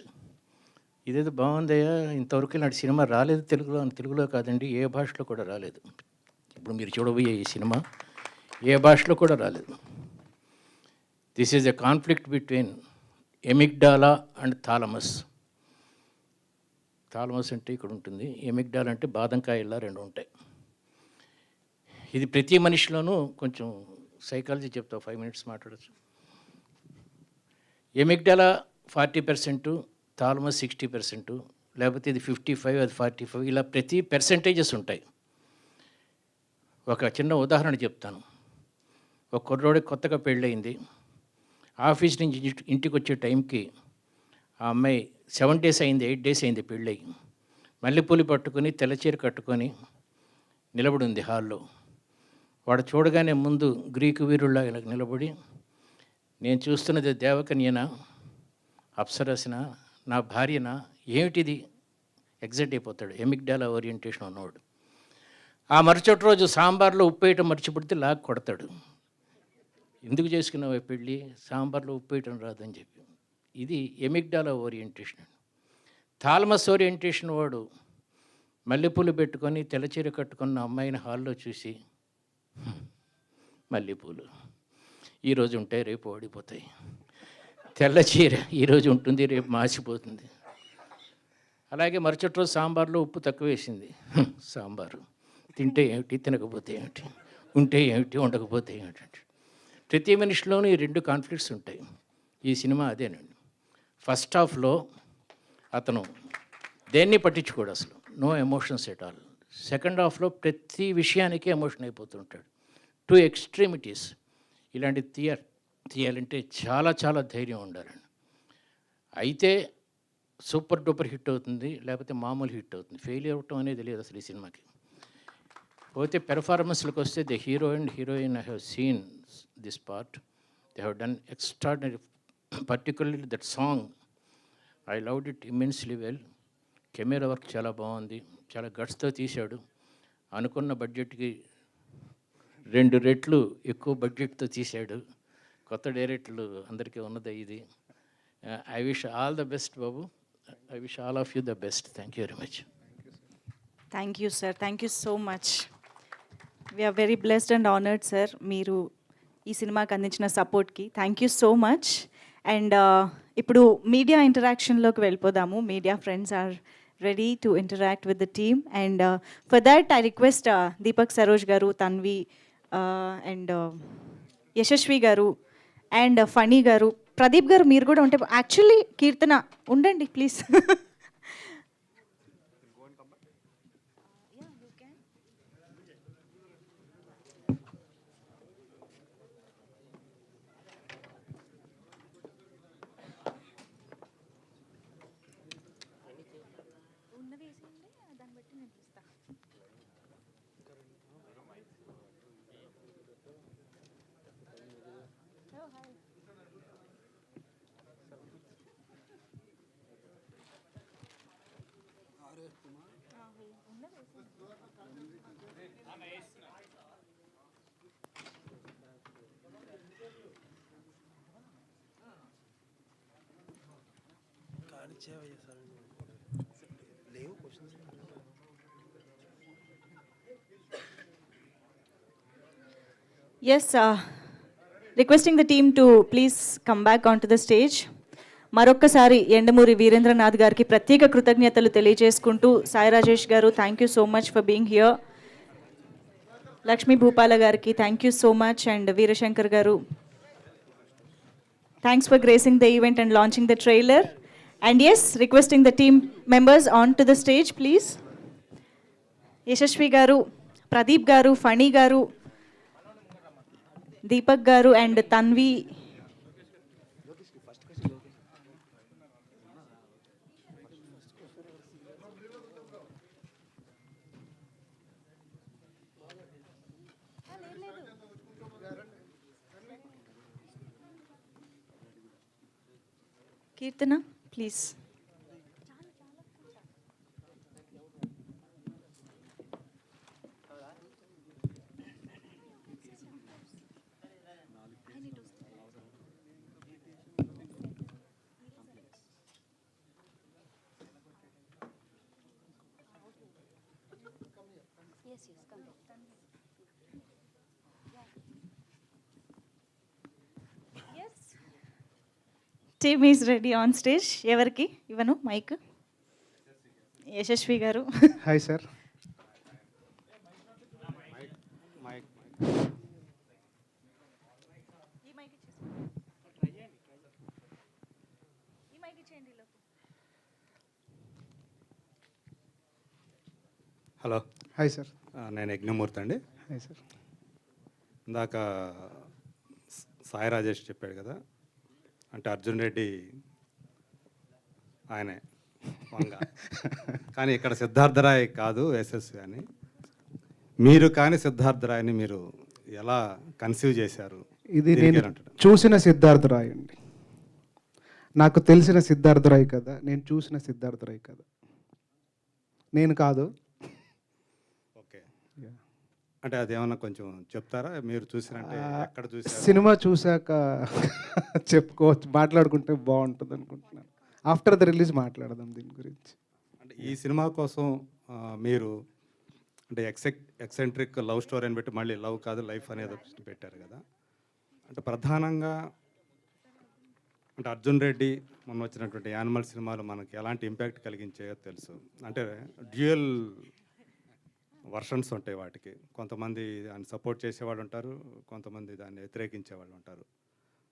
ఇదేదో బాగుందయ్యా, ఇంతవరకు ఇలాంటి సినిమా రాలేదు తెలుగులో కాదండి, ఏ భాషలో కూడా రాలేదు. ఇప్పుడు మీరు చూడబోయే ఈ సినిమా ఏ భాషలో కూడా రాలేదు. This is a conflict between amygdala and thalamus. Thalamus అంటే ఇక్కడ ఉంటుంది, ఎమిగ్డాలా అంటే బాదంకాయల్లా 2 ఉంటాయి. ఇది ప్రతి మనిషిలోనూ కొంచెం సైకాలజీ చెప్తా, 5 minutes మాట్లాడచ్చు. ఎమిగ్డాలా 40%, థాలమస్ 60%, లేకపోతే ఇది 55, అది 45, ఇలా ప్రతి పర్సెంటేజెస్ ఉంటాయి. ఒక చిన్న ఉదాహరణ చెప్తాను. ఒక కుర్రోడికి కొత్తగా పెళ్ళయింది. ఆఫీస్ నుంచి ఇంటికి వచ్చే టైంకి ఆ అమ్మాయి 7 days అయింది, 8 days అయింది పెళ్ళి. మల్లెపూలు పట్టుకొని తెల్లచీర కట్టుకొని నిలబడి ఉంది హాల్లో. వాడు చూడగానే ముందు గ్రీకు వీరుల్లా నిలబడి, నేను చూస్తున్నది దేవకన్యనా, అప్సరసన, నా భార్యనా, ఏమిటిది ఎగ్జైట్ అయిపోతాడు. ఎమిగ్డాలా ఓరియంటేషన్ ఉన్నవాడు. ఆ మరుసటి రోజు సాంబార్లో ఉప్పు వేయటం మర్చిపెడితే లాగ్ కొడతాడు. ఎందుకు చేసుకున్నావు పెళ్ళి, సాంబార్లో ఉప్పు వేయటం రాదని చెప్పి. ఇది ఎమిగ్డాలా ఓరియంటేషన్. థాలమస్ ఓరియంటేషన్ వాడు మల్లెపూలు పెట్టుకొని తెల్లచీర కట్టుకున్న అమ్మాయిని హాల్లో చూసి, మల్లెపూలు ఈరోజు ఉంటాయి రేపు ఓడిపోతాయి, తెల్ల చీర ఈరోజు ఉంటుంది రేపు మాసిపోతుంది. అలాగే మరుసటి రోజు సాంబార్లో ఉప్పు తక్కువ వేసింది, సాంబారు తింటే ఏమిటి, తినకపోతే ఏమిటి, ఉంటే ఏమిటి, ఉండకపోతే ఏమిటి. ప్రతి మనిషిలోనూ ఈ 2 కాన్ఫ్లిక్ట్స్ ఉంటాయి. ఈ సినిమా అదేనండి. ఫస్ట్ హాఫ్లో అతను దేన్ని పట్టించుకోడు, అసలు no emotions at all. Second హాఫ్లో ప్రతి విషయానికి ఎమోషన్ అయిపోతుంటాడు. 2 extremities. ఇలాంటి తీయాలంటే చాలా చాలా ధైర్యం ఉండాలండి. అయితే సూపర్ డూపర్ హిట్ అవుతుంది, లేకపోతే మామూలు హిట్ అవుతుంది. ఫెయిల్ అవ్వటం అనేది లేదు అసలు ఈ సినిమాకి. పోతే పెర్ఫార్మెన్స్లకు వస్తే the hero and heroine I have seen this part. They have done extraordinary, particularly that song I loved it immensely well. Camera work చాలా బాగుంది, చాలా గట్స్తో తీశాడు. అనుకున్న బడ్జెట్కి 2 రెట్లు ఎక్కువ బడ్జెట్తో తీశాడు. కొత్త డైరెక్టర్లు అందరికీ ఉన్నదే ఇది. I wish all the best బాబు. I wish all of you the best. Thank you very much. Thank you sir, thank you so much. We're very blessed and honoured sir, మీరు ఈ సినిమాకి అందించిన సపోర్ట్కి thank you so much. And ఇప్పుడు media ఇంటరాక్షన్లోకి వెళ్ళిపోదాము. Media friends are ready to interact with the team, and for that I request Deepak Saroj గారు, Tanvi and Yashasvi గారు అండ్ ఫణి గారు, ప్రదీప్ గారు మీరు కూడా ఉంటే, యాక్చువల్లీ కీర్తన ఉండండి please. Yes, requesting the team to please come back onto the stage. మరొక్కసారి ఎండమూరి వీరేంద్రనాథ్ గారికి ప్రత్యేక కృతజ్ఞతలు తెలియజేసుకుంటూ, సాయి రాజేష్ గారు thank you so much for being here, Lakshmi Bhupala గారికి thank you so much, and Veerashankar గారు thanks for gracing the event and launching the trailer. And yes, requesting the team members on to the stage please. Yashasvi గారు, ప్రదీప్ గారు, ఫణి గారు, దీపక్ గారు and Tanvi. Keerthana please. Team is ready on stage. ఎవరికి ఇవ్వను mike? Yashasvi గారు. Hi sir. Hello. Hi sir. నేను యజ్ఞమూర్తి అండి. Hi sir. ఇందాక సాయి రాజేష్ చెప్పాడు కదా, అంటే అర్జున్ రెడ్డి ఆయనే వంగ, కానీ ఇక్కడ సిద్ధార్థరాయ్ కాదు యశస్వి అని. మీరు కానీ సిద్ధార్థరాయ్ని మీరు ఎలా కన్సీవ్ చేశారు? ఇది నేను చూసిన సిద్ధార్థరాయ్ అండి, నాకు తెలిసిన సిద్ధార్థరాయ్ కదా, నేను చూసిన సిద్ధార్థరాయ్ కదా, నేను కాదు. ఓకే, అంటే అదేమన్నా కొంచెం చెప్తారా? మీరు చూసినంటే ఎక్కడ చూసారు? సినిమా చూశాక చెప్పుకోవచ్చు, మాట్లాడుకుంటే బాగుంటుంది అనుకుంటున్నాను. ఆఫ్టర్ ద రిలీజ్ మాట్లాడదాం దీని గురించి. అంటే ఈ సినిమా కోసం మీరు అంటే ఎక్సెంట్రిక్ లవ్ స్టోరీ అని పెట్టి మళ్ళీ లవ్ కాదు లైఫ్ అనేది పెట్టారు కదా. అంటే ప్రధానంగా అంటే అర్జున్ రెడ్డి మొన్న వచ్చినటువంటి యానిమల్ సినిమాలు మనకి ఎలాంటి ఇంపాక్ట్ కలిగించాయో తెలుసు. అంటే డ్యూయల్ వర్షన్స్ ఉంటాయి వాటికి. కొంతమంది దాన్ని సపోర్ట్ చేసేవాళ్ళు ఉంటారు, కొంతమంది దాన్ని వ్యతిరేకించే వాళ్ళు ఉంటారు.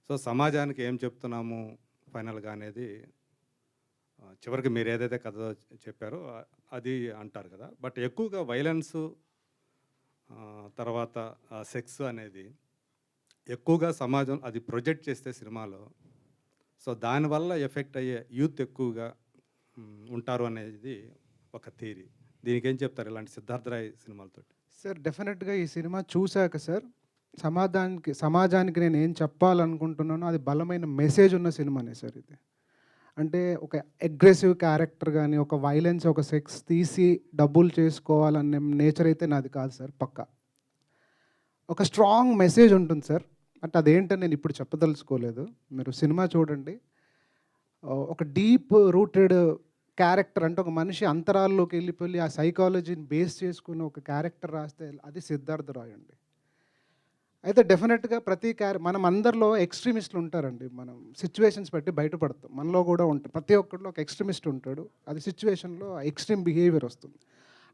సో సమాజానికి ఏం చెప్తున్నాము ఫైనల్గా అనేది చివరికి మీరు ఏదైతే కథ చెప్పారో అది అంటారు కదా. బట్ ఎక్కువగా వైలెన్సు తర్వాత సెక్స్ అనేది ఎక్కువగా సమాజం అది ప్రొజెక్ట్ చేస్తే సినిమాలో, సో దానివల్ల ఎఫెక్ట్ అయ్యే యూత్ ఎక్కువగా ఉంటారు అనేది ఒక థియరీ. దీనికి ఏం చెప్తారు ఇలాంటి సిద్ధార్థరాయ్ సినిమాలతో? సార్ డెఫినెట్గా ఈ సినిమా చూశాక సార్ సమాజానికి నేను ఏం చెప్పాలనుకుంటున్నానో అది బలమైన మెసేజ్ ఉన్న సినిమానే సార్ ఇది. అంటే ఒక అగ్రెసివ్ క్యారెక్టర్ కానీ ఒక వైలెన్స్ ఒక సెక్స్ తీసి డబ్బులు చేసుకోవాలనే నేచర్ అయితే నాది కాదు సార్. పక్కా ఒక స్ట్రాంగ్ మెసేజ్ ఉంటుంది సార్. అంటే అదేంటని నేను ఇప్పుడు చెప్పదలుచుకోలేదు, మీరు సినిమా చూడండి. ఒక డీప్ రూటెడ్ క్యారెక్టర్ అంటే ఒక మనిషి అంతరాల్లోకి వెళ్ళిపోయి ఆ సైకాలజీని బేస్ చేసుకుని ఒక క్యారెక్టర్ రాస్తే అది సిద్ధార్థ రాయ్ అండి. అయితే డెఫినెట్గా మనం అందరిలో ఎక్స్ట్రీమిస్టులు ఉంటారండి. మనం సిచ్యువేషన్స్ బట్టి బయటపడతాం. మనలో కూడా ఉంటాయి. ప్రతి ఒక్కరిలో ఒక ఎక్స్ట్రీమిస్ట్ ఉంటాడు. అది సిచ్యువేషన్లో ఎక్స్ట్రీమ్ బిహేవియర్ వస్తుంది.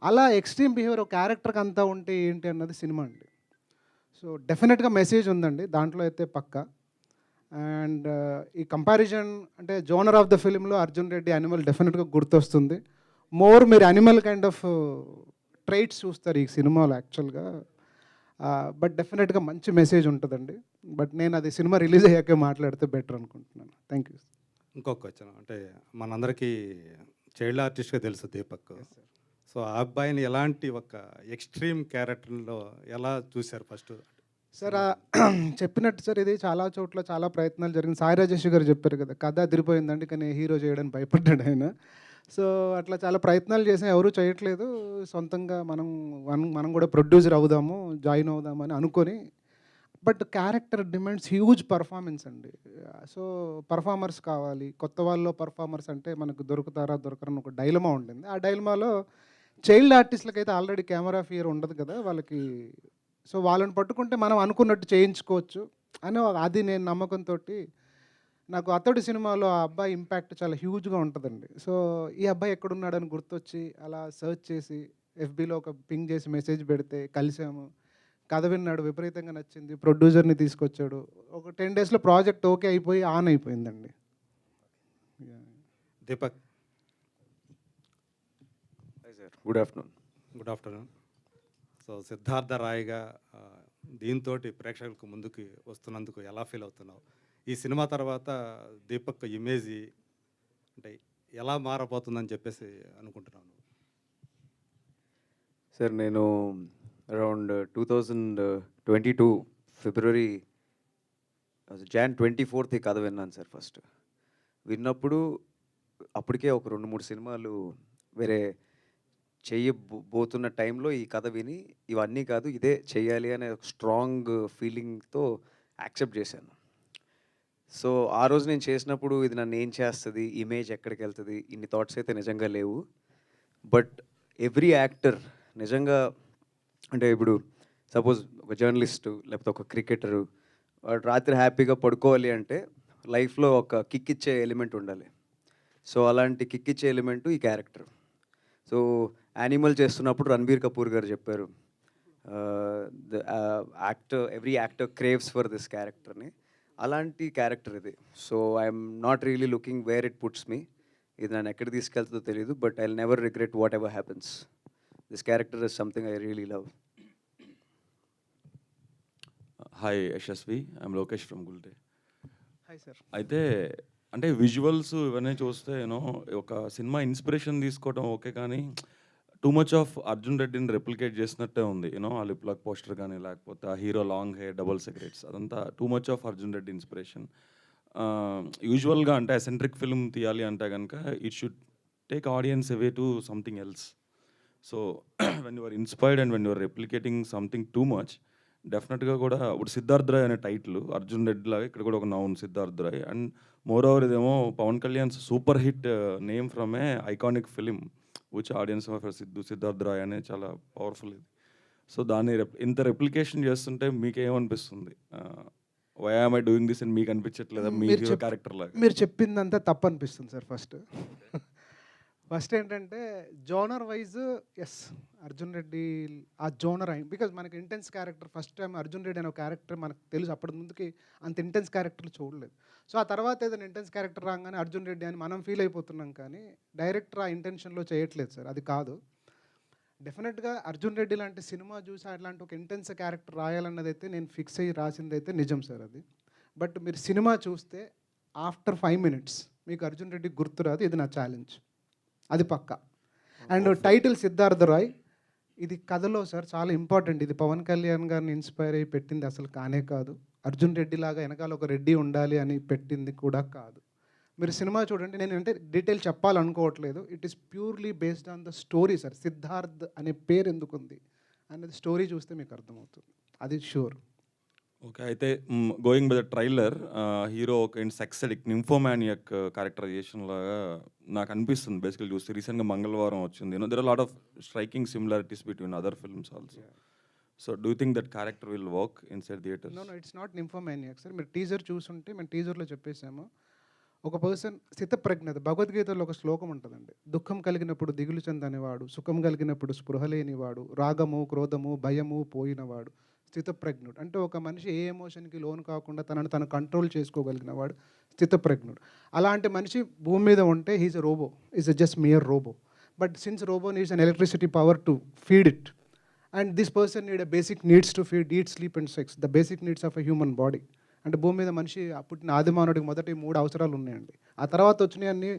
అలా ఎక్స్ట్రీమ్ బిహేవియర్ ఒక క్యారెక్టర్కి అంతా ఉంటే ఏంటి అన్నది సినిమా అండి. సో డెఫినెట్గా మెసేజ్ ఉందండి దాంట్లో అయితే పక్కా. అండ్ ఈ కంపారిజన్ అంటే జోనర్ ఆఫ్ ద ఫిలింలో అర్జున్ రెడ్డి యానిమల్ డెఫినెట్గా గుర్తొస్తుంది. మీరు యానిమల్ కైండ్ ఆఫ్ ట్రైట్స్ చూస్తారు ఈ సినిమాలో యాక్చువల్గా. బట్ డెఫినెట్గా మంచి మెసేజ్ ఉంటుందండి. బట్ నేను అది సినిమా రిలీజ్ అయ్యాకే మాట్లాడితే బెటర్ అనుకుంటున్నాను. Thank you. ఇంకొక క్వశ్చన్ అంటే మనందరికీ చైల్డ్ ఆర్టిస్ట్గా తెలుసు దీపక్. సో ఆ అబ్బాయిని ఎలాంటి ఒక ఎక్స్ట్రీమ్ క్యారెక్టర్లో ఎలా చూశారు ఫస్ట్? సార్ చెప్పినట్టు సార్ ఇది చాలా చోట్ల చాలా ప్రయత్నాలు జరిగింది. సాయి రాజేష్ గారు చెప్పారు కదా, కథ అదిరిపోయిందండి కానీ హీరో చేయడానికి భయపడ్డాడు ఆయన. సో అట్లా చాలా ప్రయత్నాలు చేసాం, ఎవరూ చేయట్లేదు. సొంతంగా మనం కూడా ప్రొడ్యూసర్ అవుదాము, జాయిన్ అవుదామని అనుకొని, but character demands huge performance అండి. సో పర్ఫార్మర్స్ కావాలి, కొత్త వాళ్ళలో పర్ఫార్మర్స్ అంటే మనకు దొరుకుతారా దొరకరని ఒక డైలమా ఉండింది. ఆ డైలమాలో చైల్డ్ ఆర్టిస్టులకి అయితే ఆల్రెడీ కెమెరా ఫియర్ ఉండదు కదా వాళ్ళకి. సో వాళ్ళని పట్టుకుంటే మనం అనుకున్నట్టు చేయించుకోవచ్చు అని అది నేను నమ్మకంతో నాకు అతడు సినిమాలో ఆ అబ్బాయి ఇంపాక్ట్ చాలా హ్యూజ్గా ఉంటుందండి. సో ఈ అబ్బాయి ఎక్కడున్నాడని గుర్తొచ్చి అలా సర్చ్ చేసి ఎఫ్బీలో ఒక పింగ్ చేసి మెసేజ్ పెడితే కలిసాము. కథ విన్నాడు, విపరీతంగా నచ్చింది, ప్రొడ్యూసర్ని తీసుకొచ్చాడు. ఒక 10 daysలో ప్రాజెక్ట్ ఓకే అయిపోయి ఆన్ అయిపోయిందండి. Deepak, good afternoon. Good afternoon. So Siddhartha రాయ్గా దీంతో ప్రేక్షకులకు ముందుకు వస్తున్నందుకు ఎలా ఫీల్ అవుతున్నావు? ఈ సినిమా తర్వాత దీపక్ ఇమేజ్ అంటే ఎలా మారబోతుందని చెప్పేసి అనుకుంటున్నాను? సార్ నేను అరౌండ్ 2022 ఫిబ్రవరి Jan 24th ఈ కథ విన్నాను సార్. ఫస్ట్ విన్నప్పుడు అప్పటికే ఒక 2-3 సినిమాలు వేరే చేయబోతున్న టైంలో ఈ కథ విని ఇవన్నీ కాదు ఇదే చెయ్యాలి అనే ఒక స్ట్రాంగ్ ఫీలింగ్తో యాక్సెప్ట్ చేశాను. సో ఆ రోజు నేను చేసినప్పుడు ఇది నన్ను ఏం చేస్తుంది, ఇమేజ్ ఎక్కడికి వెళ్తుంది, ఇన్ని థాట్స్ అయితే నిజంగా లేవు. బట్ ఎవ్రీ యాక్టర్ నిజంగా అంటే ఇప్పుడు సపోజ్ ఒక జర్నలిస్టు లేకపోతే ఒక క్రికెటరు వాడు రాత్రి హ్యాపీగా పడుకోవాలి అంటే లైఫ్లో ఒక కిక్ ఇచ్చే ఎలిమెంట్ ఉండాలి. సో అలాంటి కిక్ ఇచ్చే ఎలిమెంటు ఈ క్యారెక్టర్. సో యానిమల్ చేస్తున్నప్పుడు రణబీర్ కపూర్ గారు చెప్పారు, every actor craves for this క్యారెక్టర్ని. అలాంటి క్యారెక్టర్ ఇది. So I'm not really looking where it puts me. ఇది నన్ను ఎక్కడ తీసుకెళ్తుందో తెలియదు, but I will never regret whatever happens. This character is something I really love. Hi Yashasvi, I'm Lokesh from Gulte. Hi sir. అయితే అంటే విజువల్స్ ఇవన్నీ చూస్తే యూనో ఒక సినిమా ఇన్స్పిరేషన్ తీసుకోవడం ఓకే, కానీ టూ మచ్ ఆఫ్ అర్జున్ రెడ్డిని రెప్లికేట్ చేసినట్టే ఉంది. యూనో ఆ లిప్ లాక్ పోస్టర్ కానీ లేకపోతే ఆ hero long hair double cigarettes అదంతా too much of Arjun Reddy inspiration. యూజువల్గా అంటే అసెంట్రిక్ ఫిల్మ్ తీయాలి అంటే కనుక it should take audience away to something else. So when you're inspired and when you're replicating something too much, డెఫినెట్గా కూడా ఇప్పుడు సిద్ధార్థ్ రాయ్ అనే టైటిల్ అర్జున్ రెడ్డి లాగా ఇక్కడ కూడా ఒక noun Siddharth Roy. And moreover ఇదేమో Pawan Kalyan's super hit name from a iconic film which audience of Siddharth Roy అనే చాలా పవర్ఫుల్ ఇది. సో దాన్ని ఇంత రెప్లికేషన్ చేస్తుంటే మీకేమనిపిస్తుంది? Why am I doing this అని మీకు అనిపించట్లేదా మీ హీరో క్యారెక్టర్ లాగా? మీరు చెప్పిందంతా తప్పు అనిపిస్తుంది సార్. ఫస్ట్ ఏంటంటే genre wise as Arjun Reddy ఆ జోనర్ అయింది. బికాజ్ మనకి intense character first time Arjun Reddy అనే ఒక క్యారెక్టర్ మనకు తెలుసు. అప్పటి ముందుకి అంత ఇంటెన్స్ క్యారెక్టర్లు చూడలేదు. సో ఆ తర్వాత ఏదైనా ఇంటెన్స్ క్యారెక్టర్ రాగానే అర్జున్ రెడ్డి అని మనం ఫీల్ అయిపోతున్నాం, కానీ డైరెక్టర్ ఆ ఇంటెన్షన్లో చేయట్లేదు సార్. అది కాదు. డెఫినెట్గా అర్జున్ రెడ్డి లాంటి సినిమా చూసి అట్లాంటి ఒక ఇంటెన్స్ క్యారెక్టర్ రాయాలన్నది అయితే నేను ఫిక్స్ అయ్యి రాసింది అయితే నిజం సార్ అది. బట్ మీరు సినిమా చూస్తే ఆఫ్టర్ 5 minutes మీకు అర్జున్ రెడ్డి గుర్తురాదు. ఇది నా ఛాలెంజ్, అది పక్కా. అండ్ టైటిల్ సిద్ధార్థ రాయ్ ఇది కథలో సార్ చాలా ఇంపార్టెంట్. ఇది పవన్ కళ్యాణ్ గారిని ఇన్స్పైర్ అయ్యి పెట్టింది అసలు కానే కాదు. అర్జున్ రెడ్డి లాగా వెనకాల ఒక రెడ్డి ఉండాలి అని పెట్టింది కూడా కాదు. మీరు సినిమా చూడండి, నేను అంటే డీటెయిల్ చెప్పాలనుకోవట్లేదు. It is purely based on the story sir. Siddharth అనే పేరు ఎందుకు ఉంది అనేది స్టోరీ చూస్తే మీకు అర్థమవుతుంది, అది షూర్. ఓకే. అయితే going by the trailer hero ఒక సెక్స్ అడిక్ట్ నింఫోమానియక్ క్యారెక్టరైజేషన్ లాగా నాకు అనిపిస్తుంది బేసికల్ చూస్తే. రీసెంట్గా మంగళవారం వచ్చింది. There are lot of striking similarities between other films also. So do you think that character will work inside theaters? No it's not nymphomaniac sir. మీరు teaser చూసుంటే మేము టీజర్లో చెప్పేసాము. ఒక పర్సన్ స్థితప్రజ్ఞత, భగవద్గీతలో ఒక శ్లోకం ఉంటుందండి. దుఃఖం కలిగినప్పుడు దిగులు చెందనివాడు, సుఖం కలిగినప్పుడు స్పృహ లేనివాడు, రాగము క్రోధము భయము పోయినవాడు స్థితప్రజ్ఞుడు. అంటే ఒక మనిషి ఏ ఎమోషన్కి లోను కాకుండా తనను తను కంట్రోల్ చేసుకోగలిగిన వాడు స్థితప్రజ్ఞుడు. అలాంటి మనిషి భూమి మీద ఉంటే he's a robot, is a just mere robot. But since robot needs an electricity power to feed it, and this person need a basic needs to feed, eat, sleep and sex, the basic needs of a human body. అంటే భూమి మీద మనిషి పుట్టిన ఆదిమానవుడికి మొదటి 3 అవసరాలు ఉన్నాయండి. ఆ తర్వాత వచ్చినాయన్నీ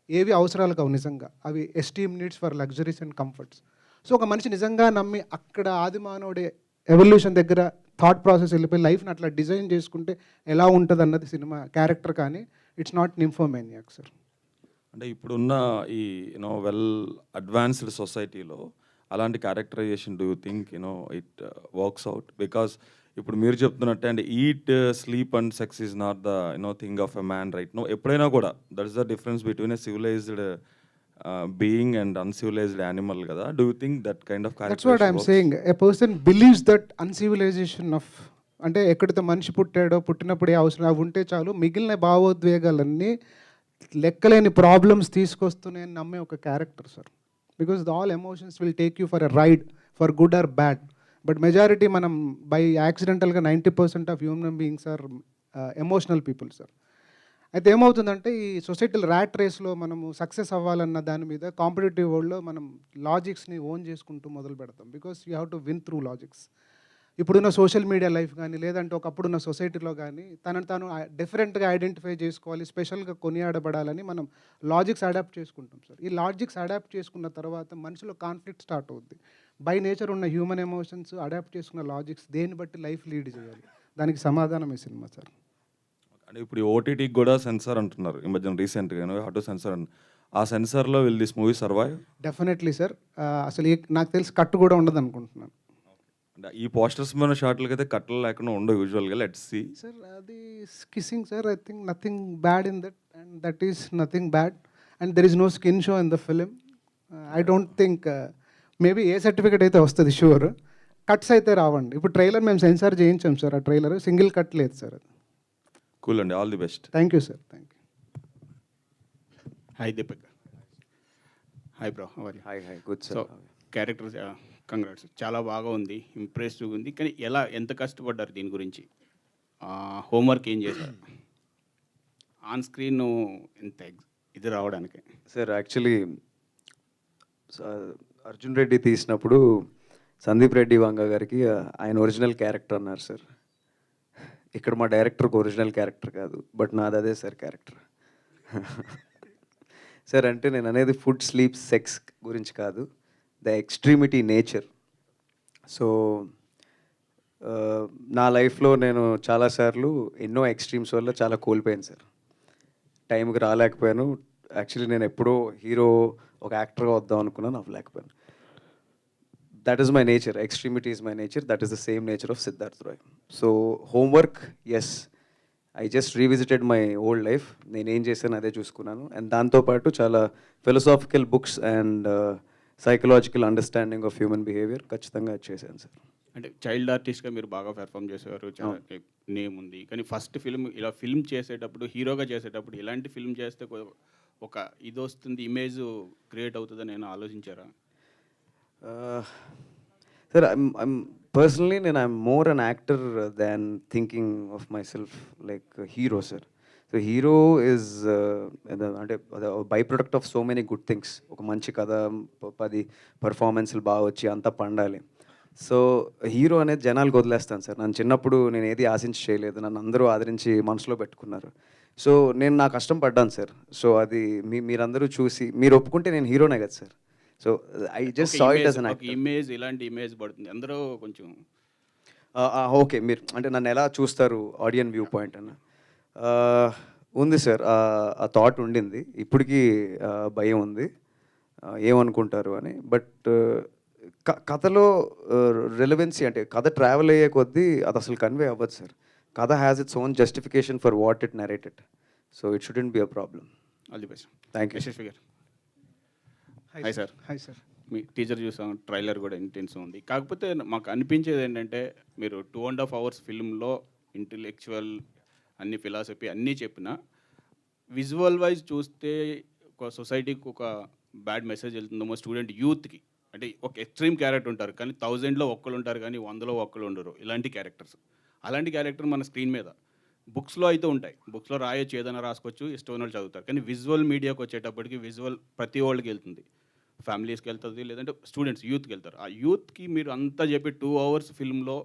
ఏవి అవసరాలు కావు నిజంగా. అవి esteem needs for luxuries and comforts. So ఒక మనిషి నిజంగా నమ్మి అక్కడ ఆదిమానవుడి ఎవల్యూషన్ దగ్గర థాట్ ప్రాసెస్ వెళ్ళిపోయి లైఫ్ని అట్లా డిజైన్ చేసుకుంటే ఎలా ఉంటుంది అన్నది సినిమా క్యారెక్టర్. కానీ ఇట్స్ నాట్ నింఫోమానియాక్ సార్. అంటే ఇప్పుడున్న ఈ వెల్ అడ్వాన్స్డ్ సొసైటీలో అలాంటి characterisation do you think it works out? Because ఇప్పుడు మీరు చెప్తున్నట్టే అంటే eat, sleep and sex is not the thing of a man right no. ఎప్పుడైనా కూడా that is the difference between a civilized being and uncivilized animal కదా. Do you think that kind of that's what I'm saying. A person believes that uncivilization of, అంటే ఎక్కడితో మనిషి పుట్టాడో పుట్టినప్పుడు ఏ అవసరం అవి ఉంటే చాలు, మిగిలిన భావోద్వేగాలన్నీ లెక్కలేని ప్రాబ్లమ్స్ తీసుకొస్తున్నాయని నమ్మే ఒక character sir. Because all emotions will take you for a ride for good or bad. But majority మనం బై యాక్సిడెంటల్గా 90% of human beings are emotional people sir. అయితే ఏమవుతుందంటే ఈ సొసైటీలో ర్యాట్ రేస్లో మనము సక్సెస్ అవ్వాలన్న దాని మీద కాంపిటేటివ్ వరల్డ్లో మనం లాజిక్స్ని ఓన్ చేసుకుంటూ మొదలు పెడతాం. Because you have to win through logics. ఇప్పుడున్న సోషల్ మీడియా లైఫ్ కానీ లేదంటే ఒకప్పుడున్న సొసైటీలో కానీ తనను తాను డిఫరెంట్గా ఐడెంటిఫై చేసుకోవాలి, స్పెషల్గా కొనియాడబడాలని మనం లాజిక్స్ అడాప్ట్ చేసుకుంటాం సార్. ఈ లాజిక్స్ అడాప్ట్ చేసుకున్న తర్వాత మనిషిలో కాన్ఫ్లిక్ట్ స్టార్ట్ అవుద్ది. బై నేచర్ ఉన్న హ్యూమన్ ఎమోషన్స్ అడాప్ట్ చేసుకున్న లాజిక్స్ దేన్ని బట్టి లైఫ్ లీడ్ చేయాలి, దానికి సమాధానం ఈ సినిమా సార్. అంటే ఇప్పుడు ఓటీటీకి కూడా సెన్సార్ అంటున్నారు ఈ మధ్యన రీసెంట్గా హౌ టు సెన్సార్ అని. ఆ సెన్సార్లో will this movie survive? Definitely sir. అసలు నాకు తెలిసి కట్టు కూడా ఉండదు అనుకుంటున్నాను. అంటే ఈ పోస్టర్స్ మన షార్ట్లకి అయితే కట్టలు లేకుండా ఉండవు యూజువల్గా. Let's see sir. అది kissing sir. I think nothing bad in that, and that is nothing bad, and there is no skin show in the film. I don't think, maybe A certificate అయితే వస్తుంది sure, cuts అయితే రావండి. ఇప్పుడు trailer మేము censor చేయించాం sir. ఆ trailer single cut లేదు sir. అది కూల్ అండి. All the best. Thank you sir. Thank you. Hi Deepak. Hi bro. Hi hi. Good so sir. Character congrats, చాలా బాగా ఉంది, ఇంప్రెసివ్ ఉంది. కానీ ఎంత కష్టపడ్డారు దీని గురించి? హోంవర్క్ ఏం చేశారు ఆన్ స్క్రీన్ ఎంత ఇది రావడానికి? సార్ యాక్చువల్లీ అర్జున్ రెడ్డి తీసినప్పుడు సందీప్ రెడ్డి వంగ గారికి ఆయన ఒరిజినల్ క్యారెక్టర్ అన్నారు సార్. ఇక్కడ మా డైరెక్టర్కి ఒరిజినల్ క్యారెక్టర్ కాదు, బట్ నాది అదే సార్ క్యారెక్టర్. సార్ అంటే నేను అనేది ఫుడ్, స్లీప్, సెక్స్ గురించి కాదు, ద ఎక్స్ట్రీమిటీ నేచర్. సో నా లైఫ్లో నేను చాలాసార్లు ఎన్నో ఎక్స్ట్రీమ్స్ వల్ల చాలా కోల్పోయాను సార్. టైంకి రాలేకపోయాను. యాక్చువల్లీ నేను ఎప్పుడో హీరో ఒక యాక్టర్గా వద్దాం అనుకున్నాను, అవ్వలేకపోయాను. That is my nature. Extremity is my nature. That is the same nature of Siddharth Roy. So homework, yes, I just revisited my old life. నేనేం చేశాను అదే చూసుకున్నాను. అండ్ దాంతోపాటు చాలా philosophical books and psychological understanding of human behaviour ఖచ్చితంగా చేశాను sir. అంటే child ఆర్టిస్ట్గా మీరు బాగా పెర్ఫామ్ చేసేవారు, చాలా నేమ్ ఉంది. కానీ ఫస్ట్ ఫిల్మ్ ఇలా ఫిల్మ్ చేసేటప్పుడు, హీరోగా చేసేటప్పుడు ఇలాంటి ఫిల్మ్ చేస్తే ఒక ఇది వస్తుంది, ఇమేజ్ క్రియేట్ అవుతుందని నేను ఆలోచించారా? Sir I'm personally I'm more an actor than thinking of myself like hero sir. So hero is అంటే byproduct of so many good things. ఒక మంచి కథ, 10 పర్ఫార్మెన్స్లు బాగా వచ్చి అంతా పండాలి. సో హీరో అనేది జనాలకు వదిలేస్తాను సార్. నన్ను చిన్నప్పుడు నేను ఏది ఆశించి చేయలేదు, నన్ను అందరూ ఆదరించి మనసులో పెట్టుకున్నారు. సో నేను నా కష్టం పడ్డాను సార్. సో అది మీరందరూ చూసి మీరు ఒప్పుకుంటే నేను హీరోనే కదా sir. So I just saw it as an actor. Image, ఇలాంటి ఇమేజ్ పడుతుంది అందరూ కొంచెం. ఓకే, మీరు అంటే నన్ను ఎలా చూస్తారు ఆడియన్ వ్యూ పాయింట్ అన్న ఉంది సార్. ఆ థాట్ ఉండింది, ఇప్పటికీ భయం ఉంది ఏమనుకుంటారు అని. బట్ కథలో రెలవెన్సీ అంటే కథ ట్రావెల్ అయ్యే కొద్దీ అది అసలు కన్వే అవ్వదు సార్. కథ has its own justification for what it narrated. So it shouldn't be a problem. All the best. Thank you. Yashasvi గారు. Hi sir. Hi sir. మీ టీజర్ చూసాం, ట్రైలర్ కూడా ఇంటెన్స్ ఉంది. కాకపోతే మాకు అనిపించేది ఏంటంటే మీరు 2.5 hours ఫిల్మ్లో ఇంటెలెక్చువల్ అన్ని ఫిలాసఫీ అన్నీ చెప్పిన విజువల్ వైజ్ చూస్తే ఒక సొసైటీకి ఒక బ్యాడ్ మెసేజ్ వెళ్తుందేమో స్టూడెంట్ యూత్కి. అంటే ఒక ఎక్స్ట్రీమ్ క్యారెక్టర్ ఉంటారు కానీ 1000లో ఒక్కరు ఉంటారు కానీ 100లో ఒక్కరు ఉండరు. ఇలాంటి క్యారెక్టర్స్, అలాంటి క్యారెక్టర్ మన స్క్రీన్ మీద బుక్స్లో అయితే ఉంటాయి. బుక్స్లో రాయొచ్చు, ఏదైనా రాసుకోవచ్చు, ఇష్టం వాళ్ళు చదువుతారు. కానీ విజువల్ మీడియాకి వచ్చేటప్పటికి విజువల్ ప్రతి వాళ్ళకి వెళ్తుంది. ఫ్యామిలీస్కి వెళ్తుంది, లేదంటే స్టూడెంట్స్ యూత్కి వెళ్తారు. ఆ యూత్కి మీరు అంతా చెప్పి 2 hours ఫిల్మ్లో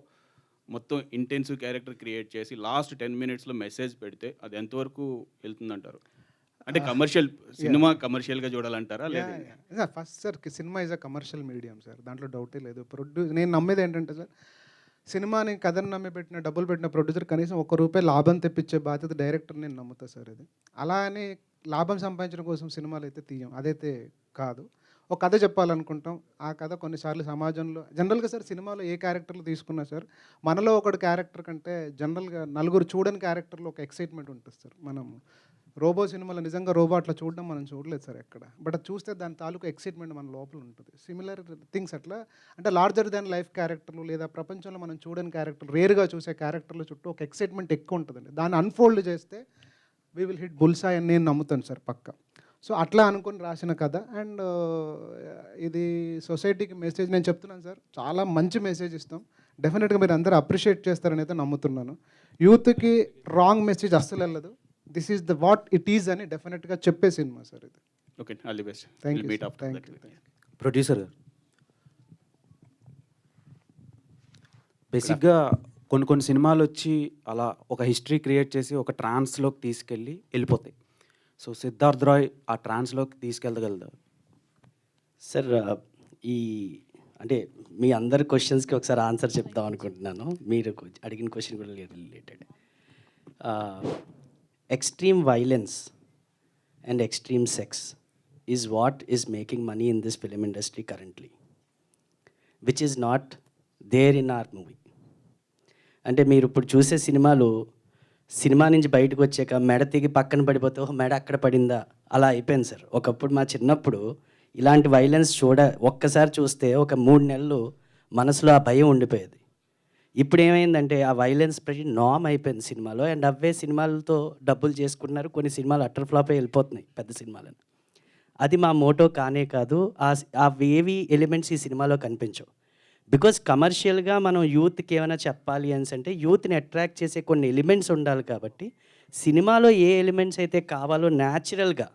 మొత్తం ఇంటెన్సివ్ క్యారెక్టర్ క్రియేట్ చేసి లాస్ట్ 10 minutesలో మెసేజ్ పెడితే అది ఎంతవరకు వెళ్తుందంటారు? అంటే కమర్షియల్ సినిమా కమర్షియల్గా చూడాలంటారా? లేదా first sir cinema is a commercial medium sir, దాంట్లో డౌటే లేదు. నేను నమ్మేది ఏంటంటే సార్, సినిమాని కథను నమ్మి పెట్టిన డబ్బులు పెట్టిన ప్రొడ్యూసర్ కనీసం ₹1 లాభం తెప్పించే బాధ్యత డైరెక్టర్ నేను నమ్ముతా సార్. ఇది అలా అని లాభం సంపాదించడం కోసం సినిమాలు అయితే తీయం, అదైతే కాదు. ఒక కథ చెప్పాలనుకుంటాం, ఆ కథ కొన్నిసార్లు సమాజంలో జనరల్గా సార్ సినిమాలో ఏ క్యారెక్టర్లు తీసుకున్నా సార్, మనలో ఒకటి క్యారెక్టర్ కంటే జనరల్గా నలుగురు చూడని క్యారెక్టర్లో ఒక ఎక్సైట్మెంట్ ఉంటుంది సార్. మనం రోబో సినిమాలో నిజంగా రోబో అట్లా చూడడం మనం చూడలేదు సార్ ఎక్కడ, బట్ అది చూస్తే దాని తాలూకు ఎక్సైట్మెంట్ మన లోపల ఉంటుంది. సిమిలర్ థింగ్స్ అట్లా అంటే లార్జర్ దాన్ లైఫ్ క్యారెక్టర్లు లేదా ప్రపంచంలో మనం చూడని క్యారెక్టర్లు, రేర్గా చూసే క్యారెక్టర్ల చుట్టూ ఒక ఎక్సైట్మెంట్ ఎక్కువ ఉంటుందండి. దాన్ని అన్ఫోల్డ్ చేస్తే వీ విల్ హిట్ బుల్సాయ్ అని నేను నమ్ముతాను సార్ పక్క. సో అట్లా అనుకుని రాసిన కథ. అండ్ ఇది సొసైటీకి మెసేజ్ నేను చెప్తున్నాను సార్, చాలా మంచి మెసేజ్ ఇస్తాం. డెఫినెట్గా మీరు అందరూ అప్రిషియేట్ చేస్తారని అయితే నమ్ముతున్నాను. యూత్కి రాంగ్ మెసేజ్ అస్సలు వెళ్ళదు. This is the what it is అని డెఫినెట్గా చెప్పే సినిమా సార్ ఇది. Okay, all the best. Thank you. Thank you. Producer గారు, బేసిక్గా కొన్ని సినిమాలు వచ్చి అలా ఒక హిస్టరీ క్రియేట్ చేసి ఒక ట్రాన్స్లోకి తీసుకెళ్ళి వెళ్ళిపోతాయి. సో సిద్ధార్థ్ రాయ్ ఆ ట్రాన్స్లోకి తీసుకెళ్ళగలదా సార్? ఈ అంటే మీ అందరి క్వశ్చన్స్కి ఒకసారి ఆన్సర్ చెప్దాం అనుకుంటున్నాను. మీరు అడిగిన క్వశ్చన్ కూడా related. Extreme violence and extreme sex is what is making money in this film industry currently, which is not there in our movie. అంటే మీరు ఇప్పుడు చూసే సినిమాలు, సినిమా నుంచి బయటకు వచ్చాక మెడ తెగి పక్కన పడిపోతే ఓహ్ మెడ అక్కడ పడిందా అలా అయిపోయింది సార్. ఒకప్పుడు మా చిన్నప్పుడు ఇలాంటి వైలెన్స్ ఒక్కసారి చూస్తే ఒక 3 నెలలు మనసులో ఆ భయం ఉండిపోయేది. ఇప్పుడు ఏమైందంటే ఆ వైలెన్స్ ప్రతి నామ్ అయిపోయింది సినిమాలో. అండ్ అవే సినిమాలతో డబ్బులు చేసుకుంటున్నారు. కొన్ని సినిమాలు అటర్ ఫ్లాప్ అయి వెళ్ళిపోతున్నాయి పెద్ద సినిమాలను. అది మా మోటో కానే కాదు. అవేవి ఎలిమెంట్స్ ఈ సినిమాలో కనిపించవు. బికాజ్ కమర్షియల్గా మనం యూత్కి ఏమైనా చెప్పాలి అని అంటే యూత్ని అట్రాక్ట్ చేసే కొన్ని ఎలిమెంట్స్ ఉండాలి. కాబట్టి సినిమాలో ఏ ఎలిమెంట్స్ అయితే కావాలో న్యాచురల్గా,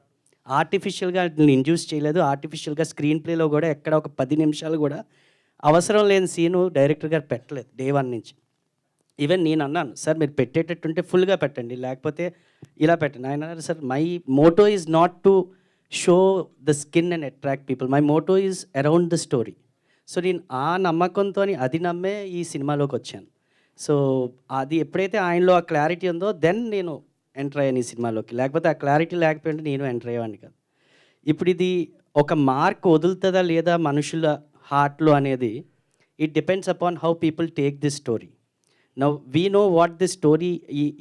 ఆర్టిఫిషియల్గా ఇండ్యూస్ చేయలేదు. ఆర్టిఫిషియల్గా స్క్రీన్ ప్లేలో కూడా ఎక్కడ ఒక 10 నిమిషాలు కూడా అవసరం లేని సీను డైరెక్టర్ గారు పెట్టలేదు డే 1 నుంచి. ఈవెన్ నేను అన్నాను సార్ మీరు పెట్టేటట్టుంటే ఫుల్గా పెట్టండి, లేకపోతే ఇలా పెట్టండి. ఆయన అన్నారు sir my Moto is not to show the skin and attract people, my Moto is around the story. So నేను ఆ నమ్మకంతో అది నమ్మే ఈ సినిమాలోకి వచ్చాను. సో అది ఎప్పుడైతే ఆయనలో ఆ క్లారిటీ ఉందో దెన్ నేను ఎంటర్ అయ్యాను ఈ సినిమాలోకి. లేకపోతే ఆ క్లారిటీ లేకపోతే నేను ఎంటర్ అయ్యేవాడిని కాదు. ఇప్పుడు ఇది ఒక మార్క్ వదులుతుందా లేదా మనుషుల హార్ట్లో అనేది it depends upon how people take this story. Now we know what this story.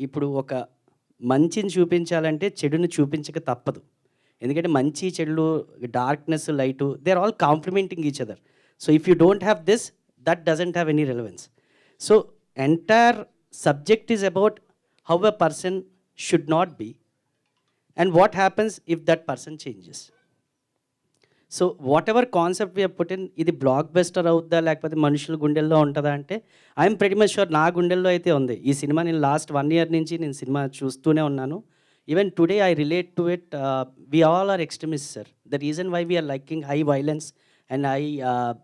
ఇప్పుడు ఒక మంచిని చూపించాలంటే చెడుని చూపించక తప్పదు. ఎందుకంటే మంచి చెడులు, darkness, light, they are all complementing each other. So if you don't have this, that doesn't have any relevance. So entire subject is about how a person should not be and what happens if that person changes. So whatever concept we have put in, ఇది block buster అవుద్దా లేకపోతే మనుషుల గుండెల్లో ఉంటుందా అంటే I'm pretty much sure నా గుండెల్లో అయితే ఉంది. ఈ సినిమా నేను లాస్ట్ 1 year నుంచి నేను సినిమా చూస్తూనే ఉన్నాను. Even today I relate to it. We all are extremist sir. The reason why we're liking high violence and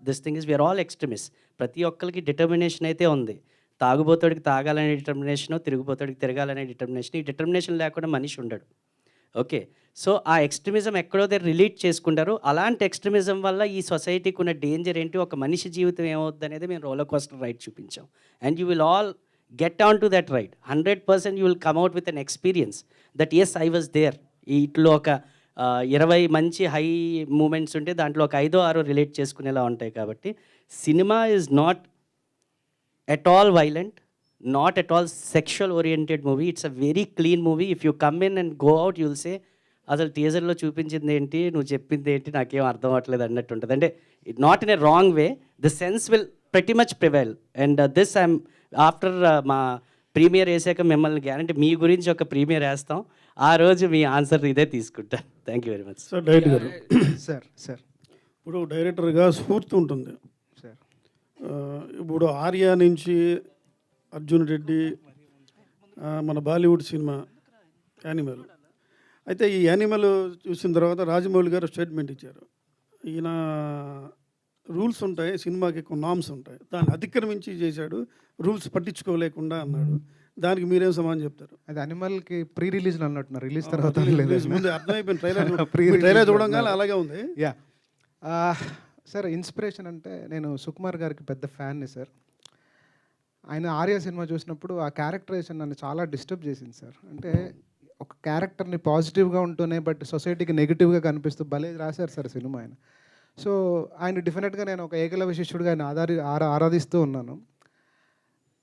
this thing is we're all extremist. ప్రతి ఒక్కరికి డిటర్మినేషన్ అయితే ఉంది. తాగుబోతాడికి తాగాలనే డిటర్మినేషను, తిరుగుబోతాడికి తిరగాలనే డిటర్మినేషన్. ఈ డిటర్మినేషన్ లేకుండా మనిషి ఉండడు. ఓకే, సో ఆ ఎక్స్ట్రీమిజం ఎక్కడో దగ్గర రిలీట్ చేసుకుంటారు. అలాంటి ఎక్స్ట్రీమిజం వల్ల ఈ సొసైటీకి ఉన్న డేంజర్ ఏంటి, ఒక మనిషి జీవితం ఏమవుద్ది అనేది మేము రోలర్ కోస్టర్ రైడ్ చూపించాం. And you will all get on to that ride. 100% you will come out with an experience that as I was there. ఇట్లో ఒక 20 మంచి హై మూమెంట్స్ ఉంటే దాంట్లో ఒక 5 or 6 రిలేట్ చేసుకునేలా ఉంటాయి. కాబట్టి cinema is not at all violent, not at all sexual oriented movie. It's a very clean movie. If you come in and go out, you'll say, అసలు టీజర్లో చూపించింది ఏంటి, నువ్వు చెప్పింది ఏంటి, నాకేం అర్థం అవ్వట్లేదు అన్నట్టు ఉంటుంది. అంటే not in a wrong way, the sense will pretty much prevail. And this I'm after మా ప్రీమియర్ వేసాక మిమ్మల్ని గ్యారంటీ మీ గురించి ఒక ప్రీమియర్ వేస్తాం, ఆ రోజు మీ ఆన్సర్ ఇదే తీసుకుంటా. Thank you very much sir. Director గారు, సార్ ఇప్పుడు డైరెక్టర్గా స్ఫూర్తి ఉంటుంది సార్. ఇప్పుడు ఆర్య నుంచి అర్జున్ రెడ్డి, మన బాలీవుడ్ సినిమా యానిమల్. అయితే ఈ యానిమల్ చూసిన తర్వాత రాజమౌళి గారు స్టేట్మెంట్ ఇచ్చారు, ఈయన రూల్స్ ఉంటాయి, సినిమాకి ఎక్కువ నామ్స్ ఉంటాయి, దాన్ని అతిక్రమించి చేశాడు, రూల్స్ పట్టించుకోలేకుండా అన్నాడు. దానికి మీరేం సమాధానం చెప్తారు? అది అనిమల్కి ప్రీ రిలీజ్లో అన్నట్టున్నారు, రిలీజ్ తర్వాత ముందు అర్థమైపోయింది. ట్రైలర్ చూడంగానే అలాగే ఉంది. యా సార్, ఇన్స్పిరేషన్ అంటే నేను సుకుమార్ గారికి పెద్ద ఫ్యాన్ని సార్. ఆయన ఆర్య సినిమా చూసినప్పుడు ఆ క్యారెక్టరైజేషన్ నన్ను చాలా డిస్టర్బ్ చేసింది సార్. అంటే ఒక క్యారెక్టర్ని పాజిటివ్గా ఉంటూనే బట్ సొసైటీకి నెగిటివ్గా కనిపిస్తూ భలే రాశారు సార్ సినిమా ఆయన. సో ఆయన డెఫినెట్గా నేను ఒక ఏకలవ్య శిష్యుడిగా ఆయన ఆరాధిస్తూ ఉన్నాను.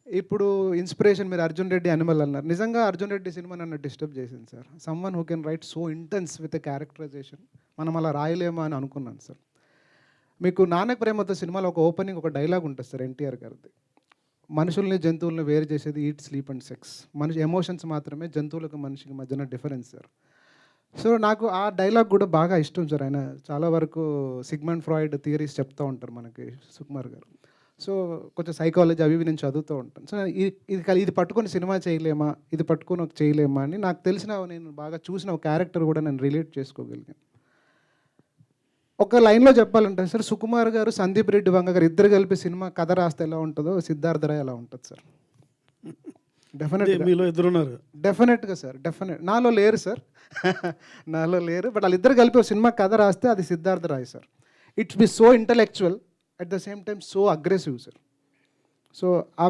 ఇప్పుడు ఇన్స్పిరేషన్ మీరు అర్జున్ రెడ్డి అనిమల్ అన్నారు. నిజంగా అర్జున్ రెడ్డి సినిమా నన్ను డిస్టర్బ్ చేసింది sir. Someone who can write so intense with a characterisation, మనం అలా రాయలేమా అని అనుకున్నాను సార్. మీకు నాన్నకు ప్రేమతో సినిమాలో ఒక ఓపెనింగ్ ఒక డైలాగ్ ఉంటుంది సార్ ఎన్టీఆర్ గారిది, మనుషుల్ని జంతువుల్ని వేరు చేసేది ఈట్, స్లీప్ అండ్ సెక్స్. మనిషి ఎమోషన్స్ మాత్రమే జంతువులకు మనిషికి మధ్యన డిఫరెన్స్ సార్. సో నాకు ఆ డైలాగ్ కూడా బాగా ఇష్టం సార్. ఆయన చాలా వరకు సిగ్మండ్ ఫ్రాయిడ్ థియరీస్ చెప్తూ ఉంటారు మనకి సుకుమార్ గారు. సో కొంచెం సైకాలజీ అవి నేను చదువుతూ ఉంటాను. సో ఇది పట్టుకొని సినిమా చేయలేమా, ఇది పట్టుకొని ఒక చేయలేమా అని నాకు తెలిసిన, నేను బాగా చూసిన ఒక క్యారెక్టర్ కూడా నేను రిలేట్ చేసుకోగలిగాను. ఒక లైన్లో చెప్పాలంటే సార్, సుకుమార్ గారు, సందీప్ రెడ్డి వంగ గారు ఇద్దరు కలిపి సినిమా కథ రాస్తే ఎలా ఉంటుందో సిద్ధార్థ రాయ్ ఎలా ఉంటుంది సార్. డెఫినెట్గా మీలో ఎదురున్నారు. డెఫినెట్గా సార్, డెఫినెట్. నాలో లేరు సార్, నాలో లేరు. బట్ వాళ్ళిద్దరు కలిపి ఒక సినిమా కథ రాస్తే అది Siddhartha Roy sir. It's be so intellectual at the same time so aggressive sir. So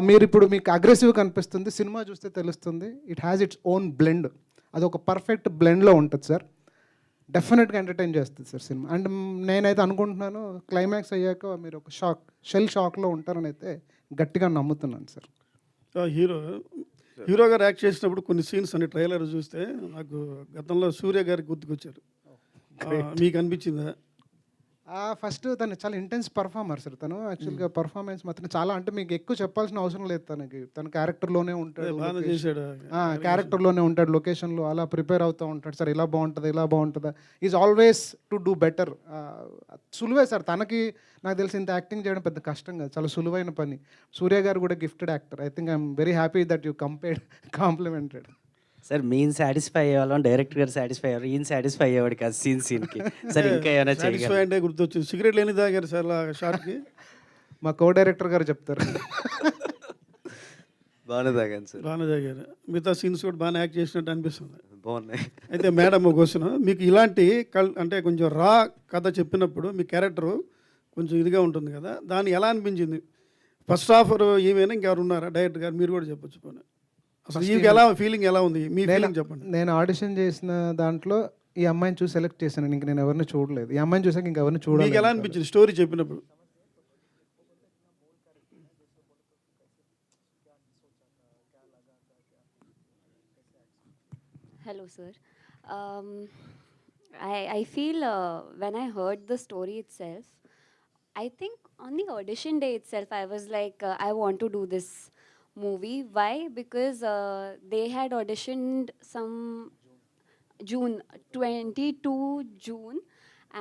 మీరు ఇప్పుడు మీకు అగ్రెసివ్ కనిపిస్తుంది, సినిమా చూస్తే తెలుస్తుంది. It has its own blend, అది ఒక పర్ఫెక్ట్ బ్లెండ్లో ఉంటుంది సార్. డెఫినెట్గా ఎంటర్టైన్ చేస్తుంది సార్ సినిమా. అండ్ నేనైతే అనుకుంటున్నాను క్లైమాక్స్ అయ్యాక మీరు ఒక షాక్లో ఉంటారని అయితే గట్టిగా నమ్ముతున్నాను సార్. హీరో గారు యాక్ట్ చేసినప్పుడు కొన్ని సీన్స్ అనే ట్రైలర్ చూస్తే నాకు గతంలో సూర్య గారికి గుర్తుకొచ్చారు. మీకు అనిపించిందా? ఫస్ట్ తను చాలా ఇంటెన్స్ పర్ఫార్మర్ సార్. తను యాక్చువల్గా పర్ఫార్మెన్స్ మాత్రం చాలా, అంటే మీకు ఎక్కువ చెప్పాల్సిన అవసరం లేదు. తన క్యారెక్టర్లోనే ఉంటాడు, క్యారెక్టర్లోనే ఉంటాడు, లొకేషన్లో అలా ప్రిపేర్ అవుతూ ఉంటాడు సార్. ఇలా బాగుంటుంది, ఇలా బాగుంటుందా, is always to do better. సులువే సార్ తనకి. నాకు తెలిసి ఇంత యాక్టింగ్ చేయడం పెద్ద కష్టం కాదు, చాలా సులువైన పని. సూర్య గారు కూడా gifted actor. I think I'm very happy that you complimented. Sir మేము సాటిస్ఫై అయ్యేవాళ్ళం, డైరెక్టర్ గారు సాటిస్ఫై అయ్యారు, ఈయన సాటిస్ఫై అయ్యేవాడు కాదు సీన్కి. సార్ ఇంకా ఏమైనా సాటిస్ఫై అంటే గుర్తొచ్చింది, సిగరెట్ లేని తాగారు సార్ షార్ట్కి. మా కో డైరెక్టర్ గారు చెప్తారు. బాగానే తాగాను సార్. బాగానే తాగారు. మిగతా సీన్స్ కూడా బాగానే యాక్ట్ చేసినట్టు అనిపిస్తుంది. బాగున్నాయి. అయితే మేడం ఒక క్వశ్చన్, మీకు ఇలాంటి అంటే కొంచెం రా కథ చెప్పినప్పుడు మీ క్యారెక్టరు కొంచెం ఇదిగా ఉంటుంది కదా, దాన్ని ఎలా అనిపించింది? ఫస్ట్ హాఫ్ ఏమైనా ఇంకెవరు ఉన్నారా డైరెక్టర్ గారు? మీరు కూడా చెప్పొచ్చు పోనీ. అసలు మీకు ఎలా ఫీలింగ్ ఎలా ఉంది, మీ ఫీలింగ్ చెప్పండి. నేను ఆడిషన్ చేసిన దాంట్లో ఈ అమ్మాయిని చూసి సెలెక్ట్ చేశాను. ఇంక నేను ఎవరిని చూడలేదు. ఈ అమ్మాయిని చూసాక ఇంకెవరిని చూడలేదు. మీకు ఎలా అనిపించింది స్టోరీ చెప్పినప్పుడు? Hello, sir. I feel when I heard the story itself, I think on the audition day itself, I was like, I want to do this movie. Why? Because they had auditioned some June, 22 June,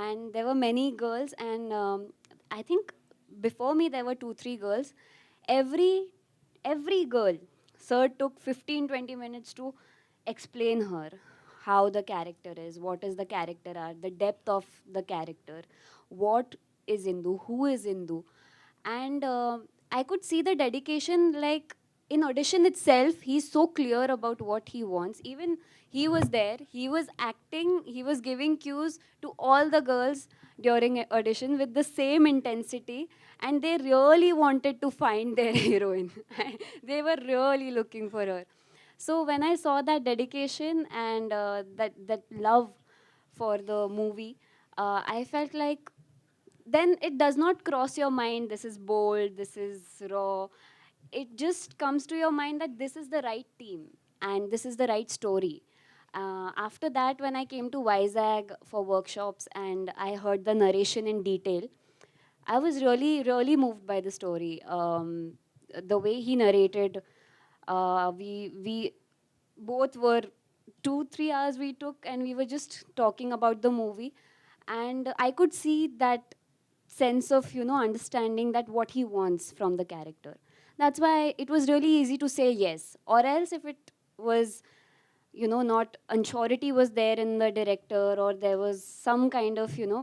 and there were many girls, and I think before me there were 2-3 girls. Every girl, sir took 15-20 minutes to explain her how the character is, what is the character are, the depth of the character, what is Indu, who is Indu. And I could see the dedication, like in audition itself, he's so clear about what he wants. Even he was there, he was acting, he was giving cues to all the girls during audition with the same intensity, and they really wanted to find their heroine. They were really looking for her. So when I saw that dedication and that love for the movie, I felt like then it does not cross your mind, this is bold, this is raw. It just comes to your mind that this is the right team and this is the right story. After that, when I came to Vizag for workshops and I heard the narration in detail, I was really, really moved by the story. The way he narrated, we both were 2-3 hours we took and we were just talking about the movie, and I could see that sense of, you know, understanding that what he wants from the character. That's why it was really easy to say yes. Or else if it was, you know, not, unsurety was there in the director or there was some kind of, you know,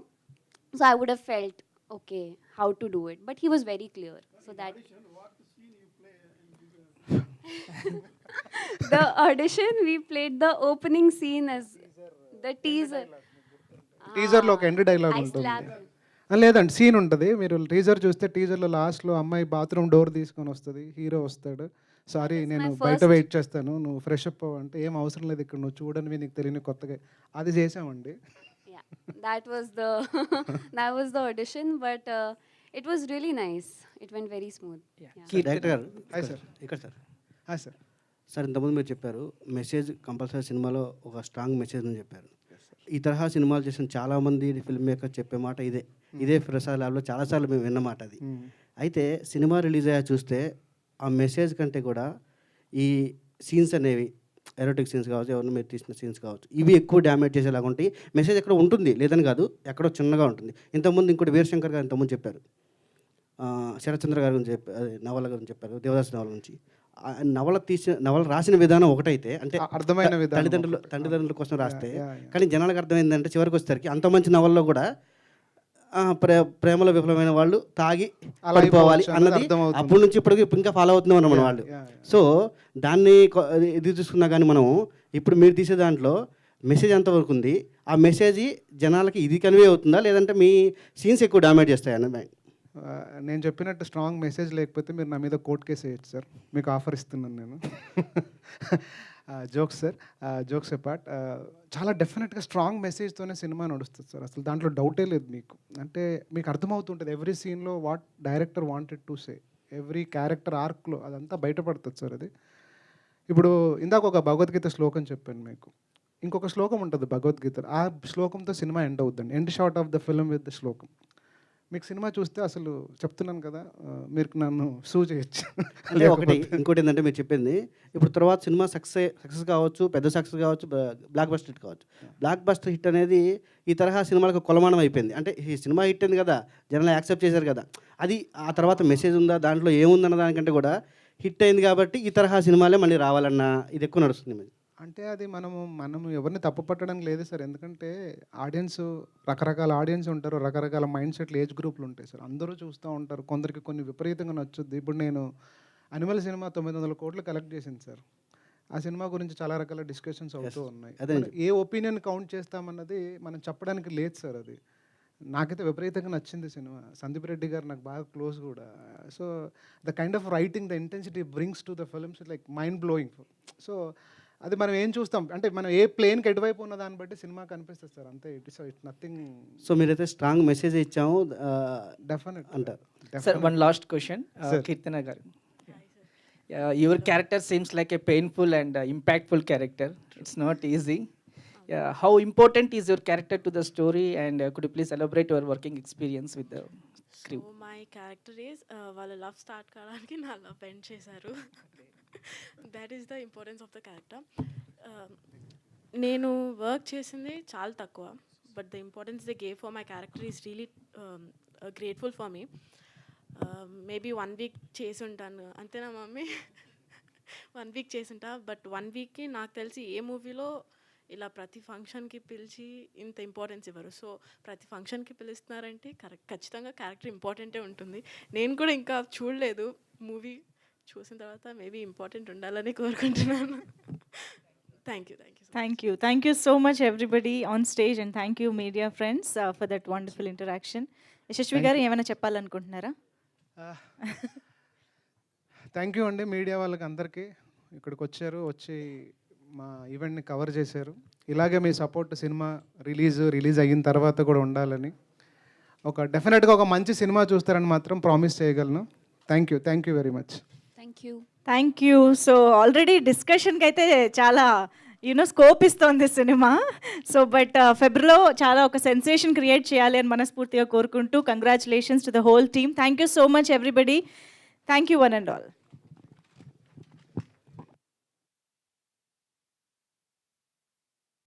so I would have felt, okay, how to do it. But he was very clear. So that the audition, we played the opening scene as the teaser. టీజర్లో ఒక end dialogue I ఉంటుంది. slapped. లేదండి, scene ఉంటుంది. మీరు teaser చూస్తే టీజర్లో లాస్ట్లో అమ్మాయి బాత్రూమ్ డోర్ తీసుకొని వస్తుంది, హీరో వస్తాడు, సారీ నేను బయట వెయిట్ చేస్తాను, నువ్వు ఫ్రెష్ అప్ అంటే ఏం అవసరం లేదు, ఇక్కడ నువ్వు చూడనివి నీకు తెలియని కొత్తగా, అది చేసామండి. That was the audition, but it was really nice. It went very smooth. Director గారు హాయ్ సార్. ఇక్కడ సార్. Hi sir. సార్ ఇంతకుముందు మీరు చెప్పారు మెసేజ్ కంపల్సరీ సినిమాలో ఒక స్ట్రాంగ్ మెసేజ్ అని చెప్పారు. ఈ తరహా సినిమాలు చేసిన చాలామంది ఫిల్మ్ మేకర్ చెప్పే మాట ఇదే ప్రసాద్ ల్యాబ్లో చాలాసార్లు మేము విన్న మాట అది. అయితే సినిమా రిలీజ్ అయ్యా చూస్తే ఆ మెసేజ్ కంటే కూడా ఈ సీన్స్ అనేవి ఎరోటిక్ సీన్స్ కావచ్చు, ఎవరిని మీరు తీసిన సీన్స్ కావచ్చు, ఇవి ఎక్కువ డ్యామేజ్ చేసేలాగా ఉంటాయి. మెసేజ్ ఎక్కడ ఉంటుంది లేదని కాదు, ఎక్కడో చిన్నగా ఉంటుంది. ఇంతకుముందు ఇంకోటి వీరశంకర్ గారు ఇంతకుముందు చెప్పారు, శరత్చంద్ర గారి గురించి చెప్పారు, నవల గురించి చెప్పారు, దేవదాస్ నవల నుంచి. నవల రాసిన విధానం ఒకటైతే, అంటే అర్థమైన విధానం, తల్లిదండ్రుల కోసం రాస్తే, కానీ జనాలకు అర్థమైందంటే చివరికి వచ్చేసరికి అంత మంచి నవల్లో కూడా ప్రేమలో విఫలమైన వాళ్ళు తాగి పడిపోవాలి అన్నది అప్పటి నుంచి ఇప్పటికి ఇంకా ఫాలో అవుతున్నాం అన్నమాట వాళ్ళు. సో దాన్ని ఇది చూసుకున్నా కానీ మనం ఇప్పుడు మీరు తీసే దాంట్లో మెసేజ్ ఎంతవరకు ఉంది, ఆ మెసేజ్ జనాలకి ఇది కన్వే అవుతుందా లేదంటే మీ సీన్స్ ఎక్కువ డ్యామేజ్ చేస్తాయని? నేను చెప్పినట్టు స్ట్రాంగ్ మెసేజ్ లేకపోతే మీరు నా మీద కోర్ట్ కేసు వేయచ్చు సార్, మీకు ఆఫర్ ఇస్తున్నాను నేను. జోక్స్ సార్, జోక్స్ అపార్ట్, చాలా డెఫినెట్గా స్ట్రాంగ్ మెసేజ్తోనే సినిమా నడుస్తుంది సార్, అసలు దాంట్లో డౌటే లేదు మీకు. అంటే మీకు అర్థమవుతుంటుంది ఎవ్రీ సీన్లో what director wanted to say, every character ఆర్క్లో అదంతా బయటపడుతుంది సార్. అది ఇప్పుడు ఇందాక ఒక భగవద్గీత శ్లోకం చెప్పాను మీకు, ఇంకొక శ్లోకం ఉంటుంది భగవద్గీత, ఆ శ్లోకంతో సినిమా ఎండ్ అవుతుందండి. End shot of the film with the శ్లోకం. మీకు సినిమా చూస్తే అసలు చెప్తున్నాను కదా, మీరు నన్ను సూ చేయొచ్చు. అంటే ఒకటి ఇంకోటి ఏంటంటే మీరు చెప్పింది ఇప్పుడు తర్వాత సినిమా సక్సెస్ కావచ్చు, పెద్ద సక్సెస్ కావచ్చు, బ్లాక్ బస్టర్ హిట్ కావచ్చు. బ్లాక్ బస్టర్ హిట్ అనేది ఈ తరహా సినిమాలకు కొలమానం అయిపోయింది. అంటే ఈ సినిమా హిట్ అయింది కదా, జనాలు యాక్సెప్ట్ చేశారు కదా, అది ఆ తర్వాత మెసేజ్ ఉందా దాంట్లో ఏముందన్న దానికంటే కూడా హిట్ అయింది కాబట్టి ఈ తరహా సినిమాలే మళ్ళీ రావాలన్న ఇది ఎక్కువ నడుస్తుంది. అంటే అది మనము ఎవరిని తప్పు పట్టడం లేదు సార్, ఎందుకంటే ఆడియన్స్ రకరకాల ఆడియన్స్ ఉంటారు, రకరకాల మైండ్ సెట్లు, ఏజ్ గ్రూపులు ఉంటాయి సార్, అందరూ చూస్తూ ఉంటారు, కొందరికి కొన్ని విపరీతంగా నచ్చుద్ది. ఇప్పుడు నేను అనిమల్ సినిమా 900 కోట్లు కలెక్ట్ చేసింది సార్, ఆ సినిమా గురించి చాలా రకాల డిస్కషన్స్ అవుతూ ఉన్నాయి. ఏ ఒపీనియన్ కౌంట్ చేస్తామన్నది మనం చెప్పడానికి లేదు సార్. అది నాకైతే విపరీతంగా నచ్చింది సినిమా, సందీప్ రెడ్డి గారు నాకు బాగా క్లోజ్ కూడా. So the kind of writing, the intensity brings to the films like mind blowing. So అది మనం ఏం చూస్తాం అంటే మనం ఏ ప్లేన్కి ఎటువైపు ఉన్న దాన్ని బట్టి సినిమా కనిపిస్తుంది సార్, అంతే. It's nothing. సో మీరైతే స్ట్రాంగ్ మెసేజ్ ఇచ్చాము డెఫినెట్ అంటారు. సార్ వన్ లాస్ట్ క్వశ్చన్, కీర్తన గారు, your character seems like a painful and impactful character. It's not easy. How important is your character to the story and could you please elaborate your working experience with the crew? My character is వాళ్ళ love start కావడానికి నా love end చేశారు. That is the importance of the character. నేను work చేసింది చాలా తక్కువ, but the importance they gave for my character is really grateful for me. Maybe 1 week చేసి ఉంటాను అంతేనా మమ్మీ? 1 వీక్ చేసి ఉంటా, బట్ 1 వీక్కి నాకు తెలిసి ఏ మూవీలో ఇలా ప్రతి ఫంక్షన్కి పిలిచి ఇంత ఇంపార్టెన్స్ ఇవ్వరు. సో ప్రతి ఫంక్షన్కి పిలుస్తున్నారంటే ఖచ్చితంగా క్యారెక్టర్ ఇంపార్టెంటే ఉంటుంది. నేను కూడా ఇంకా చూడలేదు, మూవీ చూసిన తర్వాత మేబీ ఇంపార్టెంట్ ఉండాలని కోరుకుంటున్నాను. Thank you so much everybody on stage, and thank you media friends for that wonderful interaction. Yashasvi గారు ఏమైనా చెప్పాలనుకుంటున్నారా? థ్యాంక్ యూ అండి మీడియా వాళ్ళకి అందరికీ, ఇక్కడికి వచ్చి మా ఈవెంట్ని కవర్ చేశారు. ఇలాగే మీ సపోర్ట్ సినిమా రిలీజ్ అయిన తర్వాత కూడా ఉండాలని. డెఫినెట్గా ఒక మంచి సినిమా చూస్తారని మాత్రం ప్రామిస్ చేయగలను. Thank you very much. Thank you. So already డిస్కషన్కి అయితే చాలా స్కోప్ ఇస్తోంది సినిమా. సో బట్ ఫెబ్రవరిలో చాలా ఒక సెన్సేషన్ క్రియేట్ చేయాలి అని మనస్ఫూర్తిగా కోరుకుంటూ congratulations to the whole team. Thank you so much everybody. Thank you one and all.